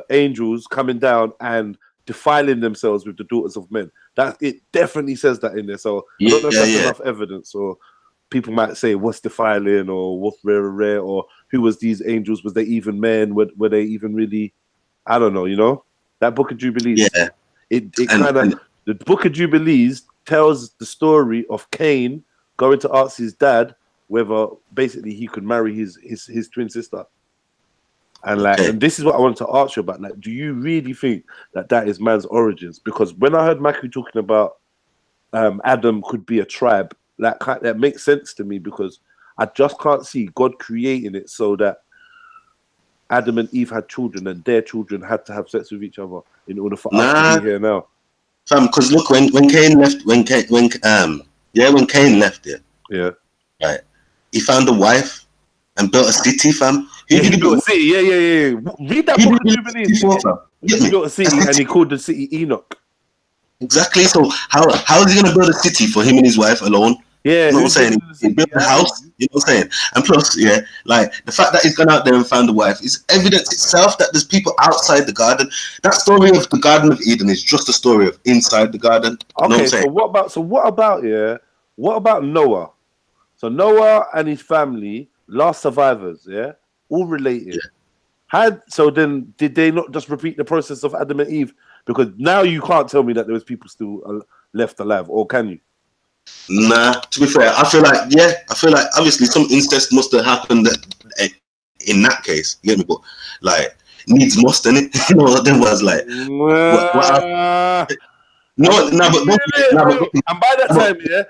angels coming down and defiling themselves with the daughters of men. That it definitely says that in there. So I don't know if that's enough evidence, or people might say what's defiling, or what's rare, or who was these angels? Was they even men? Were they even really? I don't know. That Book of Jubilees. Yeah. It kind of, the Book of Jubilees tells the story of Cain going to ask his dad whether basically he could marry his twin sister. And and this is what I wanted to ask you about. Like, do you really think that is man's origins? Because when I heard Maku talking about Adam could be a tribe, that makes sense to me, because I just can't see God creating it so that Adam and Eve had children and their children had to have sex with each other in order for us to be here now. Fam, because look, when Cain left, when Cain left, right, he found a wife and built a city, fam. He built a city, yeah. Read that Book of Jubilees. He built a city and he called the city Enoch. Exactly. So how is he gonna build a city for him and his wife alone? Yeah, you know what I'm saying? He built a house, you know what I'm saying? And plus, like, the fact that he's gone out there and found a wife is evidence itself that there's people outside the garden. That story of the Garden of Eden is just a story of inside the garden. You know what I'm saying? So what about what about Noah? So Noah and his family, last survivors, yeah, all related. Then did they not just repeat the process of Adam and Eve? Because now you can't tell me that there was people still left alive, or can you? Nah, to be fair, I feel like obviously some incest must have happened in that case. You get me? But like needs must, innit? You know, there was like And by that time, yeah,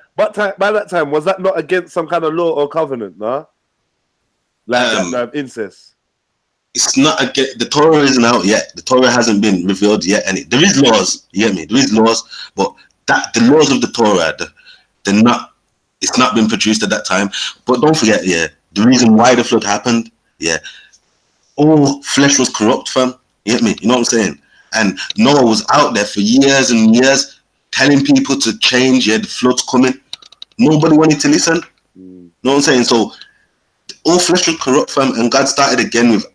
by that time, was that not against some kind of law or covenant, nah? Like incest. It's not against the Torah isn't out yet. The Torah hasn't been revealed yet, and there is laws. You get me? There is laws, but that the laws of the Torah, they're not. It's not been produced at that time. But don't forget, the reason why the flood happened, all flesh was corrupt, fam. You get me? You know what I'm saying? And Noah was out there for years and years telling people to change. The flood's coming. Nobody wanted to listen. You know what I'm saying? So all flesh was corrupt, fam, and God started again with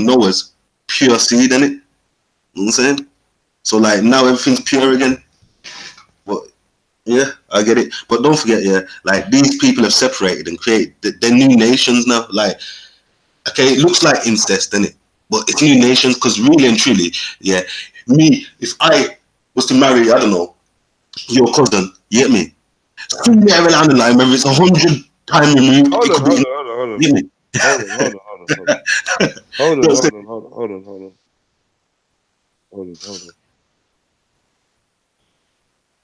Noah's pure seed in it. You know what I'm saying? So like now everything's pure again. But yeah, I get it. But don't forget, like these people have separated and created they're new nations now. Like, okay, it looks like incest, innit? But it's new nations because really and truly, me, if I was to marry, I don't know, your cousin, you get me? Somewhere along the line, maybe it's 100 times removed. Hold on. Get me? Hold on.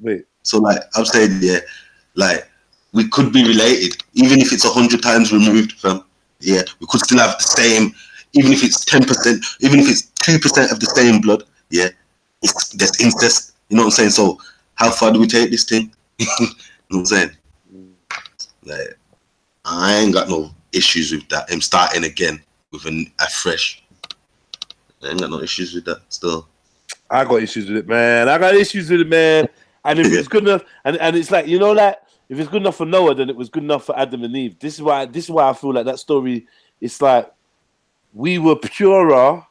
Wait. So like I'm saying, like we could be related, even if it's 100 times removed from. We could still have the same, even if it's 10%, even if it's 2% of the same blood. There's incest. You know what I'm saying? So how far do we take this thing? You know what I'm saying? Like I ain't got no issues with that. Him starting again with a fresh. I ain't got no issues with that still. I got issues with it, man. And if it's good enough, and it's like, you know, like if it's good enough for Noah, then it was good enough for Adam and Eve. This is why I feel like that story. It's like we were purer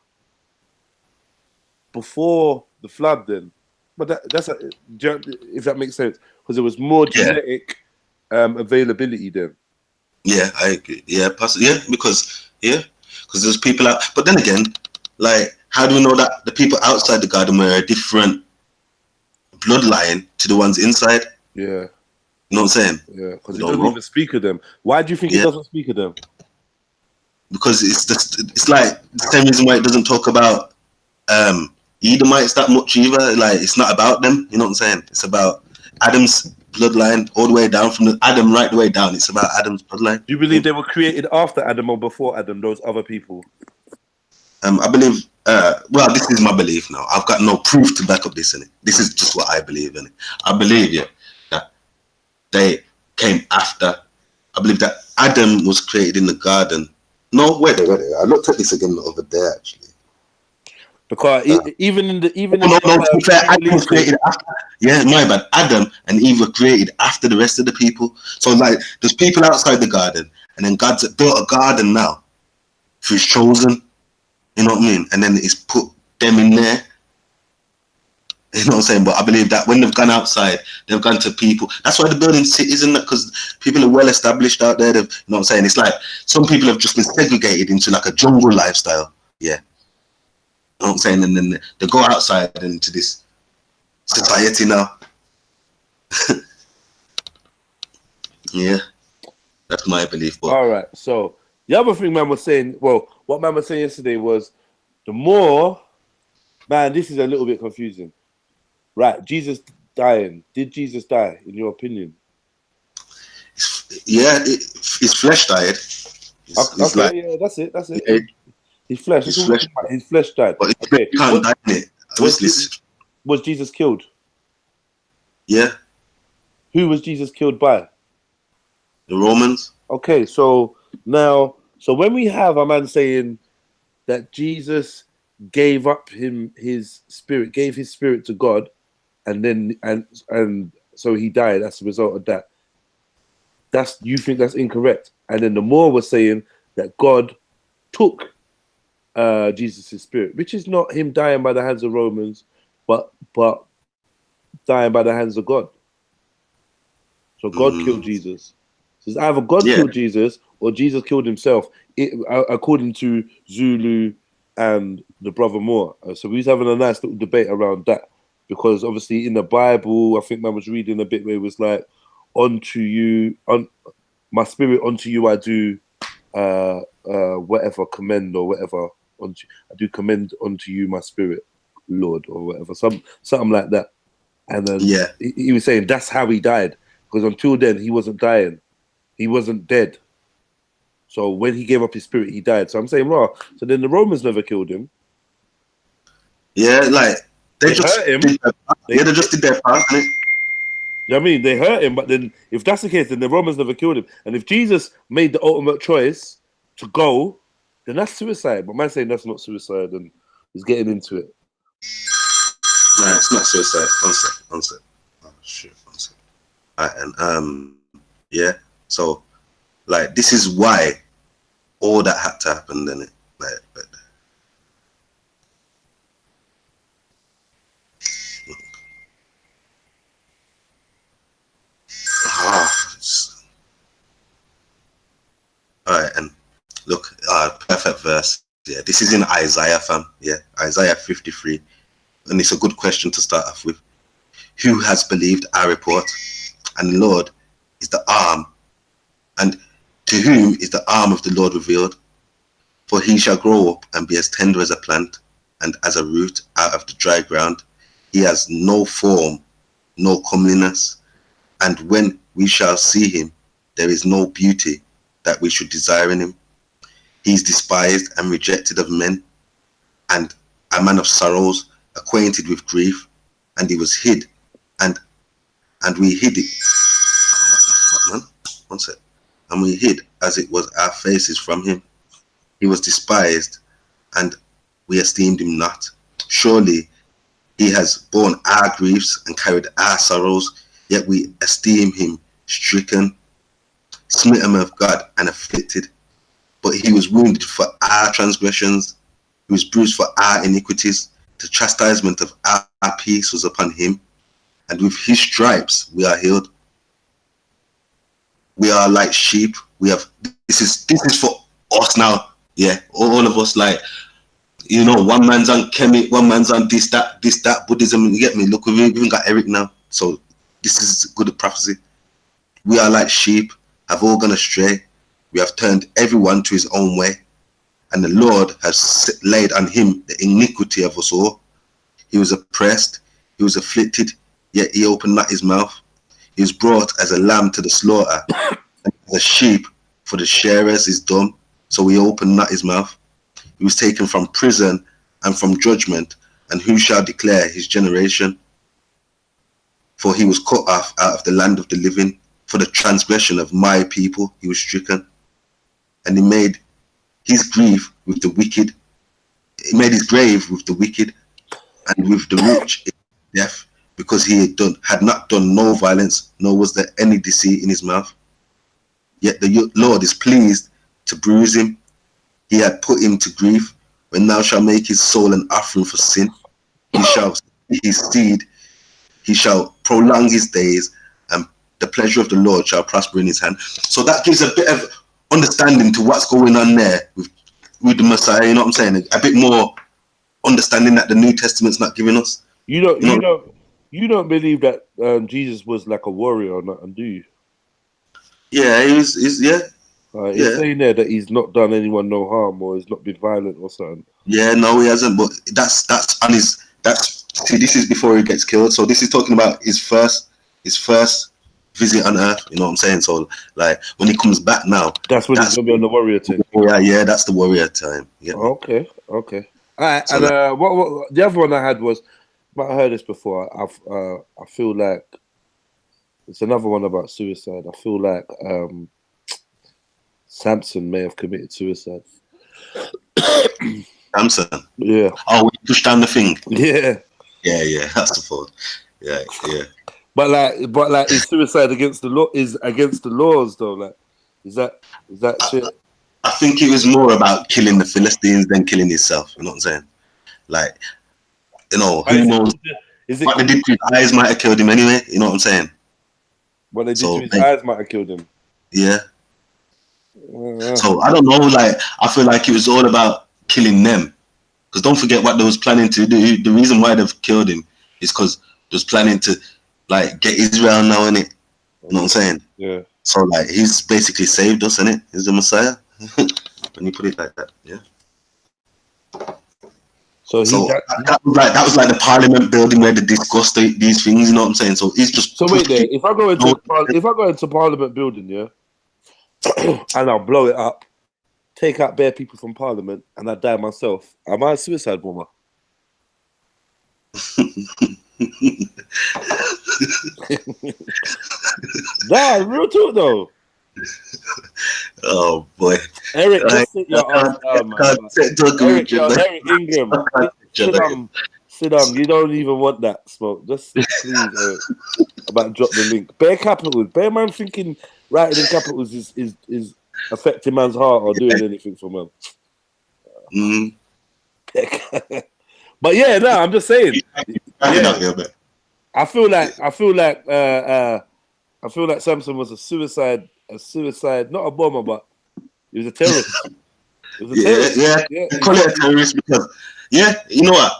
before the flood, then. But that's if that makes sense, because there was more genetic availability then. Yeah, I agree. Yeah, possibly. Because there's people out. But then again, like, how do we know that the people outside the garden were a different bloodline to the ones inside? Yeah. You know what I'm saying? Yeah, because it doesn't even speak of them. Why do you think it doesn't speak of them? Because it's like the same reason why it doesn't talk about Edomites that much either. Like, it's not about them. You know what I'm saying? It's about Adam's bloodline all the way down from Adam right the way down. It's about Adam's bloodline. Do you believe they were created after Adam or before Adam? Those other people. I believe. Well, this is my belief now. I've got no proof to back up this in it. This is just what I believe in it. I believe that they came after. I believe that Adam was created in the garden. No, wait. I looked at this again the other day actually. Because to be fair, Adam was created after. Yeah, my bad. Adam and Eve were created after the rest of the people. So like, there's people outside the garden, and then God's built a garden now for His chosen. You know what I mean? And then He's put them in there. You know what I'm saying? But I believe that when they've gone outside, they've gone to people. That's why they're building cities, isn't it? Because people are well established out there. You know what I'm saying? It's like some people have just been segregated into like a jungle lifestyle. Yeah. You know what I'm saying? And then they go outside into this society now. Yeah. That's my belief. But all right. So the other thing man was saying, well, what man was saying yesterday was the more, man, this is a little bit confusing. Right, Jesus dying. Did Jesus die, in your opinion? Yeah, his flesh died. Okay, like, yeah, that's it. Yeah, his flesh. His flesh died. But okay. Can't die in it. Was Jesus killed? Yeah. Who was Jesus killed by? The Romans. Okay, so now, when we have a man saying that Jesus gave up his spirit to God, and then and so he died as a result of that. You think that's incorrect? And then the more was saying that God took Jesus' spirit, which is not him dying by the hands of Romans, but dying by the hands of God. So God killed Jesus. So it's either God killed Jesus or Jesus killed himself, according to Zulu and the brother Moore. So we was having a nice little debate around that, because obviously in the Bible, I think man was reading a bit where it was like, "Unto you, my spirit unto you I do, whatever commend or whatever. I do commend unto you my spirit, Lord," or whatever, something like that. And then he was saying that's how he died, because until then he wasn't dying, he wasn't dead. So when he gave up his spirit, he died. So I'm saying, well, so then the Romans never killed him. Yeah, like they just hurt him. They just did their part, innit? You know what I mean? They hurt him, but then if that's the case, then the Romans never killed him. And if Jesus made the ultimate choice to go, then that's suicide. But man saying that's not suicide and he's getting into it. No, it's not suicide. One sec. Oh shit, one sec. Alright, and yeah. So, like, this is why all that had to happen, then it, like Alright, and look, perfect verse. Yeah, this is in Isaiah, fam. Yeah, Isaiah 53. And it's a good question to start off with. Who has believed our report? And the Lord is the arm. And to whom is the arm of the Lord revealed? For he shall grow up and be as tender as a plant, and as a root out of the dry ground. He has no form, no comeliness. And when we shall see him, there is no beauty that we should desire in him. He is despised and rejected of men, and a man of sorrows, acquainted with grief, and he was hid, and we hid it. What the fuck, man? One sec. And we hid as it was our faces from him. He was despised, and we esteemed him not. Surely he has borne our griefs and carried our sorrows, yet we esteem him stricken, smitten of God, and afflicted. But he was wounded for our transgressions, he was bruised for our iniquities. The chastisement of our peace was upon him, and with his stripes we are healed. We are like sheep. We have this is for us now. Yeah, all of us, like, you know, one man's on Kemet, one man's on this, that, Buddhism. You get me? Look, we've even got Eric now. So this is good prophecy. We are like sheep, have all gone astray. We have turned everyone to his own way, and the Lord has laid on him the iniquity of us all. He was oppressed, he was afflicted, yet he opened not his mouth. He was brought as a lamb to the slaughter, and as a sheep for the shearers is dumb, so he opened not his mouth. He was taken from prison and from judgment, and who shall declare his generation? For he was cut off out of the land of the living. For the transgression of my people he was stricken, and he made his grief with the wicked. He made his grave with the wicked, and with the rich in death, because he had not done no violence, nor was there any deceit in his mouth. Yet the Lord is pleased to bruise him. He had put him to grief. When thou shalt make his soul an offering for sin, he shall see his seed, he shall prolong his days, and the pleasure of the Lord shall prosper in his hand. So that gives a bit of understanding to what's going on there with the Messiah. You know what I'm saying? A bit more understanding that the New Testament's not giving us. You don't believe that Jesus was like a warrior or not, do you? Yeah, he's yeah. He's saying there that he's not done anyone no harm, or he's not been violent or something. Yeah, no, he hasn't. But that's on his. See, this is before he gets killed. So this is talking about his first visit on Earth. You know what I'm saying? So like when he comes back now, that's when he's gonna be on the warrior thing. Yeah, that's the warrior time. Yeah. Okay. All right. So and what the other one I had was, but I heard this before. I feel like it's another one about suicide. I feel like Samson may have committed suicide. Samson. Yeah. Oh, we pushed down the thing. Yeah. Yeah. That's the fault. Yeah. But like, is suicide against the law? Is against the laws though? Like, is that shit? I think it was more about killing the Philistines than killing himself. You know what I'm saying? Like, you know, who knows? What they did to his eyes might have killed him anyway. You know what I'm saying? What they did So, to his eyes might have killed him. Yeah. Yeah. So I don't know. Like I feel like it was all about killing them. Because don't forget what they was planning to do. The reason why they've killed him is because they was planning to like get Israel now, innit? You know what I'm saying? Yeah. So like he's basically saved us, innit? He's the Messiah. When you put it like that, yeah. So that was like the Parliament building where they discussed these things. You know what I'm saying? So he's just. So wait there. If I go into Parliament building, yeah, and I'll blow it up, take out bare people from Parliament, and I die myself, am I a suicide bomber? Nah, real talk though. Oh boy, Eric, just sit your ass down, man. Eric Ingram, sit down. You don't even want that smoke. Just please, Eric. About to drop the link. Bare capitals. Bare man thinking writing in capitals is affecting man's heart or doing anything for man. But yeah, no, I'm just saying. Yeah. I feel like Samson was a suicide, not a bomber, but he was a terrorist. Yeah. Call it a terrorist because, you know what?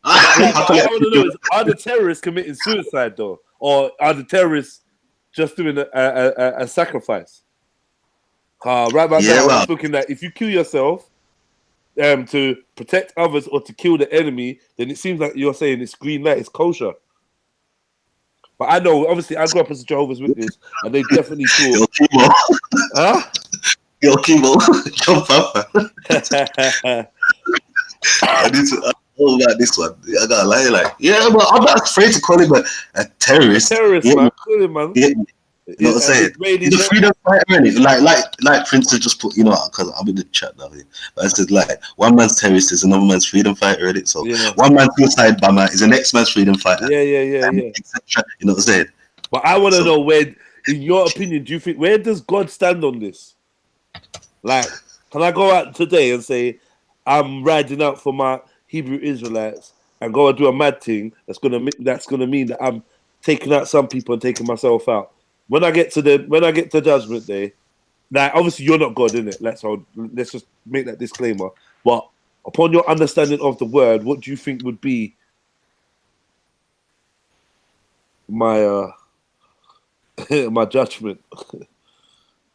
I want to know is, are the terrorists committing suicide though, or are the terrorists just doing a sacrifice? Right about now, I was looking at if you kill yourself to protect others or to kill the enemy, then it seems like you're saying it's green light, it's kosher. But I know, obviously, I grew up as a Jehovah's Witness, and they definitely thought. Yo, Kimo, jump up. I know about this one. I gotta lie, like, yeah, but I'm not afraid to call him a terrorist. Man. Call him, man. You know what I'm saying? He's a freedom fighter, innit? Like Prince has just put, you know, because I'm in the chat now. But I said, like, one man's terrorist is another man's freedom fighter, innit? So one man's suicide bomber is the next man's freedom fighter. Yeah. Etc. You know what I'm saying? But I want to know where, in your opinion, do you think where does God stand on this? Like, can I go out today and say I'm riding out for my Hebrew Israelites and go and do a mad thing that's gonna mean that I'm taking out some people and taking myself out? When I get to Judgment Day, now obviously you're not God, innit? Let's just make that disclaimer. But upon your understanding of the word, what do you think would be my my judgment?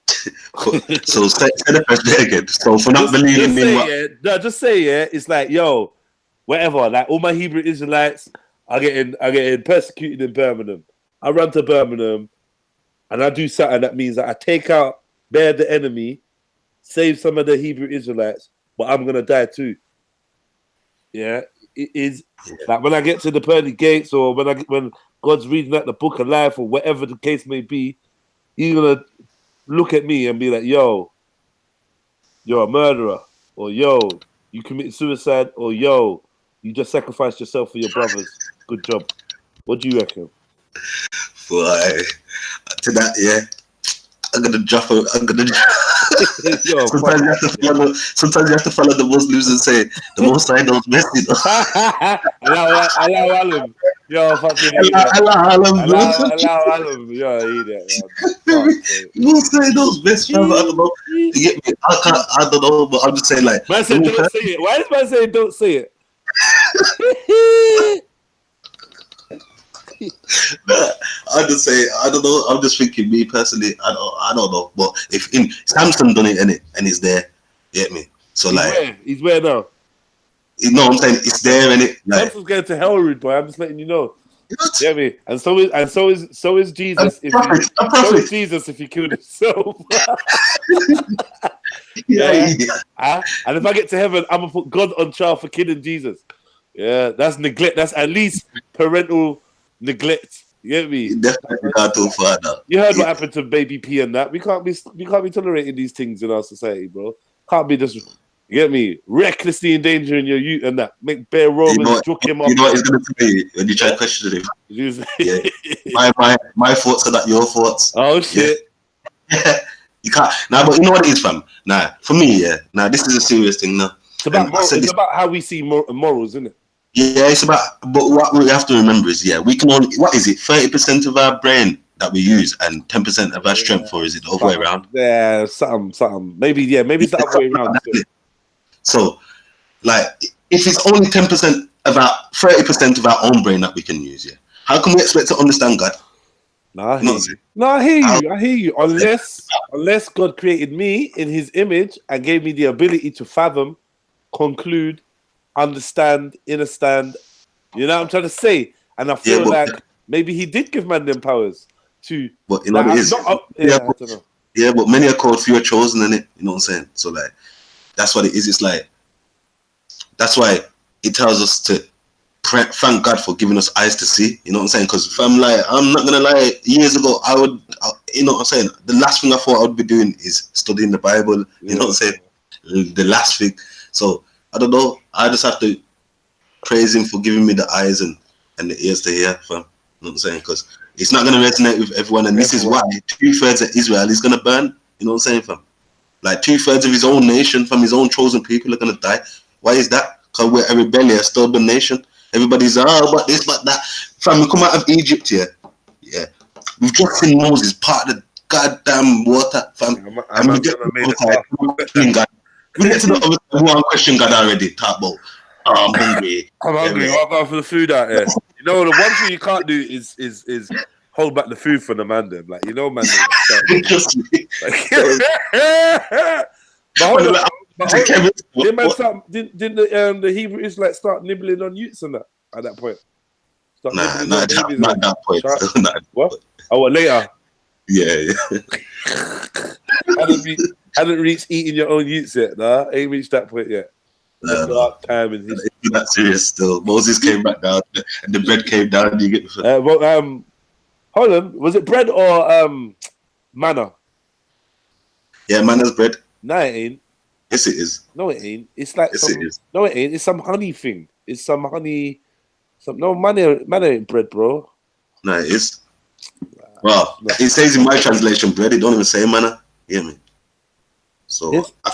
So say the question again. So for not believing in what? Just say it's like, yo, whatever. Like all my Hebrew Israelites are getting persecuted in Birmingham. I run to Birmingham. And I do something that means that I take out, bear the enemy, save some of the Hebrew Israelites, but I'm gonna die too. Yeah, it is like when I get to the pearly gates, or when God's reading out the book of life, or whatever the case may be, He's gonna look at me and be like, "Yo, you're a murderer," or "Yo, you committed suicide," or "Yo, you just sacrificed yourself for your brothers. Good job." What do you reckon? Boy, to that, I'm gonna drop. Sometimes you have to follow the Muslims and say the Most High knows best. Allah alam. Yo, fucking Allah alam. Yo, idiot. Most High knows best. I don't know. You get me? I don't know, but I'm just saying, like. Man said, don't say it. Why is man saying don't say it? I just say I don't know. I'm just thinking, me personally, I don't know. But if Samson done it and it's there, you get me? So he's where now? You know what I'm saying? It's there, innit? Like, Samson's going to hell, rude boy. I'm just letting you know. You get me? And so is Jesus. So is Jesus if he killed himself. And if I get to heaven, I'm gonna put God on trial for killing Jesus. Yeah, that's neglect. That's at least parental neglect. You get me? You definitely got too far now. You heard what happened to Baby P and that. We can't be tolerating these things in our society, bro. Can't be just, you get me, recklessly endangering your youth and that. Make bare Romans joke him up. You know what he's gonna say when you try to question him? My thoughts are not your thoughts. Oh shit. Yeah. You can't but you know what it is, fam? For me, this is a serious thing now. It's about how we see morals, isn't it? Yeah, it's about. But what we have to remember is, yeah, we can only. What is it? 30% of our brain that we use, and 10% of our strength, or is it the other way around? Yeah, something. Maybe it's the other way around. So, like, if it's only 10% of our 30% of our own brain that we can use, yeah, how can we expect to understand God? No, I hear you. No, I hear you. Unless God created me in His image and gave me the ability to fathom, conclude, understand, understand. You know what I'm trying to say? And I feel like maybe He did give man them powers to. But you know what it is? I don't know. Yeah, but many are called, few are chosen, in it. You know what I'm saying? So like, that's what it is. It's like, that's why it tells us to thank God for giving us eyes to see. You know what I'm saying? Because if I'm not gonna lie. Years ago, you know what I'm saying. The last thing I thought I would be doing is studying the Bible. You know what I'm saying? The last thing. So I don't know. I just have to praise Him for giving me the eyes and the ears to hear. Fam. You know what I'm saying? Because it's not gonna resonate with everyone, and this is why 2/3 of Israel is gonna burn. You know what I'm saying, fam? Like 2/3 of His own nation, from His own chosen people, are gonna die. Why is that? Because we're a rebellious, stubborn nation. Everybody's but this, but that. Fam, we come out of Egypt here. Yeah. We've just seen Moses part of the goddamn water, fam. And we get to the other side, God. We get to the other side, one question God already. Talk about, I'm hungry. I'm hungry. I'll go for the food out here. You know, the one thing you can't do is hold back the food for the man. Them, like, you know, man. But hold on. Didn't the Hebrew Israelites start nibbling on youths and that at that point? Not that point. What? Oh, what, later? Yeah. hadn't reached eating your own youths yet. Nah, ain't reached that point yet. Dark time in history. It's not serious still. Moses came back down and the bread came down. You get hold on. Was it bread or manna? Yeah, manna's bread. No, it ain't. Yes, it is. No, it ain't. It's like it is. No, it ain't. It's some honey thing. It's some honey. Manna ain't bread, bro. No, it is. Well, it says in my translation bread. It don't even say manna. You hear me? So I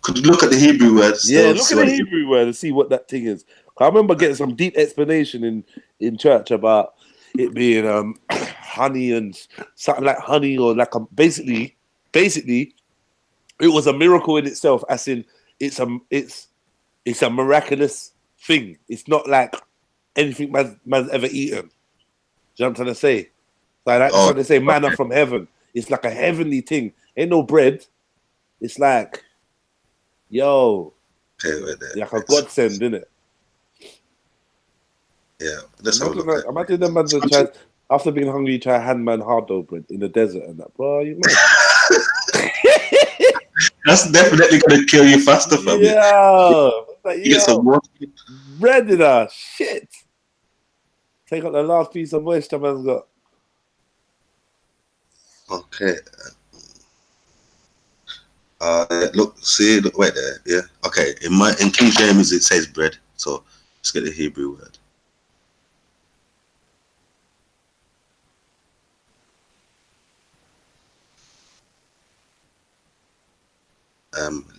could look at the Hebrew words. Yeah, look at the Hebrew word and see what that thing is. I remember getting some deep explanation in church about it being honey and something like honey, or like basically it was a miracle in itself. As in, it's a miraculous thing. It's not like anything man's ever eaten. Do you know what I'm trying to say? Like that's what they say, manna from heaven. It's like a heavenly thing. Ain't no bread. It's like, yo, like a godsend, isn't it? Yeah, that's how imagine them man try, after being hungry, try hand man hard though bread in the desert and that, bro. You that's definitely gonna kill you faster, fam. Yeah, like, you get some more bread in her shit. Take out the last piece of moisture man's got. Okay. Look, wait there. Yeah. Okay. In King James it says bread. So let's get the Hebrew word.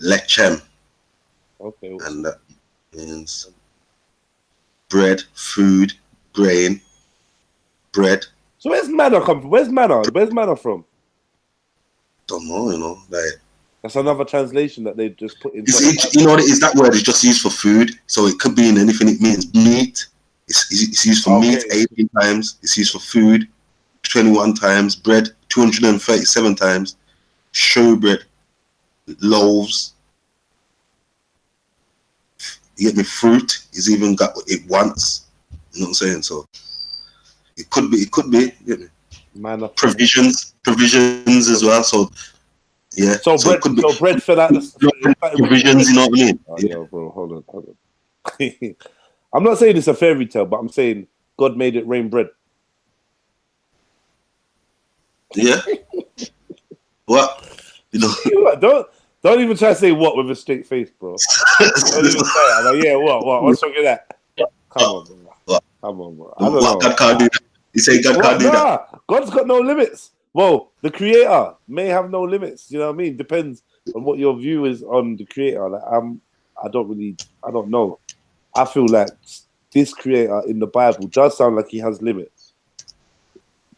Lechem. Okay. And that means bread, food, grain, bread. So where's manna come from? Where's manna from? Don't know, like that's another translation that they just put in. You know what it is? That word is just used for food, so it could be in anything. It means meat. It's used for meat 18 times. It's used for food 21 times. Bread 237 times. Showbread, loaves. You get me? Fruit. He's even got it once. You know what I'm saying? So it could be. You get me? Provisions as well. So. Yeah. So bread fell out the provisions, you know what I mean? Yo, bro, hold on. I'm not saying it's a fairy tale, but I'm saying God made it rain bread. Yeah. What? You know? Don't even try to say what with a straight face, bro. Don't even say it. I'm like, yeah, what? What's wrong with that? Come on, bro. What? Come on, bro. I don't know. God can't do that. You say God can't do that? God's got no limits. Well, the creator may have no limits. You know what I mean? Depends on what your view is on the creator. Like, I don't know. I feel like this creator in the Bible does sound like he has limits.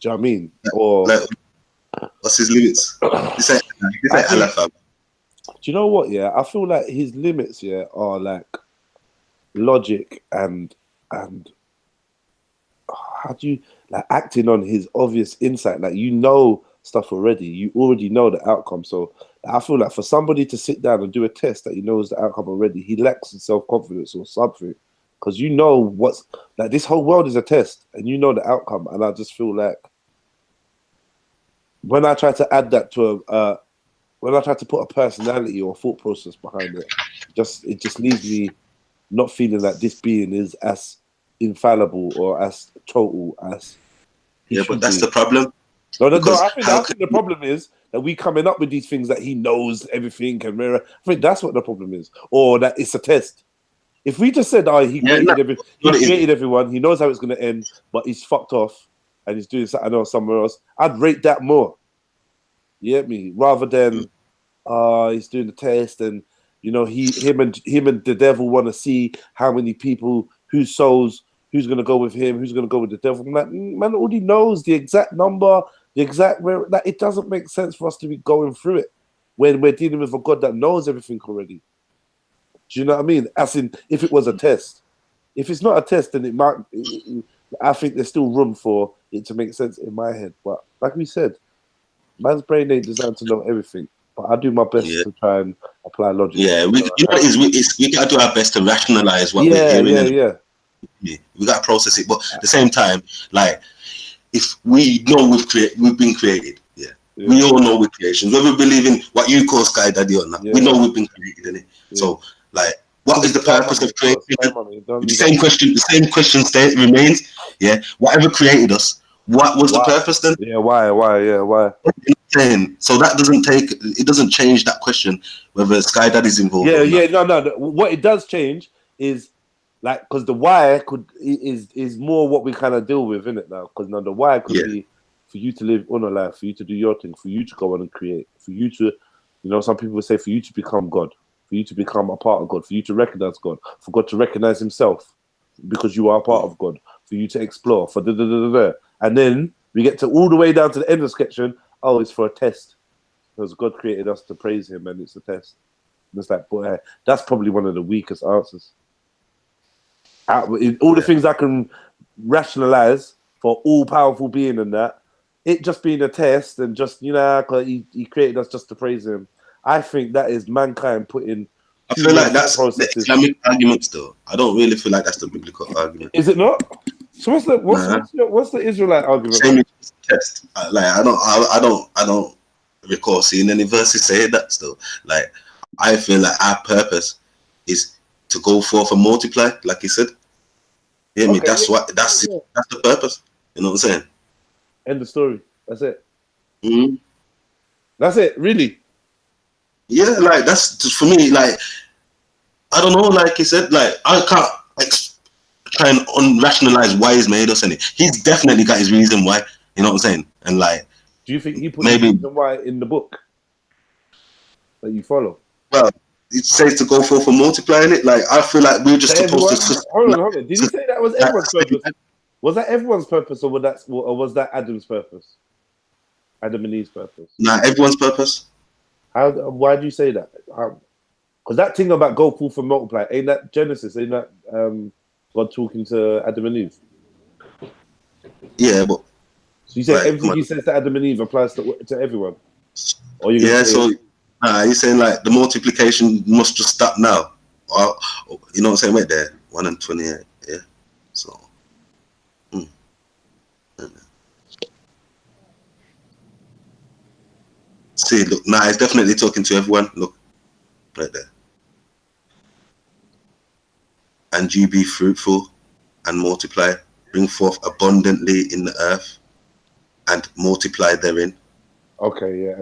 Do you know what I mean? Or Like, what's his limits? This ain't Allah, fam. do you know what? Yeah, I feel like his limits, yeah, are like logic and how do you like acting on his obvious insight? Like you know stuff already. You already know the outcome. So I feel like for somebody to sit down and do a test that he knows the outcome already, he lacks in self-confidence or something. Because you know what's like this whole world is a test and you know the outcome. And I just feel like when I try to add that to when I try to put a personality or thought process behind it, it just leaves me not feeling like this being is as infallible or as total as he Yeah, should but that's be. the problem. No, I Because think the problem is that we coming up with these things that he knows everything and I think that's what the problem is, or that it's a test. If we just said, "Oh, he created everyone, he knows how it's going to end, but he's fucked off and he's doing something else somewhere else," I'd rate that more. You get me? Rather than, he's doing the test and you know him and the devil want to see how many people whose souls. Who's going to go with him? Who's going to go with the devil? Man already knows the exact number, the exact where. That it doesn't make sense for us to be going through it when we're dealing with a God that knows everything already. Do you know what I mean? As in, if it was a test. If it's not a test, then it might. I think there's still room for it to make sense in my head. But like we said, man's brain ain't designed to know everything. But I do my best to try and apply logic. Yeah, we gotta do our best to rationalize what we're hearing. Yeah, we gotta process it, but at the same time, like if we know we've been created, we all know we're creations. Whether we believe in what you call Sky Daddy or not, we know we've been created in it. So, like, what is the purpose of creation? The same question remains. Yeah, whatever created us, what was the purpose then? Yeah, why? Yeah, why? So that doesn't change that question whether Sky Daddy's involved. No. What it does change is. Like, because the why is more what we kind of deal with, isn't it now? Because now the why could be for you to live on a life, for you to do your thing, for you to go on and create, for you to, you know, some people would say for you to become God, for you to become a part of God, for you to recognize God, for God to recognize himself because you are a part of God, for you to explore, for and then we get to all the way down to the end of the section. Oh, it's for a test because God created us to praise him and it's a test. And it's like, boy, that's probably one of the weakest answers. All the things I can rationalize for all-powerful being and that, it just being a test and just, you know, cause he created us just to praise him. I think that is mankind putting. I feel like that's the Islamic arguments, though. I don't really feel like that's the biblical argument. Is it not? So what's the Israelite argument? Same test. Like I don't recall seeing any verses saying that. Still, like I feel like our purpose is to go forth and multiply, like he said. Yeah, me. That's the purpose. You know what I'm saying? End of story. That's it. Mm-hmm. That's it. Really? Yeah, like that's just for me. Like I don't know. Like he said, like I can't try and unrationalize why he's made us. And he's definitely got his reason why. You know what I'm saying? And like, do you think he put his reason why in the book that you follow? Well, it says to go forth and multiplying it. Like I feel like we're just supposed to. Hold on. Did he say that was everyone's purpose? Was that everyone's purpose, or was that Adam's purpose? Adam and Eve's purpose? Nah, everyone's purpose. Why do you say that? Because that thing about go forth and multiply, ain't that Genesis? Ain't that God talking to Adam and Eve? Yeah, but so you say everything he says to Adam and Eve applies to everyone? Or so. You're saying like the multiplication must just stop now, or you know what I'm saying? Wait there, 1 and 28, yeah. So, see, look, it's definitely talking to everyone. Look, right there. And you be fruitful and multiply, bring forth abundantly in the earth, and multiply therein. Okay, yeah.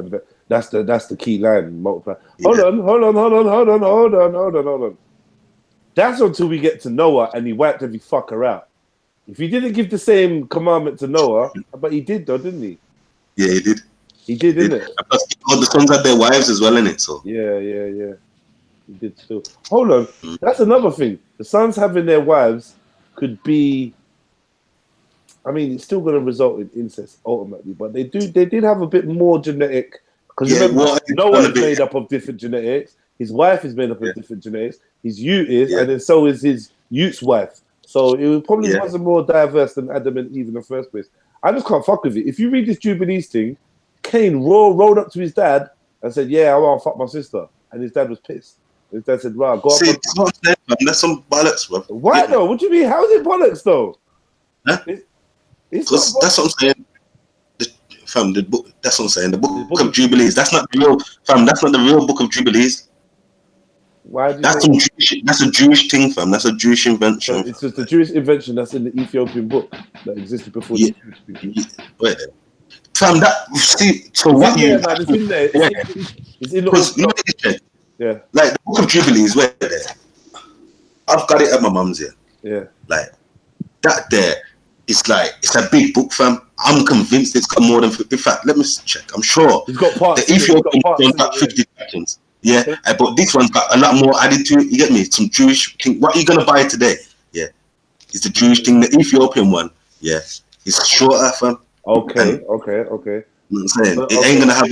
That's the key line. Multiply. Hold on. That's until we get to Noah and he wiped every fucker out. If he didn't give the same commandment to Noah, but he did though, didn't he? Yeah, he did. He did, didn't it? All the sons had their wives as well, innit? So yeah. He did too. Hold on. That's another thing. the sons having their wives could be. I mean, it's still going to result in incest ultimately, but they did have a bit more genetic. Because remember, Noah is made up of different genetics. His wife is made up of different genetics. His ute is, and then so is his ute's wife. So it probably wasn't more diverse than Adam and Eve in the first place. I just can't fuck with it. If you read this Jubilees thing, Cain rolled up to his dad and said, "Yeah, I want to fuck my sister," and his dad was pissed. His dad said, "Right, go See, up." that's some bollocks, bro. Why though? What do you mean? How is it bollocks though? Huh? It's that's what I'm saying. Fam, the book. That's what I'm saying. The book of Jubilees. That's not the real. Fam, that's not the real book of Jubilees. Why? That's a Jewish thing, fam. That's a Jewish invention. So it's just a Jewish invention that's in the Ethiopian book that existed before the Jewish people. Wait, fam, that see. So it's what in you? there, man, it's in there. It's in the. You know what it is, yeah. Like the book of Jubilees, where there. I've got it at my mum's here. Yeah. Like that there. It's like it's a big book, fam. I'm convinced it's got more than 50. In fact, let me check. I'm sure it's got parts. The Ethiopian one's got 50 sections. Yeah, but this one's got a lot more added to it. You get me? Some Jewish thing. What are you gonna buy today? Yeah, it's the Jewish thing. The Ethiopian one, yeah, it's shorter, fam. Okay. You know what I'm saying? It ain't gonna have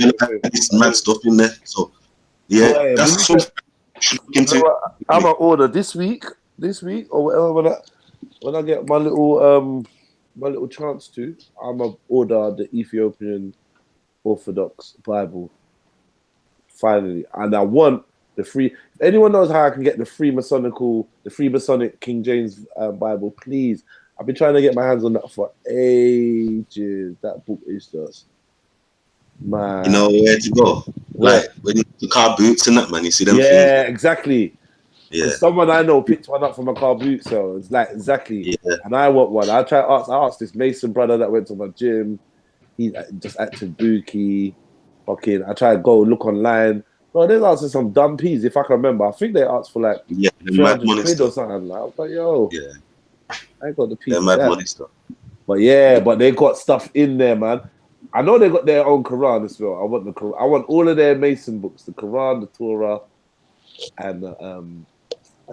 this mad stuff in there. So yeah, that's something you look into. I'm gonna order this week or whatever. When I get my little chance to, I'm gonna order the Ethiopian Orthodox Bible. Finally, and I want the free. If anyone knows how I can get the free Masonic King James Bible, please. I've been trying to get my hands on that for ages. That book is just man. You know where to go. Like when you the car boots and that, man. You see them. Yeah, things? Exactly. Yeah. Someone I know picked one up from a car boot sale. It's like exactly. Yeah. And I want one. I asked this Mason brother that went to my gym. He just acted bookie. Fucking, I tried to go look online. Bro, they asked for some dumb peas, if I can remember. I think they asked for like 300 quid or something. Like, I was like, yo, I ain't got the peas. Mad money stuff. But but they got stuff in there, man. I know they got their own Quran as well. I want the Quran. I want all of their Mason books: the Quran, the Torah, and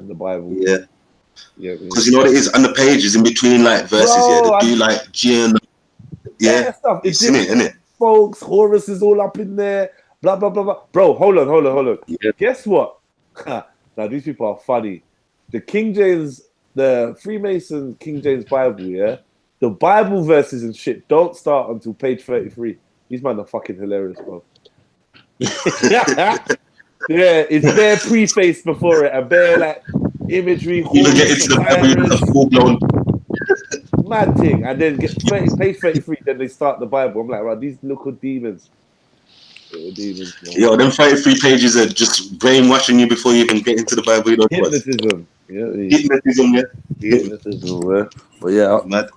the Bible. Yeah. Because you know what it is on the pages in between like verses. Bro, they do like G and stuff. It's in it, innit? Folks, Horus is all up in there. Blah blah blah blah. Bro, hold on. Yeah. Guess what? Now these people are funny. The King James, the Freemason King James Bible, yeah. The Bible verses and shit don't start until page 33. These men are fucking hilarious, bro. Yeah, it's bare preface before it, and bare like imagery. You can get into the Bible with a full blown mad thing, and then get page 33. Then they start the Bible. I'm like, right, these little demons. Yo, them 33 pages are just brainwashing you before you even get into the Bible. You know hypnotism. Hypnotism, yeah. Hypnotism, yeah. But yeah, mad.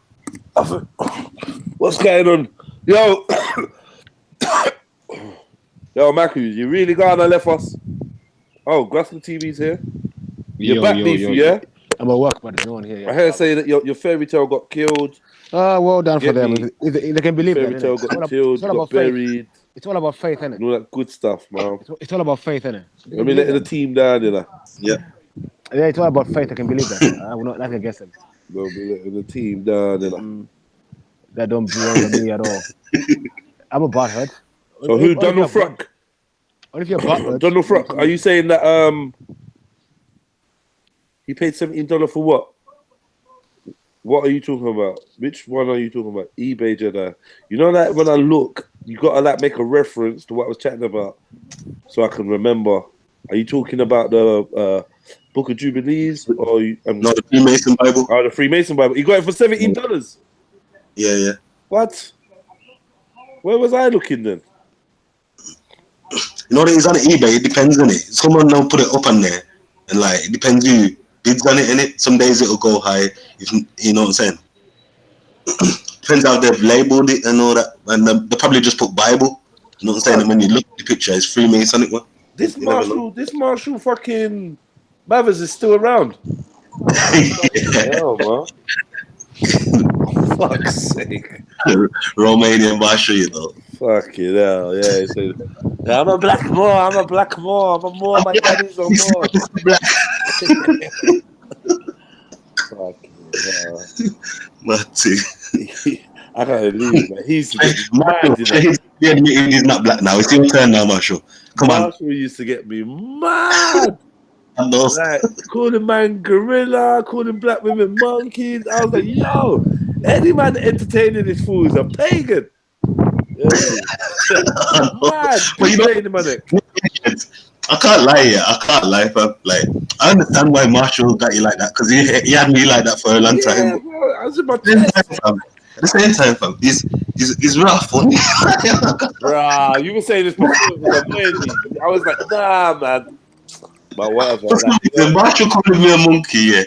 What's going on, yo? Yo, Matthews, you really gonna left us? Oh, Grassley TV's here. You're back, Leafy, yeah? I'm at work, but there's no one here. I heard say that your fairy tale got killed. Well done for them. They can believe fairy that. Fairy tale got killed, got buried. It's all about faith, isn't it? All that good stuff, man. It's all about faith, isn't it? I mean, letting the team down, you know. Yeah. Yeah, it's all about faith. I can believe that. I will not like against them. They'll be letting the team down, you know. That don't belong to me at all. I'm a butthead. So who? Donald Fruck? What if you're butthead? Donald Fruck. Are you saying that he paid $17 for what? What are you talking about? Which one are you talking about? eBay Jedi. You know that when I look, you gotta like make a reference to what I was chatting about, so I can remember. Are you talking about the Book of Jubilees or no, the Freemason Bible? Oh, the Freemason Bible. You got it for $17. Yeah. What? Where was I looking then? You know what it is on eBay? It depends on it. Someone now put it up on there, and like it depends who bids on it. In it, some days it'll go high. You know what I'm saying? Depends how they've labeled it and all that, and they probably just put Bible. You know what I'm saying? And when you look at the picture, it's Freemasonic one. This Marshall fucking Mathers is still around. Hell, man. Fuck's sake. Romanian Marshall, you know. Fucking hell, yeah. He said, I'm a black Moor, I'm a Moor, my daddy's a Moor. Marty. I can't believe it. He used to get me Marshall, mad, you know. he admitted he's not black now. It's your turn now, Marshall. Come on. Marshall used to get me mad. I know. Like, calling man gorilla, calling black women monkeys. I was like, yo, any man entertaining this fool is a pagan. Yeah, mad. But you know, Playing him on it. I can't lie here. I can't lie, fam. Like, I understand why Marshall got you like that because he had me like that for a long time. Yeah, bro, I was in my At the same time, fam, he's rough. Bruh, you were saying this before, it was annoying me. I was like, nah, man. But whatever. Like, The Marshall calling me a monkey, yeah.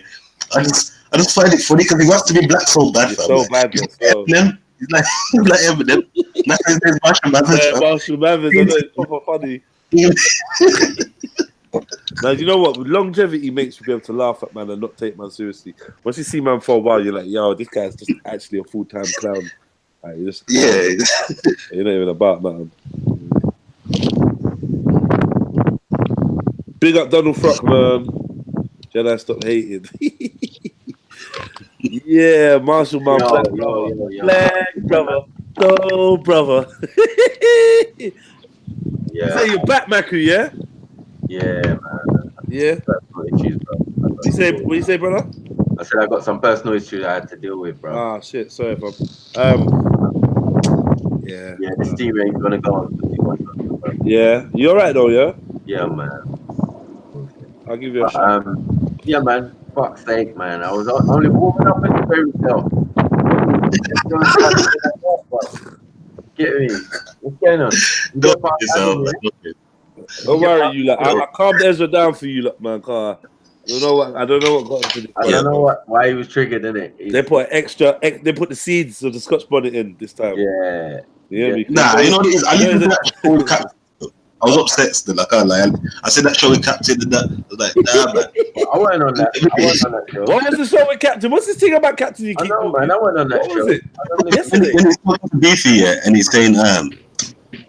I just find it funny because he wants to be black so bad, fam. so bad, He's so. like Eminem. That's his name, Marshall Mathers. Yeah, Marshall Mathers. I know it's proper funny. Now, you know what? Longevity makes you be able to laugh at man and not take man seriously. Once you see man for a while, you're like, yo, this guy's just actually a full-time clown. Like, you're just, yeah. You're not even about man. Big up Donald Fruck, man. Jedi, stop hating. Yeah, Marshall, my black brother. Oh, brother. Yeah. Say you're back, Maku, yeah? Yeah, man. Yeah. What you say, brother? I said I got some personal issues I had to deal with, bro. Ah, shit. Sorry, bro. Yeah. Yeah, this team ain't gonna go on. Yeah. You alright though, yeah? Yeah, man. I'll give you a shot. Yeah, man. Fuck's sake, man. I was only warming up in the fairy tale. Get me. What's going on? Don't worry, you lot. I calmed Ezra down for you lot, man. Car. I don't know what got into this. I don't know why he was triggered, innit? They put they put the seeds of the Scotch bonnet in this time. Yeah. Yeah. Nah, you know what it is? I was upset still, I can't lie. I said that show with Captain and that. I was like, nah, man. I went on that show. What was the show with Captain? What's this thing about Captain? You keep man. I went on that show. What was it? Yesterday. When he's talking to Beefy, yeah, and he's saying,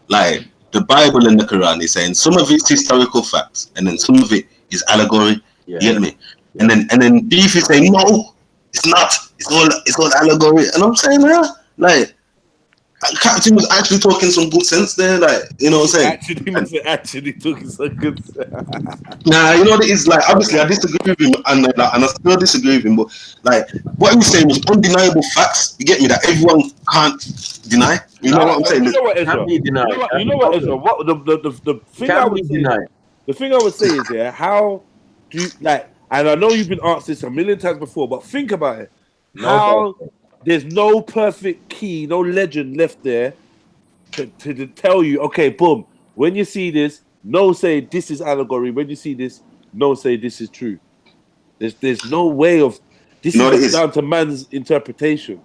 like, the Bible and the Quran, he's saying some of it's historical facts, and then some of it is allegory. Yeah. You get me? And then Beefy saying, no, it's not. It's all allegory. And I'm saying, like, Captain was actually talking some good sense there, like, you know what I'm saying? Actually talking some good sense. Nah, you know what it is, like, obviously I disagree with him, and I still disagree with him, but like, what he was saying was undeniable facts. You get me? That everyone can't deny. You know what I'm saying? You know what, Ezra? Can't be denied. You know what, Ezra? What the thing I would say? The thing I would say is, yeah, how do you like? And I know you've been asked this a million times before, but think about it. How there's no perfect key, no legend left there to tell you, okay, boom, when you see this, no say this is allegory. When you see this, no say this is true. There's no way of this is down to man's interpretation.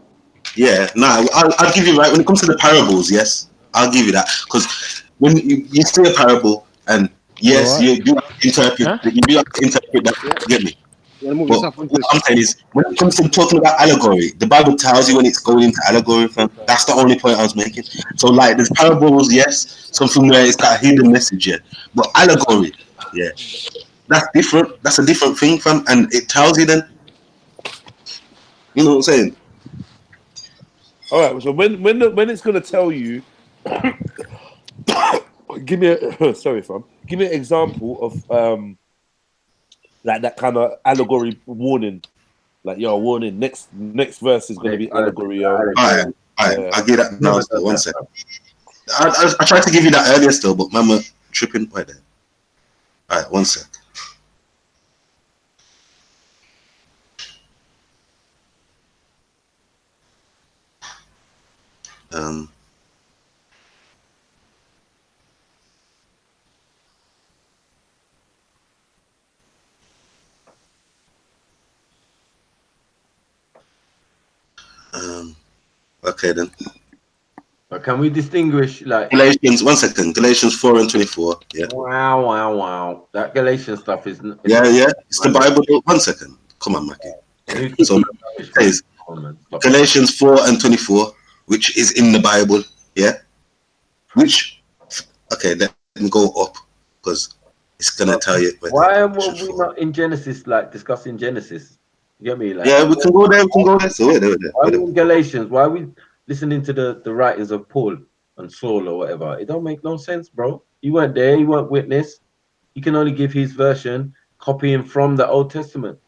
Yeah, nah, I'll give you right. When it comes to the parables, yes, I'll give you that. Because when you see a parable, and yes, you do have to interpret, you do have to interpret that, get me? But what I'm saying is, when it comes to talking about allegory, the Bible tells you when it's going into allegory, fam. That's the only point I was making. So, like, there's parables, yes, something where it's got a hidden message, yeah. But allegory, yeah, that's different. That's a different thing, fam. And it tells you then. You know what I'm saying? All right. So when it's gonna tell you, give me give me an example of like that kind of allegory warning. Like, yo, warning. Next verse is gonna be allegory. Yo. All right. I'll get that now. One second. I tried to give you that earlier still, but mama tripping right there. All right, one sec. Okay then. But can we distinguish, like, Galatians? 1 second. Galatians 4:24. Yeah. Wow. That Galatians stuff is. Yeah. It's the Bible. 1 second. Come on, Mackie. So it says Galatians 4:24, which is in the Bible. Yeah. Which, okay, let me go up because it's gonna tell you. Why were we not in Genesis, like discussing Genesis? You get me? Like, Yeah, we can go there. We can go there. So wait, why are we in Galatians? Why are we listening to the writings of Paul and Saul or whatever? It don't make no sense, bro. He weren't there. He weren't witness. He can only give his version, copying from the Old Testament.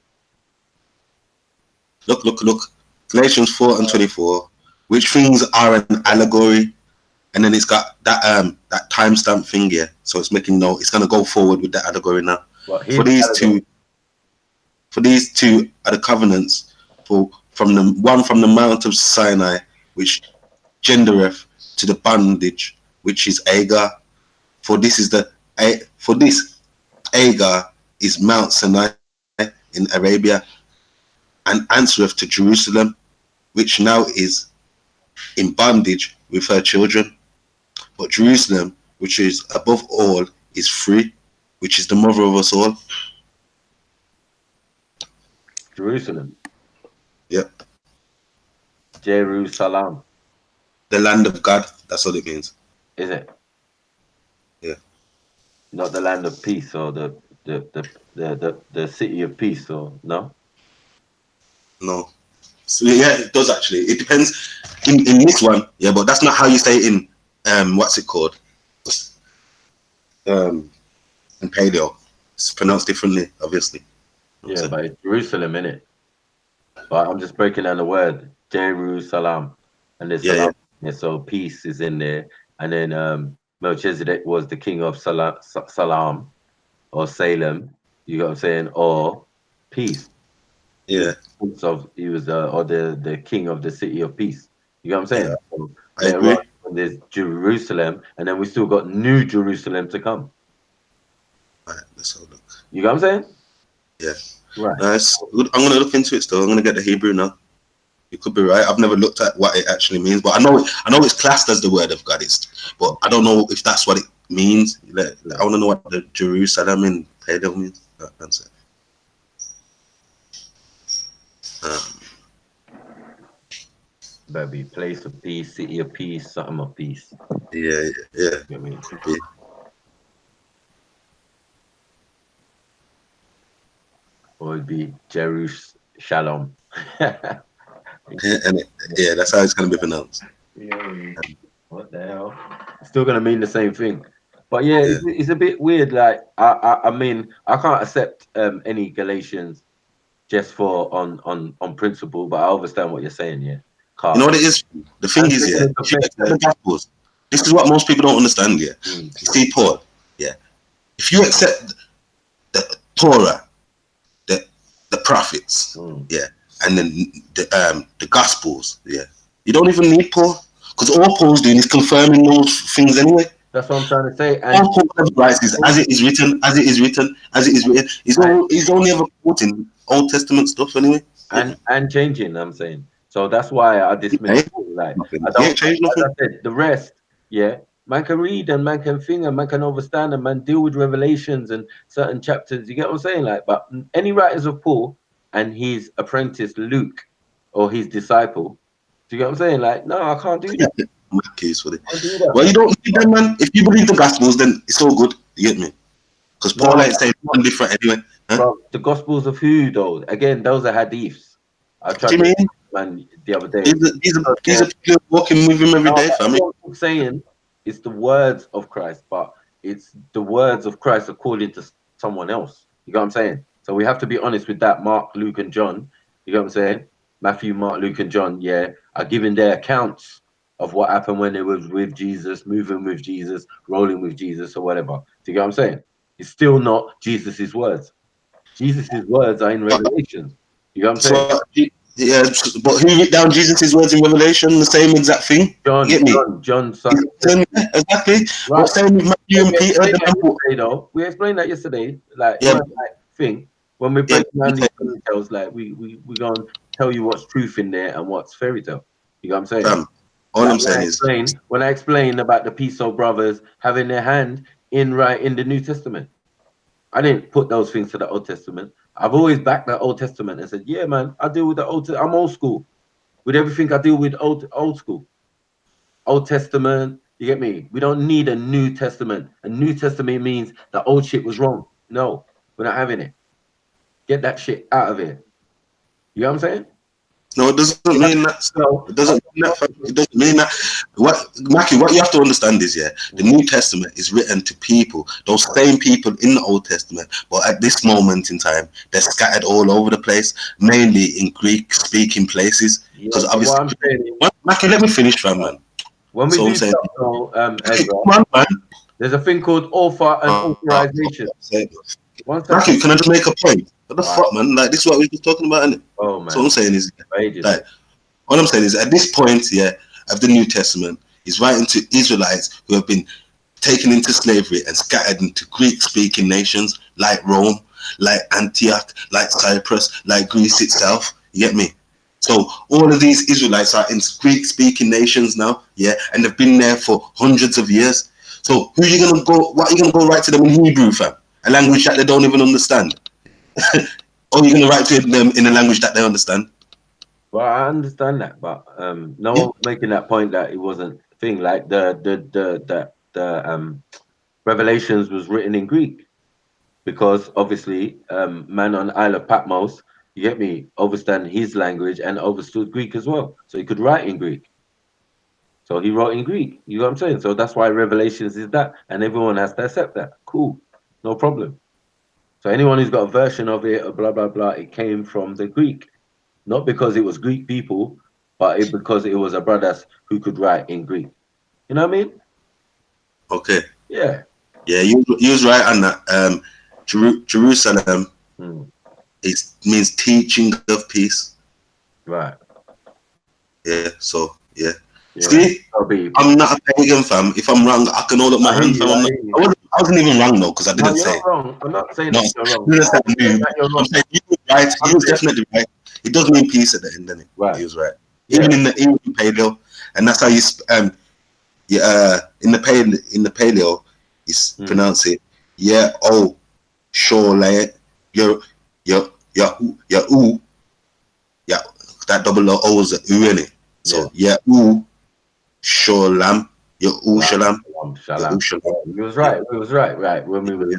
Look. Galatians 4:24. Which things are an allegory? And then it's got that that timestamp thing here. So it's making note. It's gonna go forward with that allegory now. For these two are the covenants from the Mount of Sinai, which gendereth to the bondage, which is Agar. For this Agar is Mount Sinai in Arabia, and answereth to Jerusalem, which now is in bondage with her children. But Jerusalem, which is above all, is free, which is the mother of us all. Jerusalem. Yep. Jerusalem. The land of God. That's what it means. Is it? Yeah. Not the land of peace or the city of peace or no? No. So yeah, it does actually. It depends in this one, yeah, but that's not how you say it in what's it called? In Paleo. It's pronounced differently, obviously. Yeah, but it's Jerusalem, innit? But I'm just breaking down the word Jerusalem, and there's Salam. Yeah, so peace is in there, and then Melchizedek was the king of Salam or Salem. You know what I'm saying? Or peace. Yeah. So he was or the king of the city of peace. You know what I'm saying? Yeah. So I agree. there's Jerusalem, and then we still got New Jerusalem to come. Right, let's have a look. You know what I'm saying? Yeah. Right. Nice. I'm gonna look into it still. I'm gonna get the Hebrew now. You could be right. I've never looked at what it actually means, but I know it's classed as the word of God. But I don't know if that's what it means. Like, I want to know what the Jerusalem in Paleo means. That's it. That'd be place of peace, city of peace, something of peace. Yeah. You know what I mean? Could be. Or it'd be Jerusalem. Yeah, that's how it's gonna be pronounced. Yeah. What the hell? It's still gonna mean the same thing. But yeah, it's a bit weird. Like I mean, I can't accept any Galatians just for on principle, but I understand what you're saying. Yeah. You know what it is? The thing is, yeah, if you accept the Gospels, this is what most people don't understand. Yeah, you see, Paul. Yeah, if you accept the Torah, the prophets, yeah, and then the Gospels, yeah, you don't even need Paul, because all Paul's doing is confirming those things anyway. That's what I'm trying to say. And all Paul writes is as it is written, as it is written, as it is written. He's only ever quoting Old Testament stuff anyway. And changing, I'm saying. So that's why I dismiss Paul. Like I don't change nothing. As I said, the rest, yeah. Man can read and man can think and man can understand and man deal with revelations and certain chapters. You get what I'm saying? Like, but any writers of Paul and his apprentice Luke or his disciple, do you get what I'm saying? Like, no, I can't do that. Well, you don't need them, man. If you believe the Gospels, then it's all good. You get me? Because Paul ain't saying something different anyway. Huh? Bro, the Gospels of who, though? Again, those are hadiths. I tried to man the other day. These are people walking with him every day, family. I'm saying it's the words of Christ, but it's the words of Christ according to someone else. You know what I'm saying? So we have to be honest with that. Mark, Luke, and John. You know what I'm saying? Matthew, Mark, Luke, and John, yeah, are giving their accounts of what happened when they was with Jesus, moving with Jesus, rolling with Jesus, or whatever. Do you get what I'm saying? It's still not Jesus's words. Jesus's words are in Revelation. You know what I'm saying? So, yeah, but who wrote down Jesus' words in Revelation? The same exact thing. John, you get me? John, exactly. Right. What same with Matthew and Peter? We explained that yesterday. Like, yeah. Thing when we break down these details, like we gonna tell you what's truth in there and what's fairy tale. You know what I'm saying? All I'm saying is when I explain about the Piso brothers having their hand in the New Testament, I didn't put those things to the Old Testament. I've always backed the Old Testament and said, yeah, man, I deal with the Old. I'm old school with everything. I deal with old school, Old Testament. You get me? We don't need a New Testament. A New Testament means the old shit was wrong. No, we're not having it. Get that shit out of here. You know what I'm saying? No, it doesn't mean that. So It doesn't mean that. Fam. It doesn't mean that. What, Mackie, what you have to understand is, yeah, the New Testament is written to people, those same people in the Old Testament, but at this moment in time, they're scattered all over the place, mainly in Greek-speaking places. Because obviously, what I'm saying is, Mackie, let me finish, fam, man. when we So do I'm saying, stuff, though, Ezra, come on, man. there's a thing called author and authorization. One second. Matthew, can I just make a point? What the fuck, man? Like, this is what we were talking about, innit? Oh, man. So what I'm saying is, like, what I'm saying is, at this point, yeah, of the New Testament, he's writing to Israelites who have been taken into slavery and scattered into Greek-speaking nations like Rome, like Antioch, like Cyprus, like Greece itself. You get me? So all of these Israelites are in Greek-speaking nations now, yeah, and they've been there for hundreds of years. So who are you gonna go? What are you gonna go write to them in Hebrew, fam? A language that they don't even understand? Or you're gonna write to them in a language that they understand? Well, I understand that, but no one was making that point that it wasn't a thing. Like the Revelations was written in Greek because obviously man on Isle of Patmos, you get me, understand his language and understood Greek as well, so he could write in Greek. So he wrote in Greek. You know what I'm saying? So that's why Revelations is that, and everyone has to accept that. Cool, no problem. So anyone who's got a version of it, or blah blah blah, it came from the Greek. Not because it was Greek people, but because it was a brothers who could write in Greek. You know what I mean? Okay. Yeah. Yeah, you was right on that. Jerusalem means teaching of peace. Right. Yeah. So yeah. See, I'm not a pagan, fam. If I'm wrong, I can hold up my hand, fam. I wasn't even wrong though, because I didn't say. You're not wrong. I'm not saying No, that you're wrong. I'm saying you were right. He was definitely right. It does mean peace at the end, doesn't it? Right. He was right. Even in the paleo, and that's how you in the paleo, you pronounce it. Yeah. Oh, sure, like you're ooh. Yeah, that double O is a U in it. So yeah, ooh, shalom. You're ooh shalom. Shalom. We was right. We was right. Right. When we were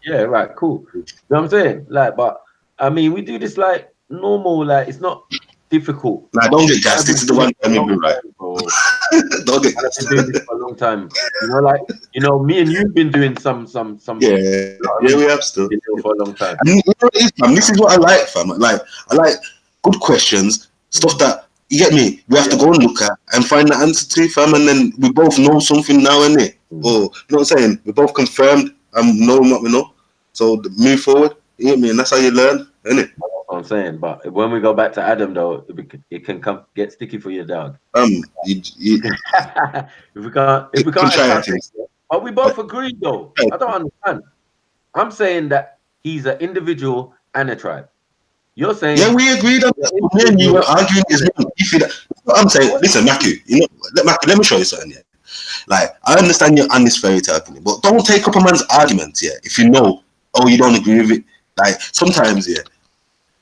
yeah, right. Cool. You know what I'm saying? Like, but I mean, we do this like normal. Like, it's not difficult. Nah, don't get gassed. This is the one that made me right. Don't get gassed. I've been doing this for a long time. You know, like, you know, me and you've been doing some. Yeah, we have still for a long time. And you know what it is, fam? This is what I like, fam. I like good questions, stuff that you get me. We have to go and look at and find the answer to, fam. And then we both know something now, innit? Or you know what I'm saying? We both confirmed and knowing what we know. So move forward. You get me? And that's how you learn, innit? That's what I'm saying. But when we go back to Adam, though, it can get sticky for your dog. If we can't try but we both agree, though. I don't understand. I'm saying that he's an individual and a tribe. You're saying, yeah, we agreed on that. Me and you were arguing is what I'm saying. Listen, Matthew, you know, let me show you something. Yeah, like I understand you're on this fairy tale thing, but don't take up a man's argument. Yeah, if you know, you don't agree with it. Like sometimes, yeah,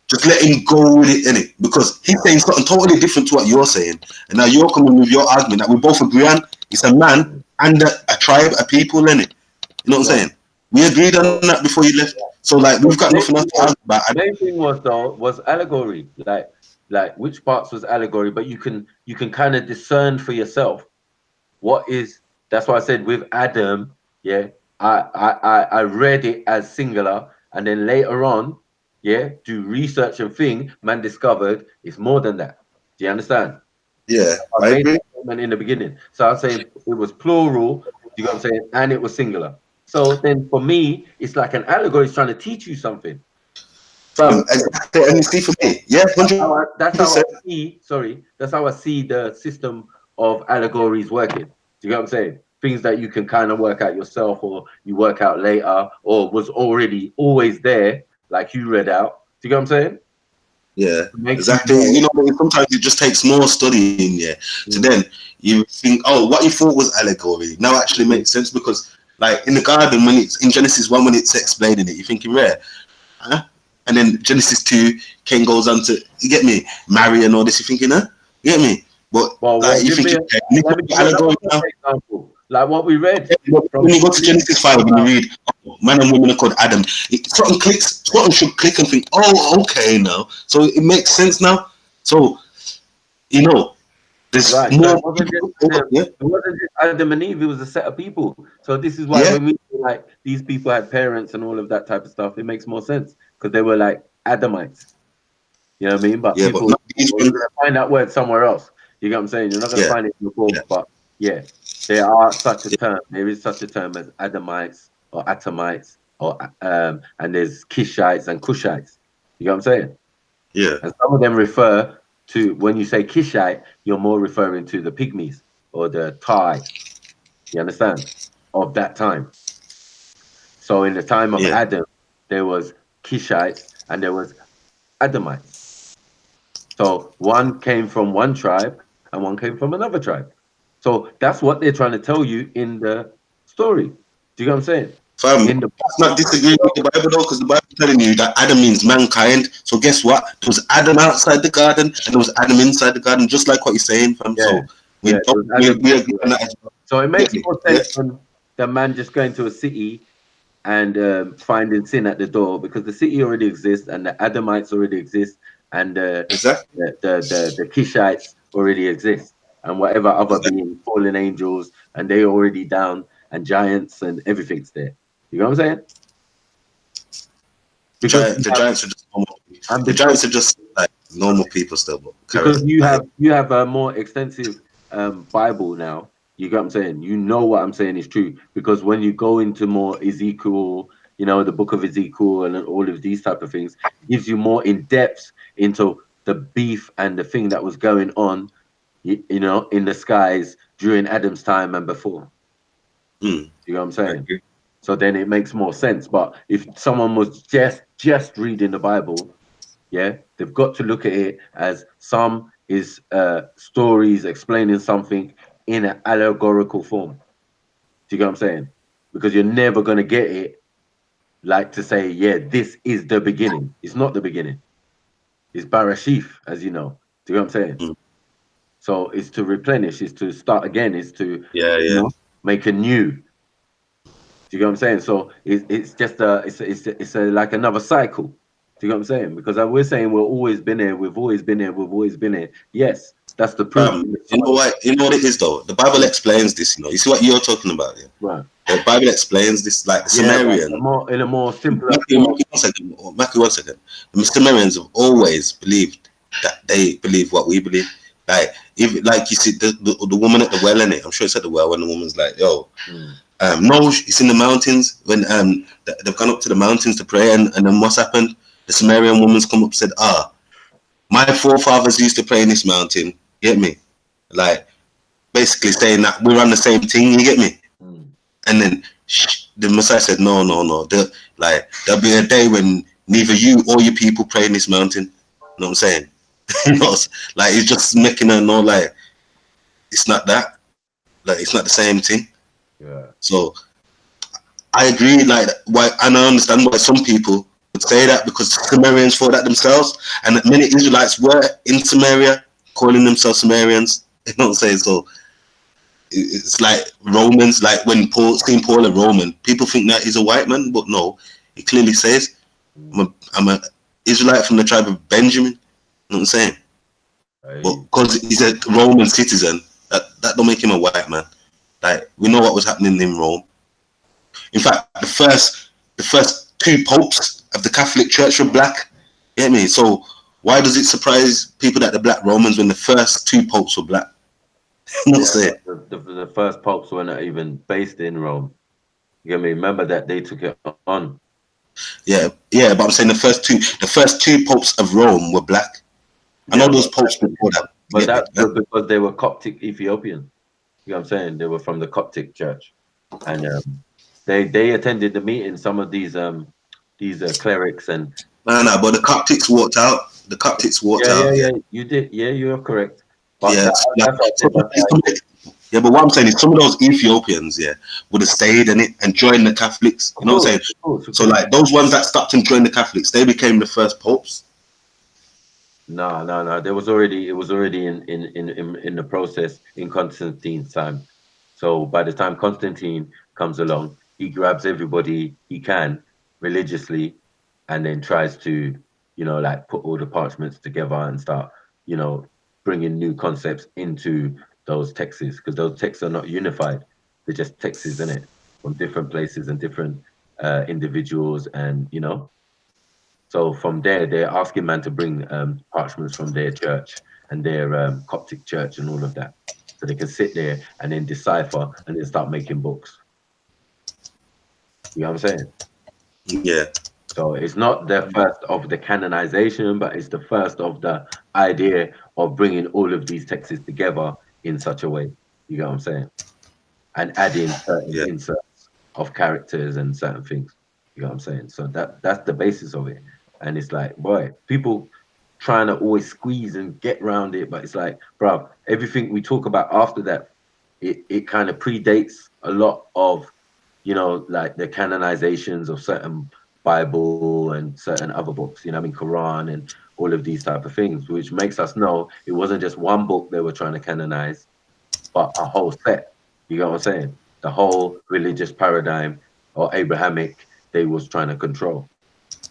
just let him go with it, innit? Because he's saying something totally different to what you're saying, and now you're coming with your argument that we both agree on. It's a man and a tribe, a people, innit? You know what I'm saying? We agreed on that before you left. So like we've got nothing else to argue about. The main thing was allegory. Like which parts was allegory, but you can kind of discern for yourself what is. That's why I said with Adam, yeah, I read it as singular, and then later on, yeah, do research and thing, man discovered it's more than that. Do you understand? Yeah, I made that statement in the beginning. So I'd say it was plural, you know what I'm saying, and it was singular. So then for me, it's like an allegory is trying to teach you something. And you see for me, yeah, that's how I see. Sorry, that's how I see the system of allegories working. Do you get what I'm saying? Things that you can kind of work out yourself, or you work out later, or was already always there, like you read out. Do you get what I'm saying? Yeah, exactly. You know, sometimes it just takes more studying, yeah. So then you think, what you thought was allegory now actually makes sense, because, like in the garden, when it's in Genesis 1, when it's explaining it, you're thinking, rare, huh? And then Genesis 2, Cain goes on to, you get me, marry and all this. You're thinking, huh? You get me? But like, you think, allegory now. like what we read. When you go to Genesis 5 and you read, oh, man and woman are called Adam, something clicks, something should click and think, oh, okay, now. So it makes sense now. So, you know, there's Right. more. So it wasn't just Adam and Eve, it was a set of people. So this is why Yeah. when we say, like, these people had parents and all of that type of stuff, it makes more sense because they were like Adamites. You know what I mean? But Yeah, people, but these you're going to find that word somewhere else. You get what I'm saying? You're not going to Yeah. find it in the book, but yeah, there are such a term. There is such a term as Adamites or Atamites, or and there's Kishites and Cushites. You get what I'm saying? Yeah. And some of them refer to, when you say Kishite, you're more referring to the pygmies or the Thai. You understand? Of that time. So in the time of Yeah. Adam, there was Kishites and there was Adamites. So one came from one tribe and one came from another tribe. So that's what they're trying to tell you in the story. Do you get what I'm saying? Fam, In the that's not disagreeing with the Bible though, because the Bible is telling you that Adam means mankind. So guess what? There was Adam outside the garden and there was Adam inside the garden, just like what you're saying, fam. Yeah. So we Yeah, we agree on that as well. so it makes more Yeah. sense than the man just going to a city and finding sin at the door, because the city already exists and the Adamites already exist and Exactly. the Kishites already exist, and whatever other being, fallen angels, and they already down, and giants and everything's there. You know what I'm saying? Because The giants are just normal. and The giants are just like normal people still. But because you have a more extensive Bible now. You get what I'm saying? You know what I'm saying is true, because when you go into more Ezekiel, you know, the book of Ezekiel and all of these type of things, it gives you more in depth into the beef and the thing that was going on, you know, in the skies during Adam's time and before. You know what I'm saying? So then it makes more sense. But if someone was just reading the Bible, yeah, they've got to look at it as some is stories explaining something in an allegorical form. Do you get what I'm saying? Because you're never going to get it like to say, yeah, this is the beginning. It's not the beginning. It's Barashif, as you know. Do you know what I'm saying? So it's to replenish, it's to start again, it's to you know, make a new. Do you get what I'm saying? So it's just it's a like another cycle. Do you get what I'm saying? Because we're saying we've always been here, we've always been here, we've always been here. Yes, that's the proof. You know what? You know what it is though. The Bible explains this. You know. You see what you're talking about. Yeah. Right. The Bible explains this, like the Sumerians. In a more simpler. Mackie, one second. The Sumerians have always believed that they believe what we believe. Like, if like you see the woman at the well, in it. I'm sure it's at the well when the woman's like, "Yo, no, it's in the mountains." When they've gone up to the mountains to pray, and then what's happened? The Sumerian woman's come up and said, my forefathers used to pray in this mountain. Get me? Like, basically saying that we're on the same thing. You get me? And then the Messiah said, no. There'll be a day when neither you or your people pray in this mountain. You know what I'm saying? Like, he's just making her know, like, it's not that. Like, it's not the same thing. Yeah. So I agree. Like, and I understand why some people would say that, because Sumerians thought that themselves, and that many Israelites were in Samaria calling themselves Sumerians. You know what I'm saying? So it's like Romans, like when seeing Paul a Roman, people think that he's a white man, but no, he clearly says, I'm an Israelite from the tribe of Benjamin. You know what I'm saying? But because he's a Roman citizen, that don't make him a white man. Like, we know what was happening in Rome. In fact, the first two popes of the Catholic Church were black. You get me? So why does it surprise people that they're black Romans when the first two popes were black? You know what I'm saying? The first popes were not even based in Rome. You get me? Remember that they took it on. Yeah, but I'm saying the first two popes of Rome were black. I know those popes before that. But that's because they were Coptic Ethiopian. You know what I'm saying? They were from the Coptic church. And they attended the meeting, some of these clerics and No, but the Coptics walked out. The Coptics walked out. Yeah, you did. Yeah, you're correct. But but what I'm saying is some of those Ethiopians, would have stayed in it and joined the Catholics. You know what I'm saying? So like those ones that stopped and joined the Catholics, they became the first popes. No. It was already in the process in Constantine's time. So by the time Constantine comes along, he grabs everybody he can religiously, and then tries to, like put all the parchments together and start, you know, bringing new concepts into those texts, because those texts are not unified. They're just texts, isn't it, from different places and different individuals, and so from there, they're asking man to bring parchments from their church and their Coptic church and all of that, so they can sit there and then decipher and then start making books. You know what I'm saying? Yeah. So it's not the first of the canonization, but it's the first of the idea of bringing all of these texts together in such a way. You know what I'm saying? And adding certain Yeah. inserts of characters and certain things. You know what I'm saying? So that's the basis of it. And it's like, boy, people trying to always squeeze and get around it, but it's like, bro, everything we talk about after that, it kind of predates a lot of, like the canonizations of certain Bible and certain other books, I mean, Quran and all of these type of things, which makes us know it wasn't just one book they were trying to canonize, but a whole set. You get what I'm saying? The whole religious paradigm or Abrahamic they was trying to control.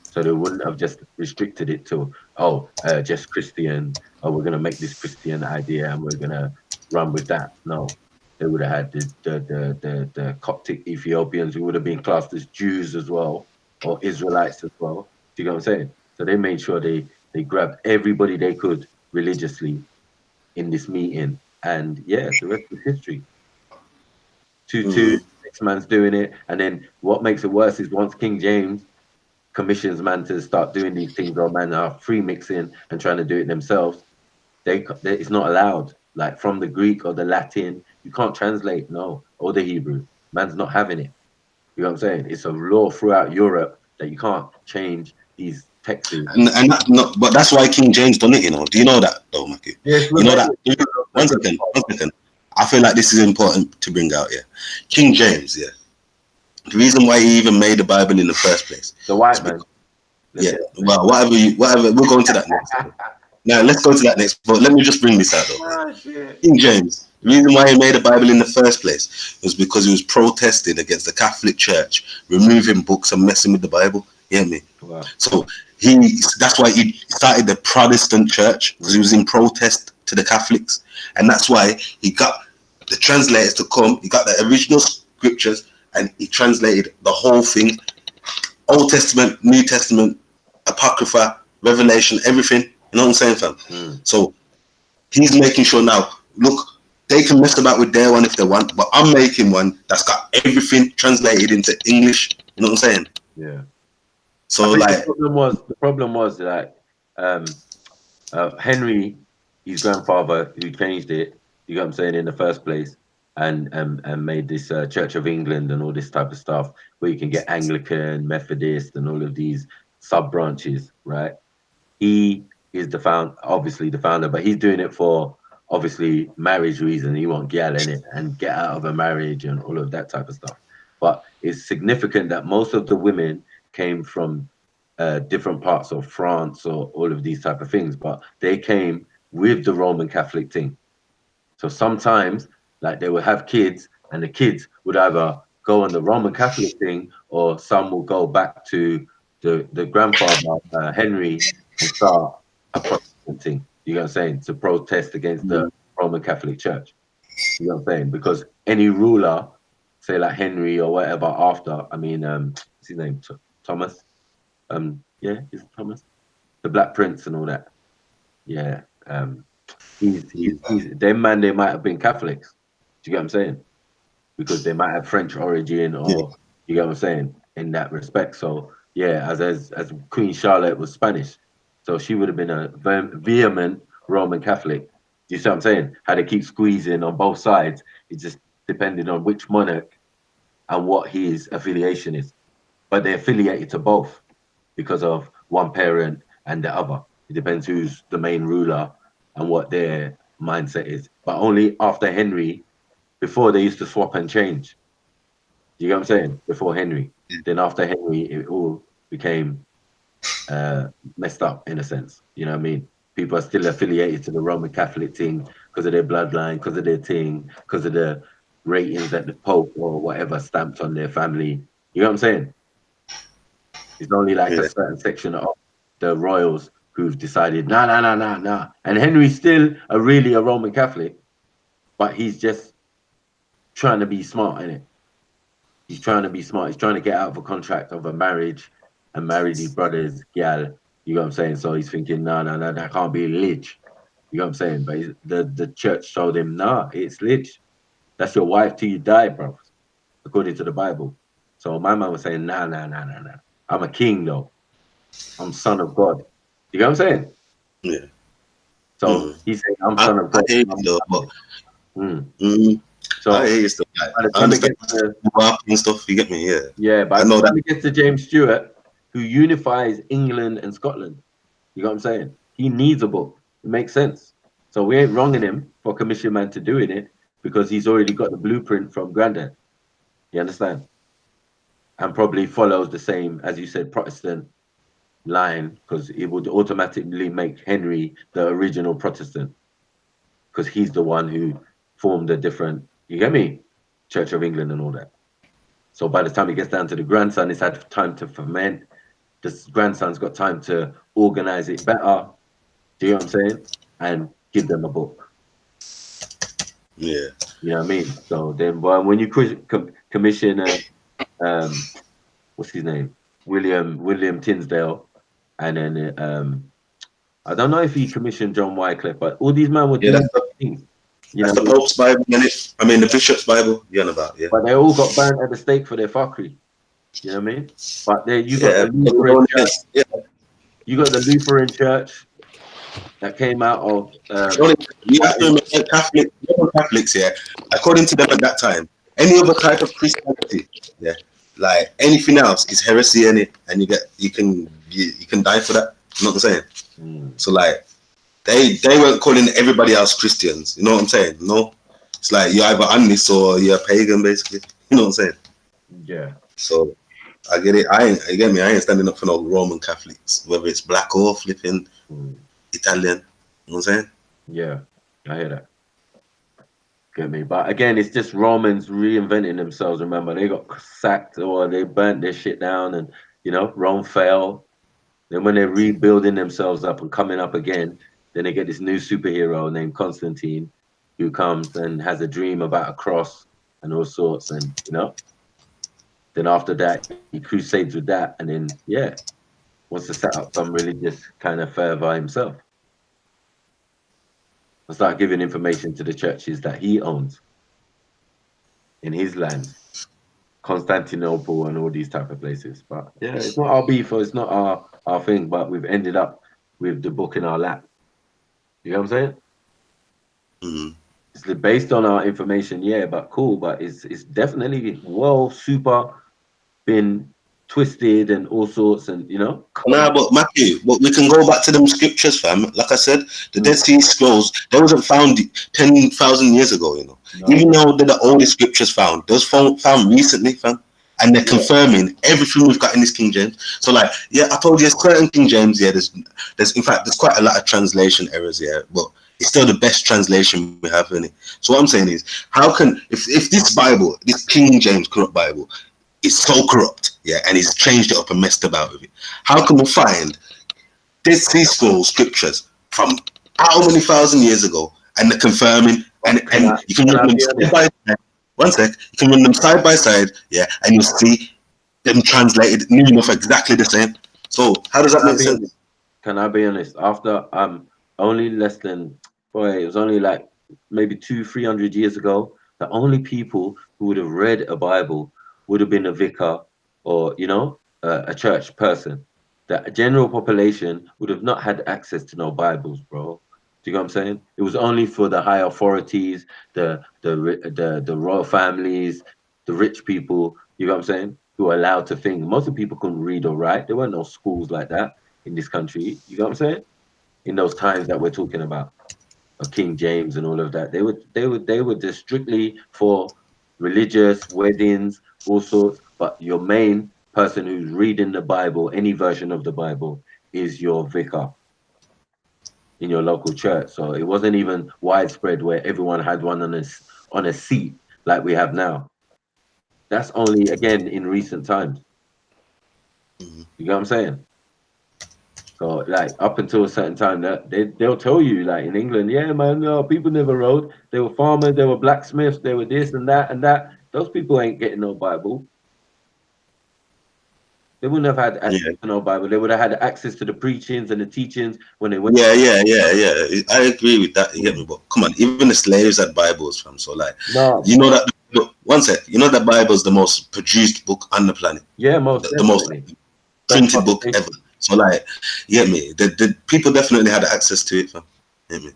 So they wouldn't have just restricted it to, just Christian, or we're gonna make this Christian idea and we're gonna run with that. No. They would have had the Coptic Ethiopians who would have been classed as Jews as well, or Israelites as well. Do you get what I'm saying? So they made sure they grabbed everybody they could religiously in this meeting, and yeah, the rest is history. 2-2, next man's doing it, and then what makes it worse is once King James commissions man to start doing these things, or man are free mixing and trying to do it themselves, it's not allowed. Like from the Greek or the Latin, you can't translate, no, or the Hebrew. Man's not having it. You know what I'm saying? It's a law throughout Europe that you can't change these texts. And that, no, but that's why King James done it. Do you know that though, Mackie? Yes, you know that. One second. I feel like this is important to bring out. Yeah, King James. Yeah, the reason why he even made the Bible in the first place. The white man. Yeah. Well, whatever. We'll go into that next. Now let's go to that next. But let me just bring this out though. King James. The reason why he made the Bible in the first place was because he was protesting against the Catholic Church removing books and messing with the Bible. You hear me? Wow. So that's why he started the Protestant Church, because he was in protest to the Catholics, and that's why he got the translators to come. He got the original scriptures and he translated the whole thing: Old Testament, New Testament, Apocrypha, Revelation, everything. You know what I'm saying, fam? So he's making sure now. Look, they can mess about with their one if they want, but I'm making one that's got everything translated into English. You know what I'm saying? Yeah. So like the problem was that Henry, his grandfather, who changed it, you know what I'm saying, in the first place, and made this Church of England and all this type of stuff, where you can get Anglican, Methodist, and all of these sub branches, right? He is obviously the founder, but he's doing it for obviously marriage reason. He won't get in it and get out of a marriage and all of that type of stuff. But it's significant that most of the women came from different parts of France or all of these type of things, but they came with the Roman Catholic thing. So sometimes, like, they would have kids, and the kids would either go on the Roman Catholic thing, or some will go back to the grandfather Henry and start a Protestant thing. You know what I'm saying? To protest against the Roman Catholic Church. You know what I'm saying? Because any ruler, say like Henry or whatever after, I mean, what's his name? Thomas. Yeah, is it Thomas? The Black Prince and all that. Yeah. He's them man, they might have been Catholics. Do you get what I'm saying? Because they might have French origin, or you get what I'm saying, in that respect. So yeah, as Queen Charlotte was Spanish, so she would have been a vehement Roman Catholic. You see what I'm saying? How they keep squeezing on both sides. It just depended on which monarch and what his affiliation is. But they're affiliated to both because of one parent and the other. It depends who's the main ruler and what their mindset is. But only after Henry, before they used to swap and change. You get what I'm saying? Before Henry. Then after Henry, it all became messed up in a sense. You know what I mean? People are still affiliated to the Roman Catholic thing because of their bloodline, because of their thing, because of the ratings that the Pope or whatever stamped on their family. You know what I'm saying? It's only like a Yeah. certain section of the royals who've decided, nah, nah, nah, nah, nah. And Henry's still really a Roman Catholic, but he's just trying to be smart, innit? He's trying to be smart. He's trying to get out of a contract of a marriage and marry his brother's gal. You know what I'm saying? So he's thinking, no, no, no, that can't be lich. You know what I'm saying? But the church told him, nah, it's lich. That's your wife till you die, bro, according to the Bible. So my man was saying, nah, nah, nah, nah, nah. I'm a king, though. I'm son of God. You know what I'm saying? Yeah. So he's saying, I'm I, son of I God. hear you though, but So I hear you still. by the I time it understand gets to and stuff. You get me? Yeah. yeah, by I the know that. time it gets to James Stewart, who unifies England and Scotland, you know what I'm saying? He needs a book. It makes sense. So we ain't wronging him for commission man to doing it because he's already got the blueprint from Grandad. You understand? And probably follows the same, as you said, Protestant line because it would automatically make Henry the original Protestant because he's the one who formed a different, you get me? Church of England and all that. So by the time it gets down to the grandson, it's had time to ferment. This grandson's got time to organize it better. Do you know what I'm saying? And give them a book. Yeah. You know what I mean? So then, when you commission, what's his name? William Tinsdale, and then I don't know if he commissioned John Wycliffe, but all these men were Yeah, doing things. You that's know, the Pope's Bible, innit? I mean, the Bishop's Bible. You know about, yeah. but they all got burned at the stake for their fuckery. You know what I mean? But there you got Yeah. the Lutheran church. Yeah. You got the Lutheran church that came out of You have to remember Roman Catholics, yeah. According to them at that time, any other type of Christianity, yeah, like anything else is heresy in it, and you can die for that. You know what I'm saying? So like they weren't calling everybody else Christians. You know what I'm saying? No, it's like you're either on this or you're a pagan, basically. You know what I'm saying? Yeah. So I get it. You get me? I ain't standing up for no Roman Catholics, whether it's black or flipping Italian. You know what I'm saying? Yeah, I hear that. Get me? But again, it's just Romans reinventing themselves. Remember, they got sacked or they burnt their shit down, and Rome fell. Then when they're rebuilding themselves up and coming up again, then they get this new superhero named Constantine, who comes and has a dream about a cross and all sorts, and then after that he crusades with that, and then wants to set up some religious kind of fervor himself. And start giving information to the churches that he owns in his land, Constantinople and all these type of places. But yeah, it's not our beef or it's not our thing, but we've ended up with the book in our lap. You know what I'm saying? It's based on our information, yeah, but cool. But it's definitely super been twisted and all sorts, and Nah, but Matthew, but we can go back to them scriptures, fam. Like I said, the Dead Sea Scrolls, they wasn't found 10,000 years ago, No. Even though they're the oldest scriptures found, those found recently, fam. And they're confirming everything we've got in this King James. So like, yeah, I told you certain King James, yeah, there's in fact there's quite a lot of translation errors, yeah, but it's still the best translation we have in it. So what I'm saying is, how can if this Bible, this King James corrupt Bible, is so corrupt, yeah, and he's changed it up and messed about with it. How can we find Dead Sea Scrolls scriptures from how many thousand years ago, and they're confirming, and you can run them side by side. One sec, you can run them side by side, yeah, and you'll see them translated new enough exactly the same. So how does that make sense? Can I be honest? After only less than it was only like maybe 200-300 years ago, the only people who would have read a Bible would have been a vicar or a church person. The general population would have not had access to no Bibles, bro. Do you know what I'm saying? It was only for the high authorities, the royal families, the rich people. You know what I'm saying? Who are allowed to think. Most of the people couldn't read or write. There weren't no schools like that in this country. You know what I'm saying? In those times that we're talking about, of King James and all of that, they were just strictly for religious weddings, all sorts. But your main person who's reading the Bible, any version of the Bible, is your vicar in your local church. So it wasn't even widespread where everyone had one on a seat like we have now. That's only again in recent times. You know what I'm saying? So like up until a certain time, that they'll tell you like in England, yeah, man, no, people never rode. They were farmers, they were blacksmiths, they were this and that and that. Those people ain't getting no Bible. They wouldn't have had access to no Bible. They would have had access to the preachings and the teachings when they went. Yeah. I agree with that. You get me? But come on, even the slaves had Bibles, fam. So like, No. you know that. One sec. You know that Bible is the most produced book on the planet. Yeah, most the most printed book ever. So like, you get me? The people definitely had access to it, fam. You get me?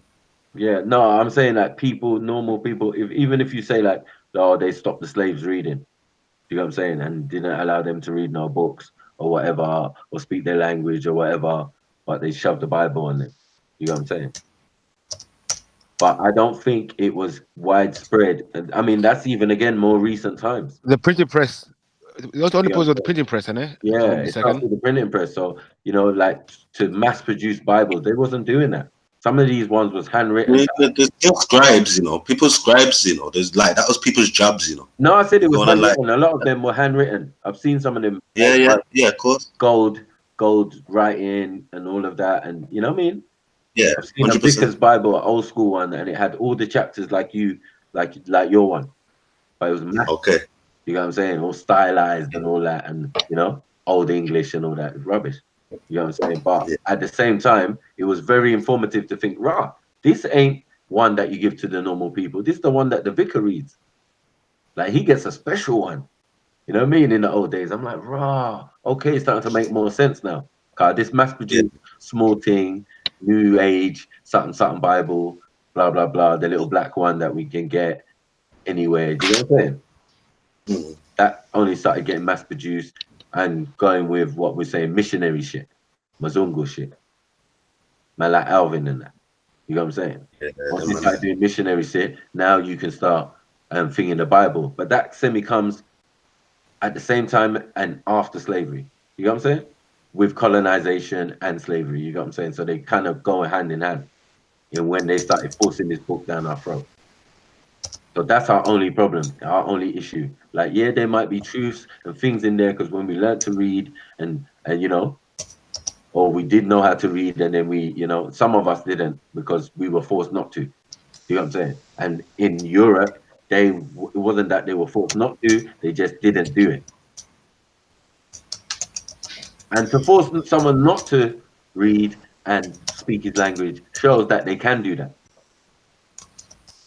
Yeah, no, I'm saying like people, normal people, even if you say like, oh, they stopped the slaves reading, you know what I'm saying, and didn't allow them to read no books or whatever, or speak their language or whatever, but they shoved the Bible on them. You know what I'm saying? But I don't think it was widespread. And I mean, that's even again more recent times. The printing press. Not only was the printing press, isn't it? Yeah, it starts with the printing press. So you know, like to mass produce Bibles, they wasn't doing that. Some of these ones was handwritten. There's still scribes, you know. People's scribes, you know. There's like that was people's jobs, you know. No, I said it was Going on, handwritten. A lot of them were handwritten. I've seen some of them. Yeah, of course. Gold writing and all of that, and you know what I mean. Yeah, I've seen a 100%. Vickers Bible, an old school one, and it had all the chapters like your one, but it was massive. Okay. You know what I'm saying? All stylized and all that, and you know, old English and all that. It's rubbish. You know what I'm saying? But at the same time, it was very informative to think, rah, this ain't one that you give to the normal people. This is the one that the vicar reads. Like he gets a special one. You know what I mean? In the old days, I'm like, rah, okay, it's starting to make more sense now. Cause this mass-produced small thing, new age, something Bible, blah blah blah, the little black one that we can get anywhere. Do you know what I'm saying? That only started getting mass-produced and going with what we're saying, missionary shit, Mazungu shit, man like Alvin and that. You know what I'm saying? Once you start doing missionary shit, now you can start thinking the Bible. But that semi comes at the same time and after slavery. You know what I'm saying? With colonization and slavery. You know what I'm saying? So they kind of go hand in hand. And when they started forcing this book down our throat. So that's our only problem, our only issue. Like, yeah, there might be truths and things in there because when we learned to read and you know, or we did know how to read and then we, you know, some of us didn't because we were forced not to. You know what I'm saying? And in Europe, it wasn't that they were forced not to, they just didn't do it. And to force someone not to read and speak his language shows that they can do that.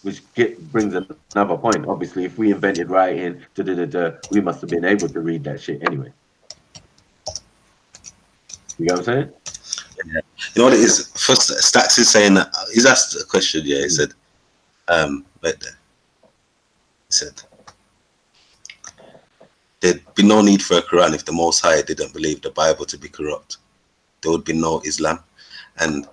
Which brings another point. Obviously, if we invented writing, we must have been able to read that shit anyway. You know what I'm saying? Yeah. You know what it is? First, Stacks is saying that he's asked a question. Yeah, he said, right there. He said, there'd be no need for a Quran if the Most High didn't believe the Bible to be corrupt. There would be no Islam. And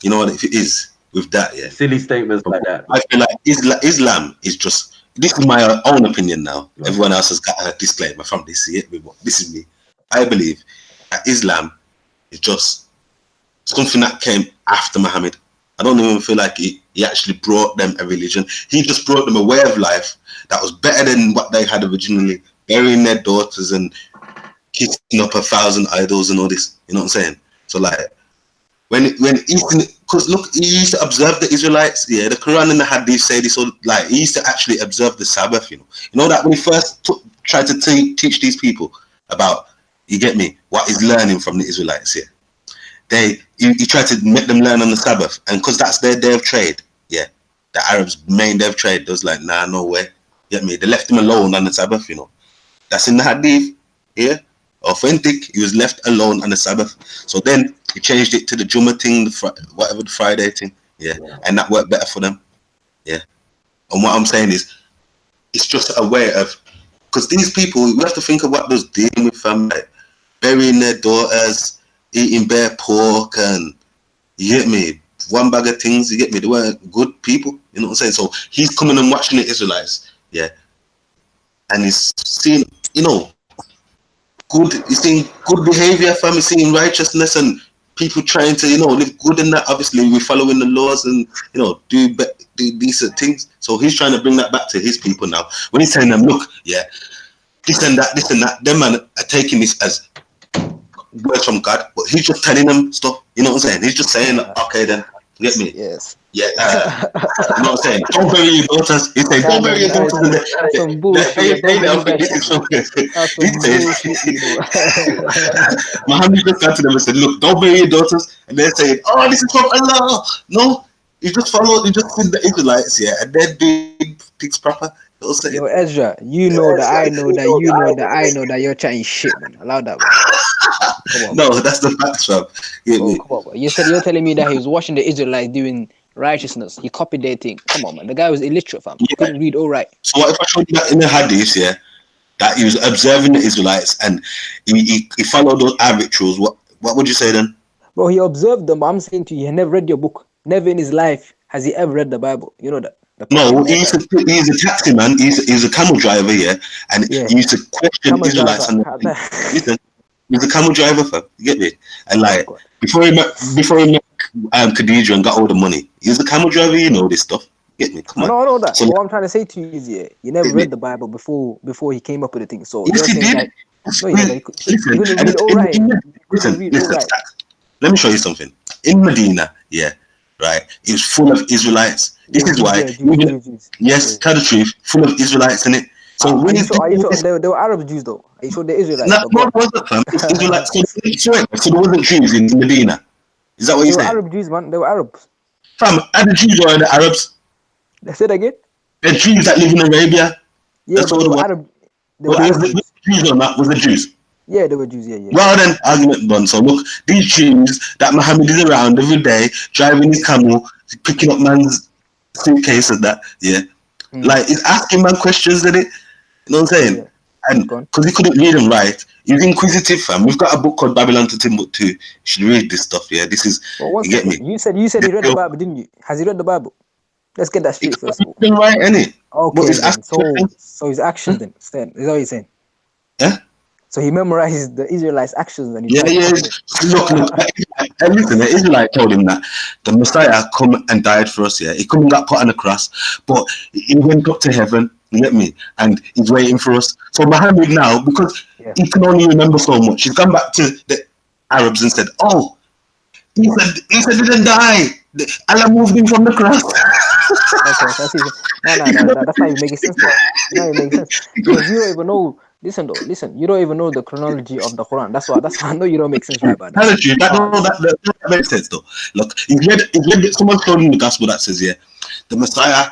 you know what? If it is with that, yeah, silly statements like that. I feel like Islam is just. This is my own opinion now. Right. Everyone else has got a disclaimer from this. This is me. I believe that Islam is just something that came after Muhammad. I don't even feel like he actually brought them a religion. He just brought them a way of life that was better than what they had originally, burying their daughters and kissing up 1,000 idols and all this. You know what I'm saying? So like, because look, he used to observe the Israelites. Yeah, the Quran and the Hadith say this. So like, he used to actually observe the Sabbath. You know that when he first tried to teach these people about, you get me, what he's learning from the Israelites. Yeah, he tried to make them learn on the Sabbath, and because that's their day of trade. Yeah, the Arabs' main day of trade. They was like, nah, no way. You get me? They left him alone on the Sabbath. You know, that's in the Hadith. Yeah, authentic. He was left alone on the Sabbath. So then he changed it to the Jummah thing, the Friday thing. Yeah, and that worked better for them. Yeah, and what I'm saying is, it's just a way of, because these people, we have to think of what they're dealing with, family, like, burying their daughters, eating bare pork, and you get me, one bag of things. You get me? They weren't good people. You know what I'm saying? So he's coming and watching the Israelites. Yeah, and he's seeing, you know, he's seeing good behavior, family, seeing righteousness, and people trying to, live good and that. Obviously, we're following the laws and, do decent things. So he's trying to bring that back to his people now. When he's telling them, look, yeah, this and that, them man are taking this as words from God, but he's just telling them stuff. You know what I'm saying? He's just saying, okay, then, you get me? Yes. Yeah, you know what I'm saying? Don't bury your daughters. He said, don't bury your daughters. That's some bullshit. That's some bullshit, you know. Muhammad just got to them and said, look, don't bury your daughters. And they're saying, oh, this is from Allah. No, you just see the Israelites, yeah, and they're doing things proper. Yo, Ezra, you know that I know that you know that I know that you're chatting shit, man. Allow that, man. Come on, no, man. That's the facts, fam. Come on, man. You're telling me that he was watching the Israelites doing righteousness. He copied their thing. Come on, man. The guy was illiterate, fam. He couldn't read all right. So what if I showed you that in the hadith, yeah, that he was observing the Israelites and he followed those rituals? What would you say then? Bro, he observed them. But I'm saying to you, he never read your book. Never in his life has he ever read the Bible. You know that. No, he's a taxi man. He's a camel driver, yeah, and he used to question camel Israelites. Listen, he's a camel driver, fam. You get me? And like before he met Khadija and got all the money, he was a camel driver. You know this stuff. Get me? Come on. I know that. So what I'm trying to say to you is, yeah, you never read the Bible before he came up with the thing. So yes, he did. Like, listen. Let me show you something. In Medina, yeah, right, it was full of Israelites. This is why, yes, tell the truth, full of Israelites in it. So when are you sure they were Arab Jews though? Are you sure they're Israelites? No, it wasn't, fam. It's Israelites. So there wasn't Jews in Medina. Is that what you're saying? They were Arab Jews, man. They were Arabs. Fam, are the Jews or the Arabs? Say that again. The Jews that live in Arabia. Yeah, that's what they were Arab. They were Jews or not? Was the Jews? Yeah, they were Jews. Yeah. Well then, argument done. So look, these Jews that Muhammad is around every day, driving his camel, picking up man's suitcase and that, yeah. Like he's asking man questions in it. You know what I'm saying? Yeah. And because he couldn't read and write, he's inquisitive, fam. We've got a book called Babylon to Timbuktu. You should read this stuff, yeah. This is you get me. You said he read the Bible, didn't you? Has he read the Bible? Let's get that straight first. He didn't write any. Okay, so his actions then. Is that what you're saying? Yeah. So he memorized the Israelites' actions and Look, and listen, the Israelite told him that the Messiah come and died for us, yeah. He come and got put on the cross, but he went up to heaven, you get me? And he's waiting for us. So Muhammad now, because he can only remember so much, he's gone back to the Arabs and said, oh, he said he didn't die. Allah moved him from the cross. Okay, that's easy. No, that's not even making sense. Not even making sense. Because you don't even know. Listen, you don't even know the chronology of the Quran. That's why I know you don't make sense right about that. That makes sense though. Look, he's read someone told him the gospel that says, yeah, the Messiah,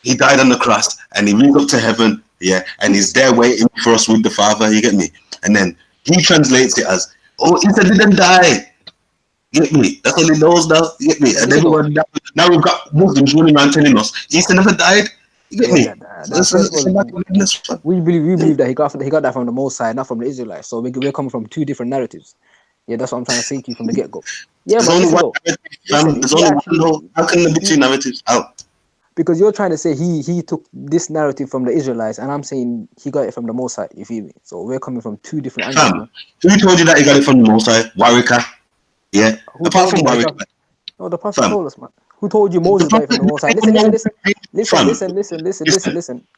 he died on the cross and he moved up to heaven, yeah, and he's there waiting for us with the Father, you get me? And then he translates it as, oh, he said he didn't die. You get me? That's all he knows now, you get me? And everyone, now we've got Muslims running around telling us, Isa never died. You get me? We believe that he got that from the Most High, not from the Israelites. So we're coming from two different narratives. Yeah, that's what I'm trying to say to you from the get-go. Yeah, there's only one narrative. How can there be two narratives out? Because you're trying to say he took this narrative from the Israelites, and I'm saying he got it from the Most High. You feel me? So we're coming from two different angles. Who told you that he got it from the Most High? Warwicker. Yeah. Apart from Warwicker. No, the Prophet told us, man. Who told you Moses got it from the Most High? Listen.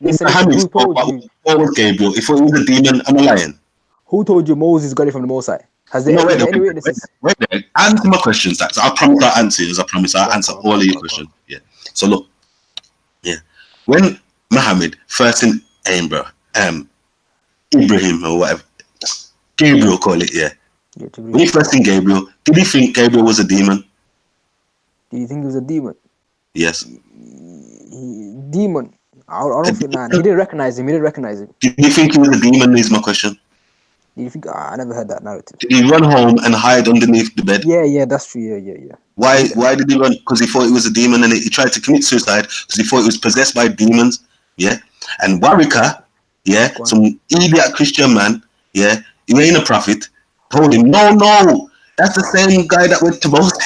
Who told you? What was Gabriel? If it was a demon and a lion. Who told you Moses got it from the Most High? Has there any witnesses? Wait, answer my questions, Dax. I promise I'll answer you. I promise I'll answer all of your questions. Yeah. So look, yeah. When Muhammad first in Ibrahim or whatever, Gabriel call it, yeah. When he first in Gabriel, did he think Gabriel was a demon? Do you think he was a demon? Yes. Demon? I don't think, man. He didn't recognize him. Did you think he was a demon? Is my question. Do you think? I never heard that narrative. Did he run home and hide underneath the bed? Yeah, that's true. Yeah. Why did he run? Because he thought he was a demon and he tried to commit suicide because he thought he was possessed by demons. Yeah. And Warwicker, yeah, some idiot Christian man, yeah, he ain't a prophet, told him, no. That's the same guy that went to Moses.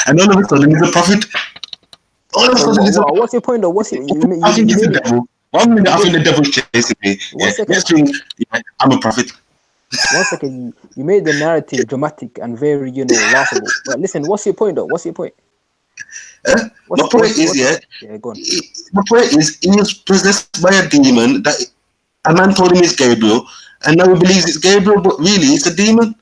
And all of a sudden he's a prophet. All of a sudden he's a prophet. What's your point though? I think he's the devil. 1 minute I think the devil's chasing me. Next thing, I'm a prophet. One second, you made the narrative dramatic and very, laughable. But listen, what's your point though? What's your point? My point is, yeah, go on. My point is, he was possessed by a demon that a man told him it's Gabriel, and now he believes it's Gabriel, but really it's a demon.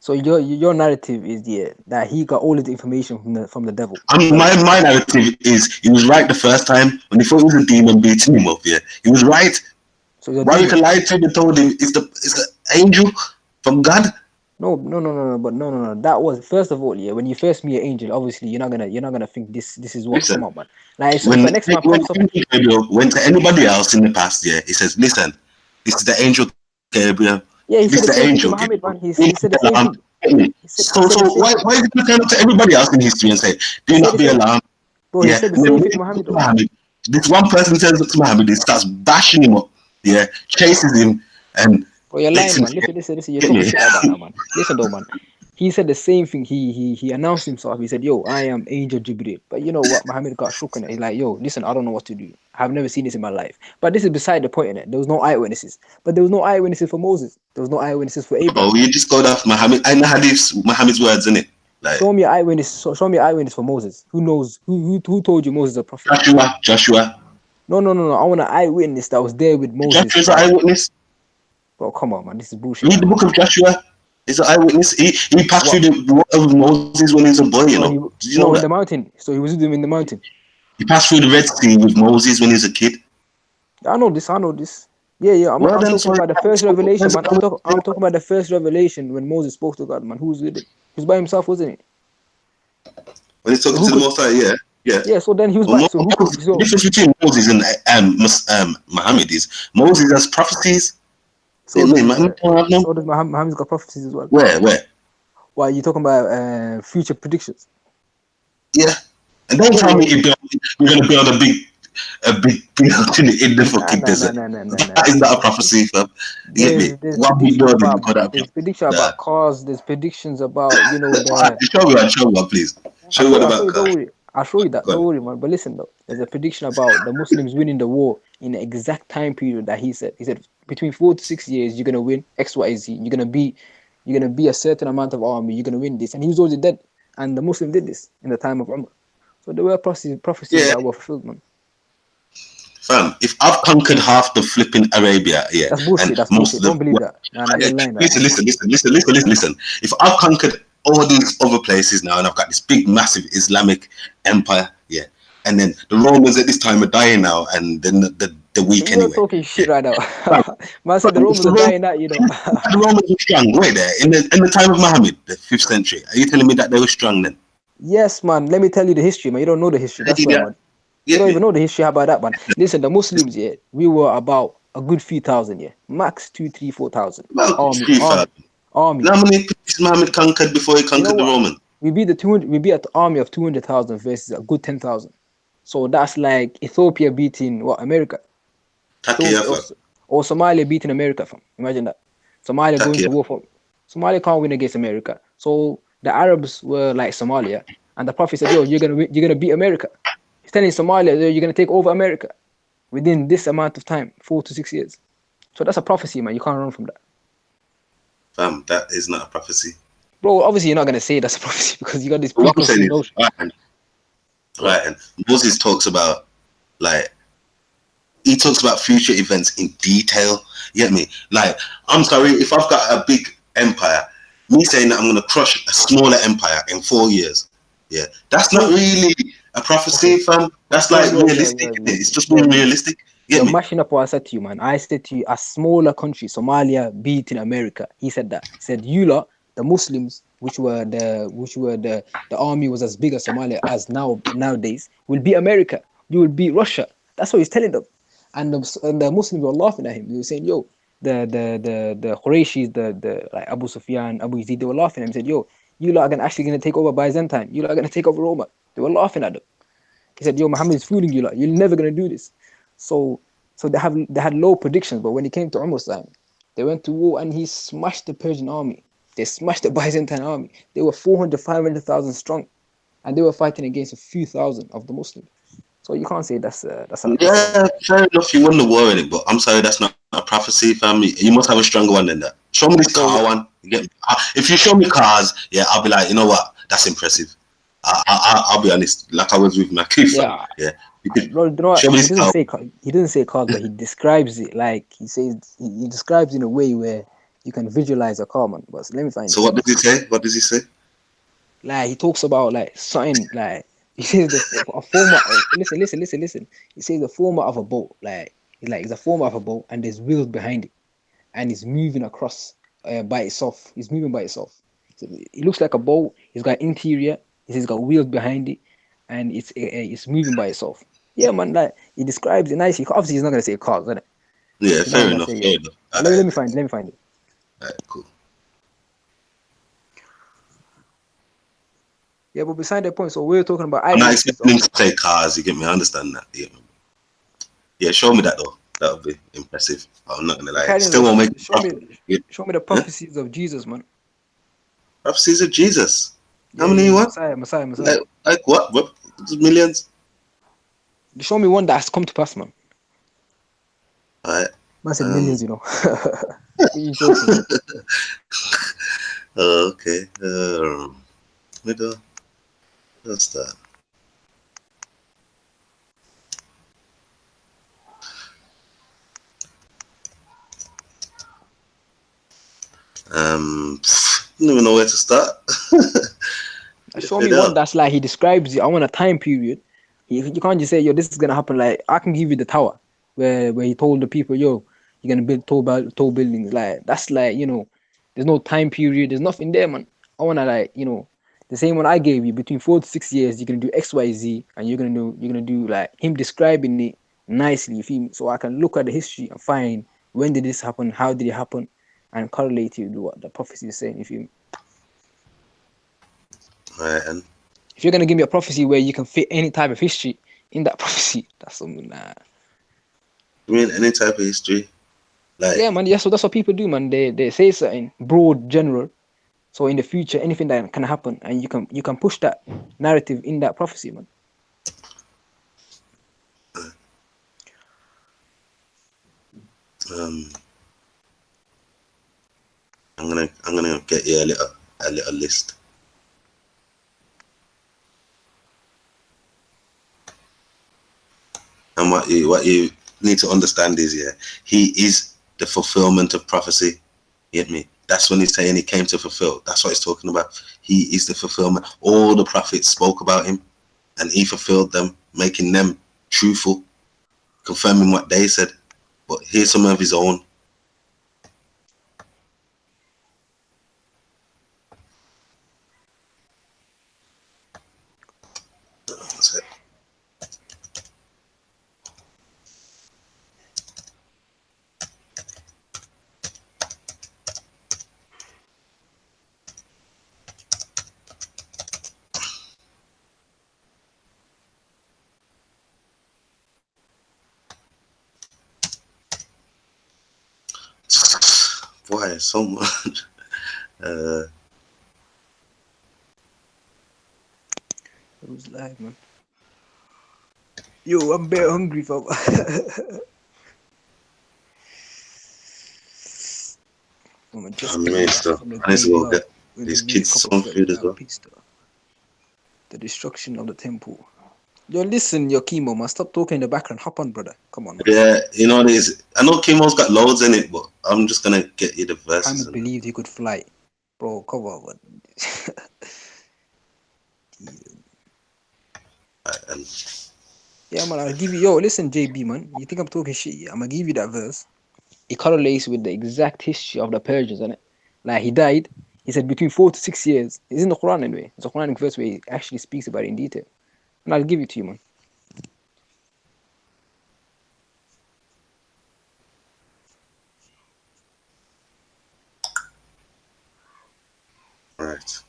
So your narrative is that he got all of the information from the devil. My narrative is he was right the first time when he thought it was a demon beating him up. Yeah, he was right. So why you can lie to him and told him it's the angel from God? No. But no. That was first of all, when you first meet an angel, obviously you're not gonna think this is what come up, man. Like so when the next man pops up. Gabriel went to anybody else in the past, he says, "Listen, this is the angel Gabriel." Yeah, he this said is the angel. Muhammad, man. He said the same thing. So why is he turn up to everybody else in history and say, "Do not be alarmed"? Bro, he said the same thing to Muhammad. This one person turns up to Muhammad, he starts bashing him up, chases him, and bro, you're lying, man. Listen. You're talking shit like that now, man. Listen, though, man. He said the same thing. He announced himself. He said, "Yo, I am Angel Jibril." But you know what? Muhammad got shook in it. He's like, "Yo, listen, I don't know what to do. I've never seen this in my life." But this is beside the point in it. There was no eyewitnesses. But there was no eyewitnesses for Moses. There was no eyewitnesses for Abraham. Oh, you just go off Muhammad. I know Muhammad's words, innit? Like, show me eyewitness. Show me eyewitness for Moses. Who knows? Who told you Moses is a prophet? Joshua. No. I want an eyewitness that was there with Moses. Joshua's an eyewitness. Bro, come on, man. This is bullshit. Read the book of Joshua. He's an eyewitness. He passed through the water with Moses when he was a boy, you know. Did you know in the mountain. So he was with him in the mountain. He passed through the Red Sea with Moses when he was a kid. I know this. Yeah. I'm talking about the first revelation, man. I'm talking about the first revelation when Moses spoke to God, man. Who was with him? He was by himself, wasn't he? When he talked to the Most High, yeah. Yeah, so then he was by. So the difference between Moses and Muhammad is Moses has prophecies. So does Muhammad's got prophecies as well. Where? Why you talking about future predictions? Yeah, and don't tell me you're going to build a big building in the fucking desert. That is not a prophecy, fam. There's predictions about cars. There's predictions about Show me one, please. Show me one about cars. I'll show you that. Don't worry, man. But listen, though, there's a prediction about the Muslims winning the war in the exact time period that he said. He said between 4 to 6 years, you're gonna win X, Y, Z. You're gonna be a certain amount of army. You're gonna win this, and he was already dead. And the Muslim did this in the time of Umar. So there were prophecies that were fulfilled, man. Fam, if I've conquered half the flipping Arabia, that's bullshit. That's bullshit. Don't believe that. Listen. If I've conquered all these other places now, and I've got this big, massive Islamic empire, and then the Romans at this time are dying now, and then the weak anyway. You're talking shit right now. Man said the Romans are dying out, The Romans were strong, wait there. In the time of Muhammad, the 5th century, are you telling me that they were strong then? Yes, man. Let me tell you the history, man. You don't know the history. That's why, man. You don't even know the history. How about that, man? Listen, the Muslims, we were about a good few thousand, max 2,000, 3,000, 4,000. Army. How many people Muhammad conquered before he conquered the Romans? We beat an army of 200,000 versus a good 10,000. So that's like Ethiopia beating America, or Somalia beating America. Imagine that. Somalia going to war for Somalia can't win against America. So the Arabs were like Somalia, and the Prophet said, "Yo, you're gonna beat America." He's telling Somalia, "You're gonna take over America within this amount of time, 4 to 6 years." So that's a prophecy, man. You can't run from that. Fam, that is not a prophecy. Bro, obviously you're not gonna say that's a prophecy because you got this preconceived notion. Right, and Moses talks about he talks about future events in detail. You get me? Like, I'm sorry, if I've got a big empire, me saying that I'm gonna crush a smaller empire in 4 years, that's not really a prophecy, fam. That's realistic. It's just being realistic. You're mashing up what I said to you, man. I said to you, a smaller country, Somalia beating America. He said that. He said, you lot, the Muslims, which were the army was as big as Somalia as nowadays, will beat America. You will beat Russia. That's what he's telling them. And the Muslims were laughing at him. They were saying, yo, the Qurayshis, the like Abu Sufyan, Abu Yazid, they were laughing at him. Said, yo, you lot are actually gonna take over Byzantine. You lot are gonna take over Roma. They were laughing at them. He said, yo, Muhammad is fooling you lot. You're never gonna do this. So they had low predictions, but when it came to Umar's time, they went to war and he smashed the Persian army. They smashed the Byzantine army. They were 400,000, 500,000 strong, and they were fighting against a few thousand of the Muslims. So you can't say that's fair enough. You won the war in it, but I'm sorry, that's not a prophecy, fam, you must have a stronger one than that. Show me this car one. You get me? If you show me cars, yeah, I'll be like, you know what? That's impressive. I'll be honest. Like I was with my kid, fam. Yeah. Yeah. You could Bro, you know what? show me He this doesn't car. say he doesn't say cars, but he describes it like he says he describes in a way where you can visualize a car, man. But let me find So it. what does he say? What does he say? Like he talks about like something like he says a format. Listen. He says the format of a boat, like it's a format of a boat, and there's wheels behind it, and it's moving across by itself. It's moving by itself. So it looks like a boat. It's got interior. It's got wheels behind it, and it's moving by itself. Yeah, man. Like he describes it nicely. Obviously, he's not gonna say cars, is it? Yeah, He's not fair gonna enough. say Fair it. enough. Let me find it. Let me find it. Alright, cool. Yeah, but beside that point, so we're talking about I'm not eyewitnesses. expecting him to say cars. You get me? I understand that. Yeah. Yeah, show me that though. That would be impressive. I'm not gonna lie. Okay, Still won't make show me the prophecies of Jesus, man. prophecies of Jesus. How Yeah, many you want? Messiah. Like what? What? Millions? Show me one that's come to pass, man. Alright. I said millions, you know. What are you joking? Okay. Middle. What's that? I don't even know where to start. Show me one that's like he describes it. I want a time period. You can't just say, yo, this is gonna happen. Like I can give you the tower where he told the people, yo, you're gonna build tall buildings. Like that's like, you know, there's no time period. There's nothing there, man. I wanna like, you know, the same one I gave you between 4 to 6 years. You're gonna do X, Y, Z, and you're gonna do like him describing it nicely. You feel me? So I can look at the history and find when did this happen, how did it happen, and correlate it with what the prophecy is saying. You feel me? Right, and if you're gonna give me a prophecy where you can fit any type of history in that prophecy, that's something that. I mean, any type of history, like Yeah, man. Yeah, so that's what people do, man. They say something broad, general. So in the future, anything that can happen, and you can push that narrative in that prophecy, man. I'm gonna get you a little list. And what you need to understand is, yeah, he is the fulfillment of prophecy. You get me? That's when he's saying he came to fulfill. That's what he's talking about. He is the fulfillment. All the prophets spoke about him, and he fulfilled them, making them truthful, confirming what they said. But here's some of his own. That's it. Boy, so much. Who's live, man? Yo, I'm bare hungry, fam. I need to go get these kids some food as well. The destruction of the temple. Yo, listen, your chemo, man. Stop talking in the background. Hop on, brother. Come on, man. Yeah, you know what it is. I know Chemo's got loads in it, but I'm just gonna get you the verses. Muhammad believed he could fly. Bro, come on, man. Yeah, man, I'll give you. Yo, listen, JB, man. You think I'm talking shit? Yeah, I'm gonna give you that verse. It correlates with the exact history of the Persians, isn't it? Like he died. He said between 4 to 6 years. It's in the Quran anyway. It's a Quranic verse where he actually speaks about it in detail. And I'll give it to you, man. Right.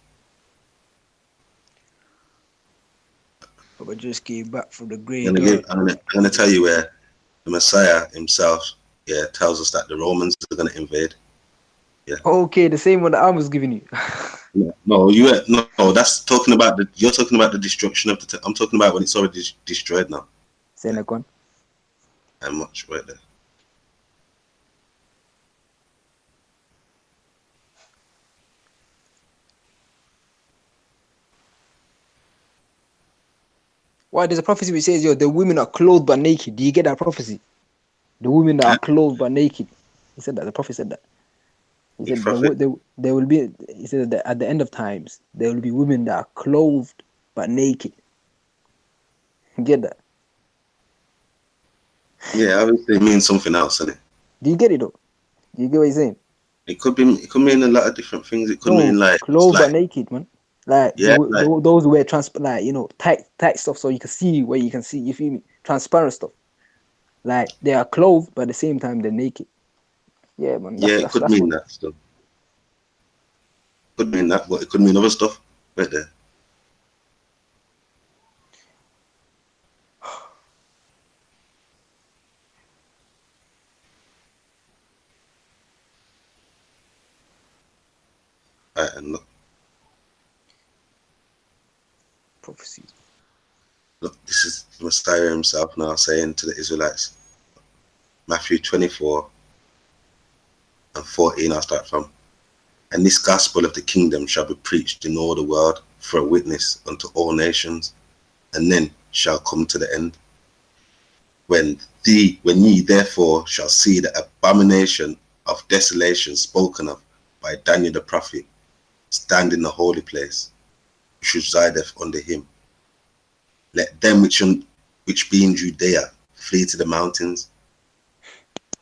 But just came back from the grave. I'm gonna tell you where the Messiah himself, yeah, tells us that the Romans are gonna invade. Yeah. Okay, the same one that I was giving you. No, that's talking about you're talking about the destruction of the. I'm talking about when it's already destroyed now. Say that one. And much right there. Why there's a prophecy which says, yo, the women are clothed but naked. Do you get that prophecy? The women that are clothed but naked. He said that. The prophet said that. He said there will be. He said that at the end of times there will be women that are clothed but naked. You get that? Yeah, obviously it means something else, doesn't it? Do you get it though? Do you get what he's saying? It could mean a lot of different things. It could mean like clothed but naked, man. Like, yeah, those who wear like, you know, tight stuff so you can see where you can see. You feel me? Transparent stuff. Like they are clothed, but at the same time they're naked. Yeah, man. it could mean that stuff. Could mean that, but it could mean other stuff right there. Right, and look. Prophecies. Look, this is the Messiah himself now saying to the Israelites. Matthew 24:14, I'll start from. And this gospel of the kingdom shall be preached in all the world for a witness unto all nations, and then shall come to the end. When ye therefore shall see the abomination of desolation spoken of by Daniel the prophet, stand in the holy place, which resideth under him. Let them which be in Judea flee to the mountains.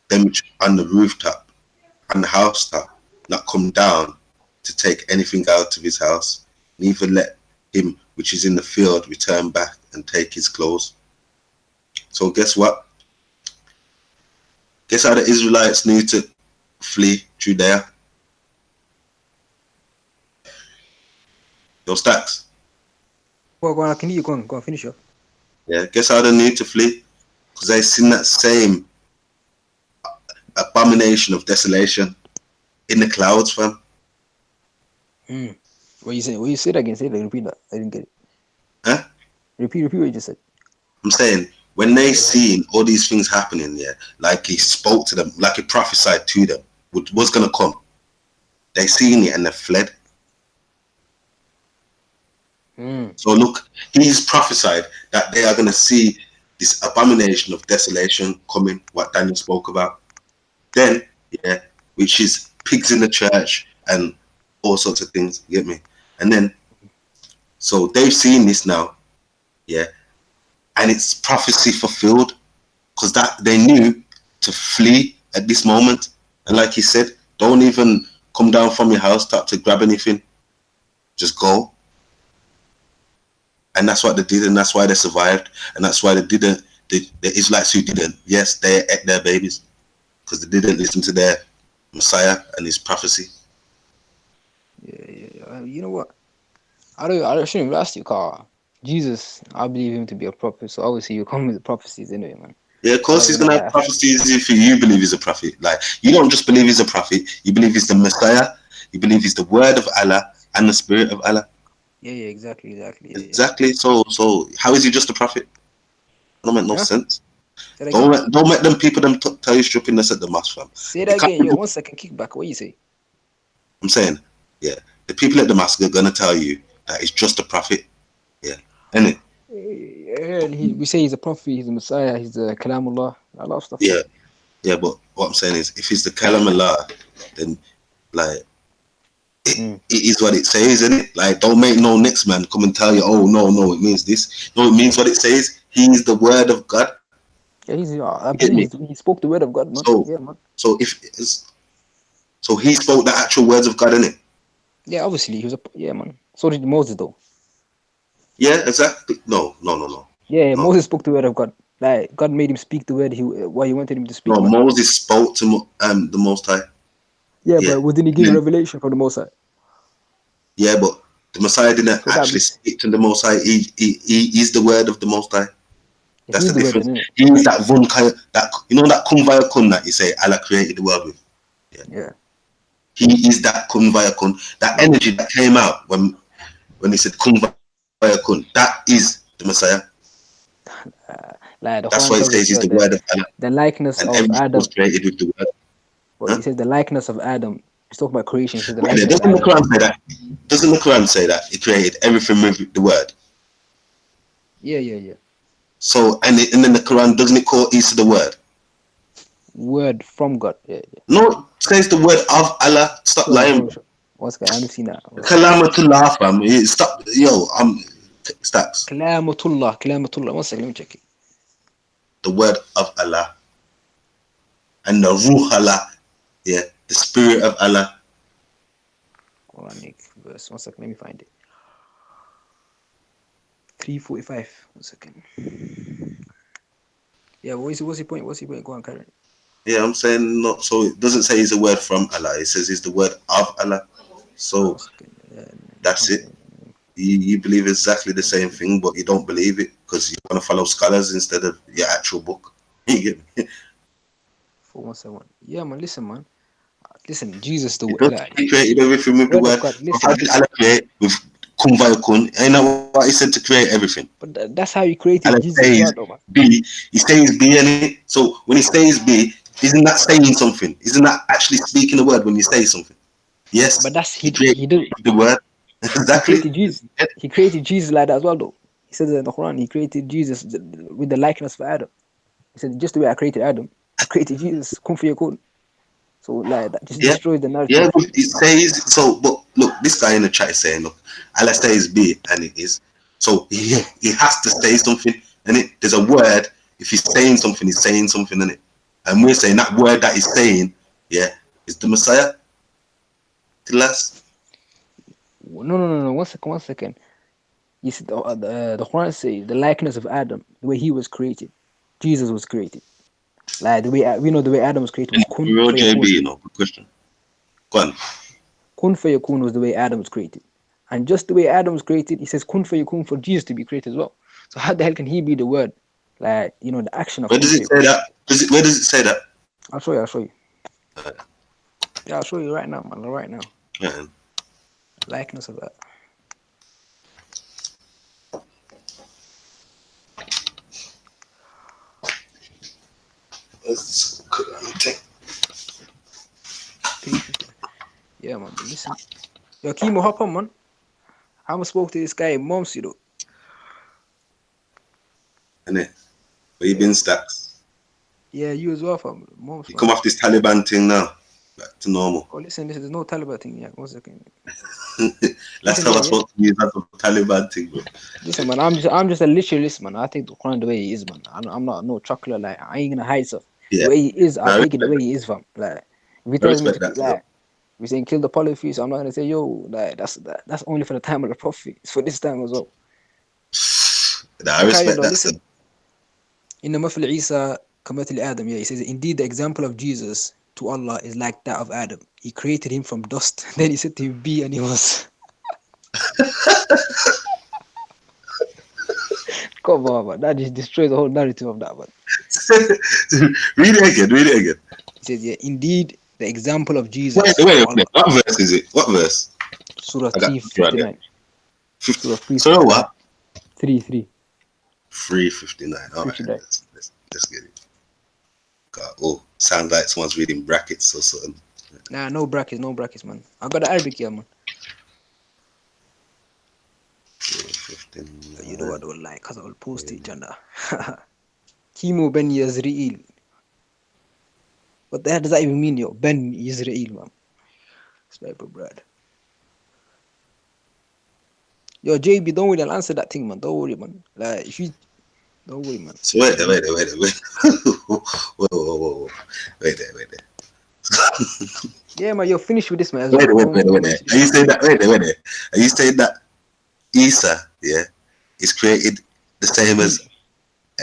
Them which on the rooftop and the housetop not come down to take anything out of his house, neither let him which is in the field return back and take his clothes. So guess what? Guess how the Israelites need to flee Judea? Your stacks. Go on, can you go on, finish up. Yeah, guess how they need to flee? Because they seen that same abomination of desolation in the clouds, fam. What you say? What you said again? Say that. Repeat that. I didn't get it. Huh? Repeat what you just said. I'm saying when they seen all these things happening, yeah, like he spoke to them, like he prophesied to them, what was gonna come. They seen it and they fled. So look, he's prophesied that they are gonna see this abomination of desolation coming, what Daniel spoke about. Then, yeah, which is pigs in the church and all sorts of things, you get me? And then, so they've seen this now, yeah, and it's prophecy fulfilled, because that they knew to flee at this moment. And like he said, don't even come down from your housetop to grab anything, just go. And that's what they did, and that's why they survived, and that's why they didn't. The Israelites who didn't, yes, they ate their babies because they didn't listen to their Messiah and his prophecy. Yeah. You know what? I shouldn't have asked you, Carl. Jesus, I believe him to be a prophet, so obviously you come with the prophecies anyway, man. Yeah, of course he's gonna have prophecies if you believe he's a prophet. Like, you don't just believe he's a prophet, you believe he's the Messiah, you believe he's the word of Allah and the spirit of Allah. Yeah, exactly. Exactly. So how is he just a prophet? Don't make no sense. Don't let them people tell you stupidness at the mosque, fam. Say that again. Yo, 1 second, kick back. What you say? I'm saying, yeah, the people at the mosque are gonna tell you that he's just a prophet. Yeah, isn't it? We say he's a prophet, he's a Messiah, he's a Kalamullah, a lot of stuff. Yeah, but what I'm saying is, if he's the Kalamullah, then like it is what it says, isn't it? Like, don't make no next man come and tell you, oh no, it means this. No, it means what it says. He is the word of God. Yeah, I believe he spoke the word of God, man. Man. So he spoke the actual words of God, innit? Yeah, obviously he was man. So did Moses, though. Yeah, exactly. No. Yeah, no. Moses spoke the word of God. Like, God made him speak the word what he wanted him to speak. No, man. Moses spoke to the Most High. Yeah, but didn't he give a revelation from the Most High? Yeah, but the Messiah didn't actually speak to the Most High. He is the word of the Most High. That's the difference. He is that that kun vaya kun that you say Allah created the world with. Yeah. He is that kun vaya kun. That energy that came out when he said kun vaya kun. That is the Messiah. That's why it says he's the word of Allah. The likeness and of Adam was created with the word. Well, he says the likeness of Adam. He's talking about creation. He says the doesn't the Quran say that? Doesn't the Quran say that he created everything with the word? Yeah. So and then the Quran, doesn't it call Isa the word? Word from God. Yeah, yeah. No, it says the word of Allah. Stop lying. Sure. What's good? I haven't seen that. Kalamatullah, fam. Stop, yo. Stacks. Kalamatullah. One second, let me check it. The word of Allah and the Ruh Allah. Yeah, the spirit of Allah. Quranic verse. 1 second, let me find it. 345. 1 second. Yeah, what's your point? Go on, Karen. Yeah, I'm saying not. So it doesn't say it's a word from Allah. It says it's the word of Allah. So that's it. You believe exactly the same thing, but you don't believe it because you want to follow scholars instead of your actual book. You get me? 417. Yeah, man. Listen, man. Listen, Jesus the word. He created everything with the word. How did Allah create with kun vayakun? Ain't that what he said to create everything? But that's how he created Allah Jesus. says B. He says B in it. So when he says B, isn't that saying something? Isn't that actually speaking the word when you say something? Yes. But that's he did the word. Exactly. He created Jesus like that as well, though. He says in the Quran, he created Jesus with the likeness for Adam. He said, just the way I created Adam, I created Jesus. Kun fayakun. So like that just destroys the narrative. Yeah, but it says so. But look, this guy in the chat is saying, look, Allah says B, and it is. So he has to say something, and there's a word. If he's saying something, he's saying something, in it. And we're saying that word that he's saying, is the Messiah. The last. No. 1 second. You see, the Quran says the likeness of Adam, the way he was created, Jesus was created. Like the way we know the way Adam was created was kun JB, you know, good question. Go on. Kun fayakun was the way Adam was created, and just the way Adam was created, he says kun fayakun for Jesus to be created as well. So how the hell can he be the word? Like the action of. Where does it say that? Where does it say that? I'll show you. Yeah, I'll show you right now, man. Right now. Yeah. Likeness of that. Yeah, man. Listen. Yo, Kimo, hop on, man. I haven't spoke to this guy in months, you know. Innit? Where you been, Stacks? Yeah, you as well, fam. Months, you come off this Taliban thing now. Back to normal. Oh, listen, there's no Taliban thing yet. 1 second. Last time I spoke to you, that's a Taliban thing, bro. Listen, man, I'm just a literalist, man. I take the Quran the way it is, man. I'm not no chocolate, like, I ain't gonna hide stuff. Yeah. The way it is, I take it the way it is, fam. Like, if he tells me to, like, we're saying kill the polytheists, I'm not gonna say, yo, like, that's only for the time of the prophet. It's for this time as well. Nah, I respect that. Listen. In the Mafil Isa, Kamatil Adam, he says, indeed, the example of Jesus to Allah is like that of Adam. He created him from dust. Then he said to him, be, and he was. Come on, man. That just destroys the whole narrative of that one. Read it again. He says, yeah, indeed, the example of Jesus. Wait. What verse is it? What verse? Surah 359. Surah what? 3. 359. All right. Let's get it. God, sounds like someone's reading brackets or something. Nah, no brackets, man. I got the Arabic here, man. You know what I don't like, because I will post it, Jannah. Kimo Ben Yazri'il. What the hell does that even mean, yo? Ben Yazri'il, man. Sniper bread. Yo, JB, don't worry, I'll answer that thing, man. Don't worry, man. Like, if you... Don't worry, man. So wait there. Whoa. Wait there. Yeah, man, you're finished with this, man. Wait there. Are you saying that? Wait there. Are you saying that Isa, is created the same as?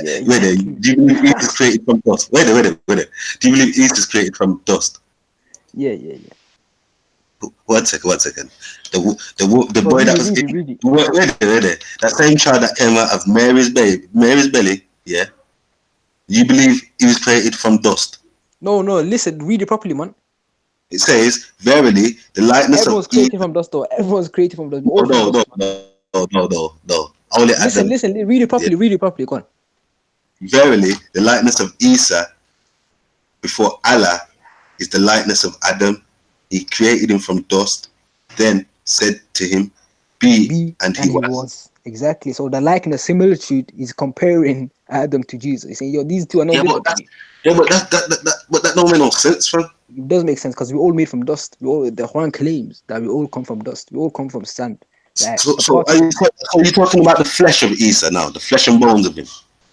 Yeah, wait there. Do you believe Isa is created from dust? Wait there. Do you believe Isa is created from dust? Yeah. 1 second. The boy that was wait there. That same child that came out of Mary's belly, yeah. You believe he was created from dust? No. Listen, read it properly, man. It says, "Verily, the likeness Everyone's of created from dust, though. Everyone's created from dust. No. Only Adam. Listen. Read it properly. Read it properly. Go on. Verily, the likeness of Isa before Allah is the likeness of Adam. He created him from dust, then said to him, be and he was. Exactly. So the likeness similitude is comparing Adam to Jesus. He's saying, yo, these two are no Yeah, but different to that, me. yeah, but that don't make no sense, fam. It does make sense because we're all made from dust. The Quran claims that we all come from dust. We all come from sand. Like So, the so are you, particles. so you talking about the flesh of Isa now, the flesh and bones of him?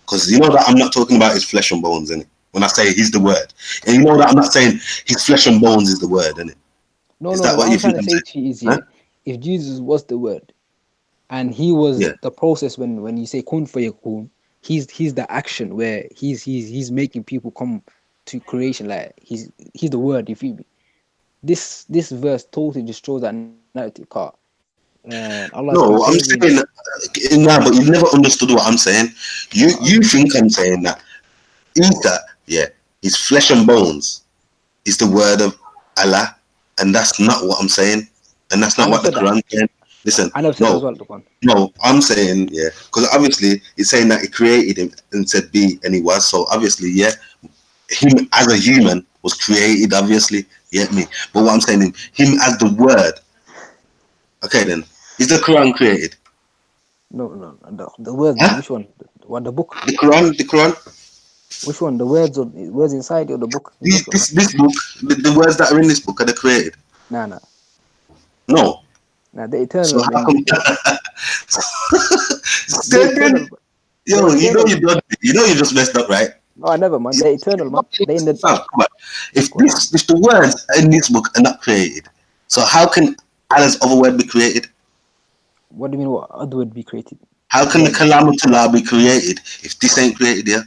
Because you know that I'm not talking about his flesh and bones, innit? When I say he's the word, and you know that I'm not saying his flesh and bones is the word, innit? No, Is no, no. that What what I'm you trying think to I'm say saying? to you is, Huh? yeah, if Jesus was the word and he was Yeah. the process when you say kun fayakun, he's the action where he's making people come to creation. Like he's the word. You feel me? This verse totally destroys that narrative. Car and Allah is No, I'm comparing. saying nah, but you've never understood what I'm saying. You Okay. think I'm saying that Isa, yeah, his flesh and bones is the word of Allah, and that's not what I'm saying, and that's I not never what the said that. Quran said. Listen, I never said that as no, well, Dukan. no, I'm saying yeah, because obviously it's saying that he created him and said be, and he was. So obviously, yeah, him as a human was created. Obviously, you get me. But what I'm saying, him as the word. Okay, then is the Quran created? No, no, no. The words. Huh? Which one? What the book? The Quran, the Quran. Which one? The words or words inside or the book? Which one? This book, the words that are in this book are they created? Nah, nah, No. nah. The So eternal how man. come? The eternal. Then, The yo, eternal. you know you just messed up, right? No, I never, man. You, The eternal man. They in the. come on. Go on. If the words in this book are not created, so how can Allah's other word be created? What do you mean? What other would be created? How can the What? Kalamatullah be created if this ain't created? Yeah.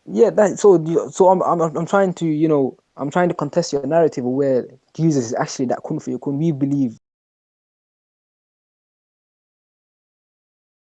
Yeah, that. So, so I'm trying to, I'm trying to contest your narrative where Jesus is actually that kun for yakun. We believe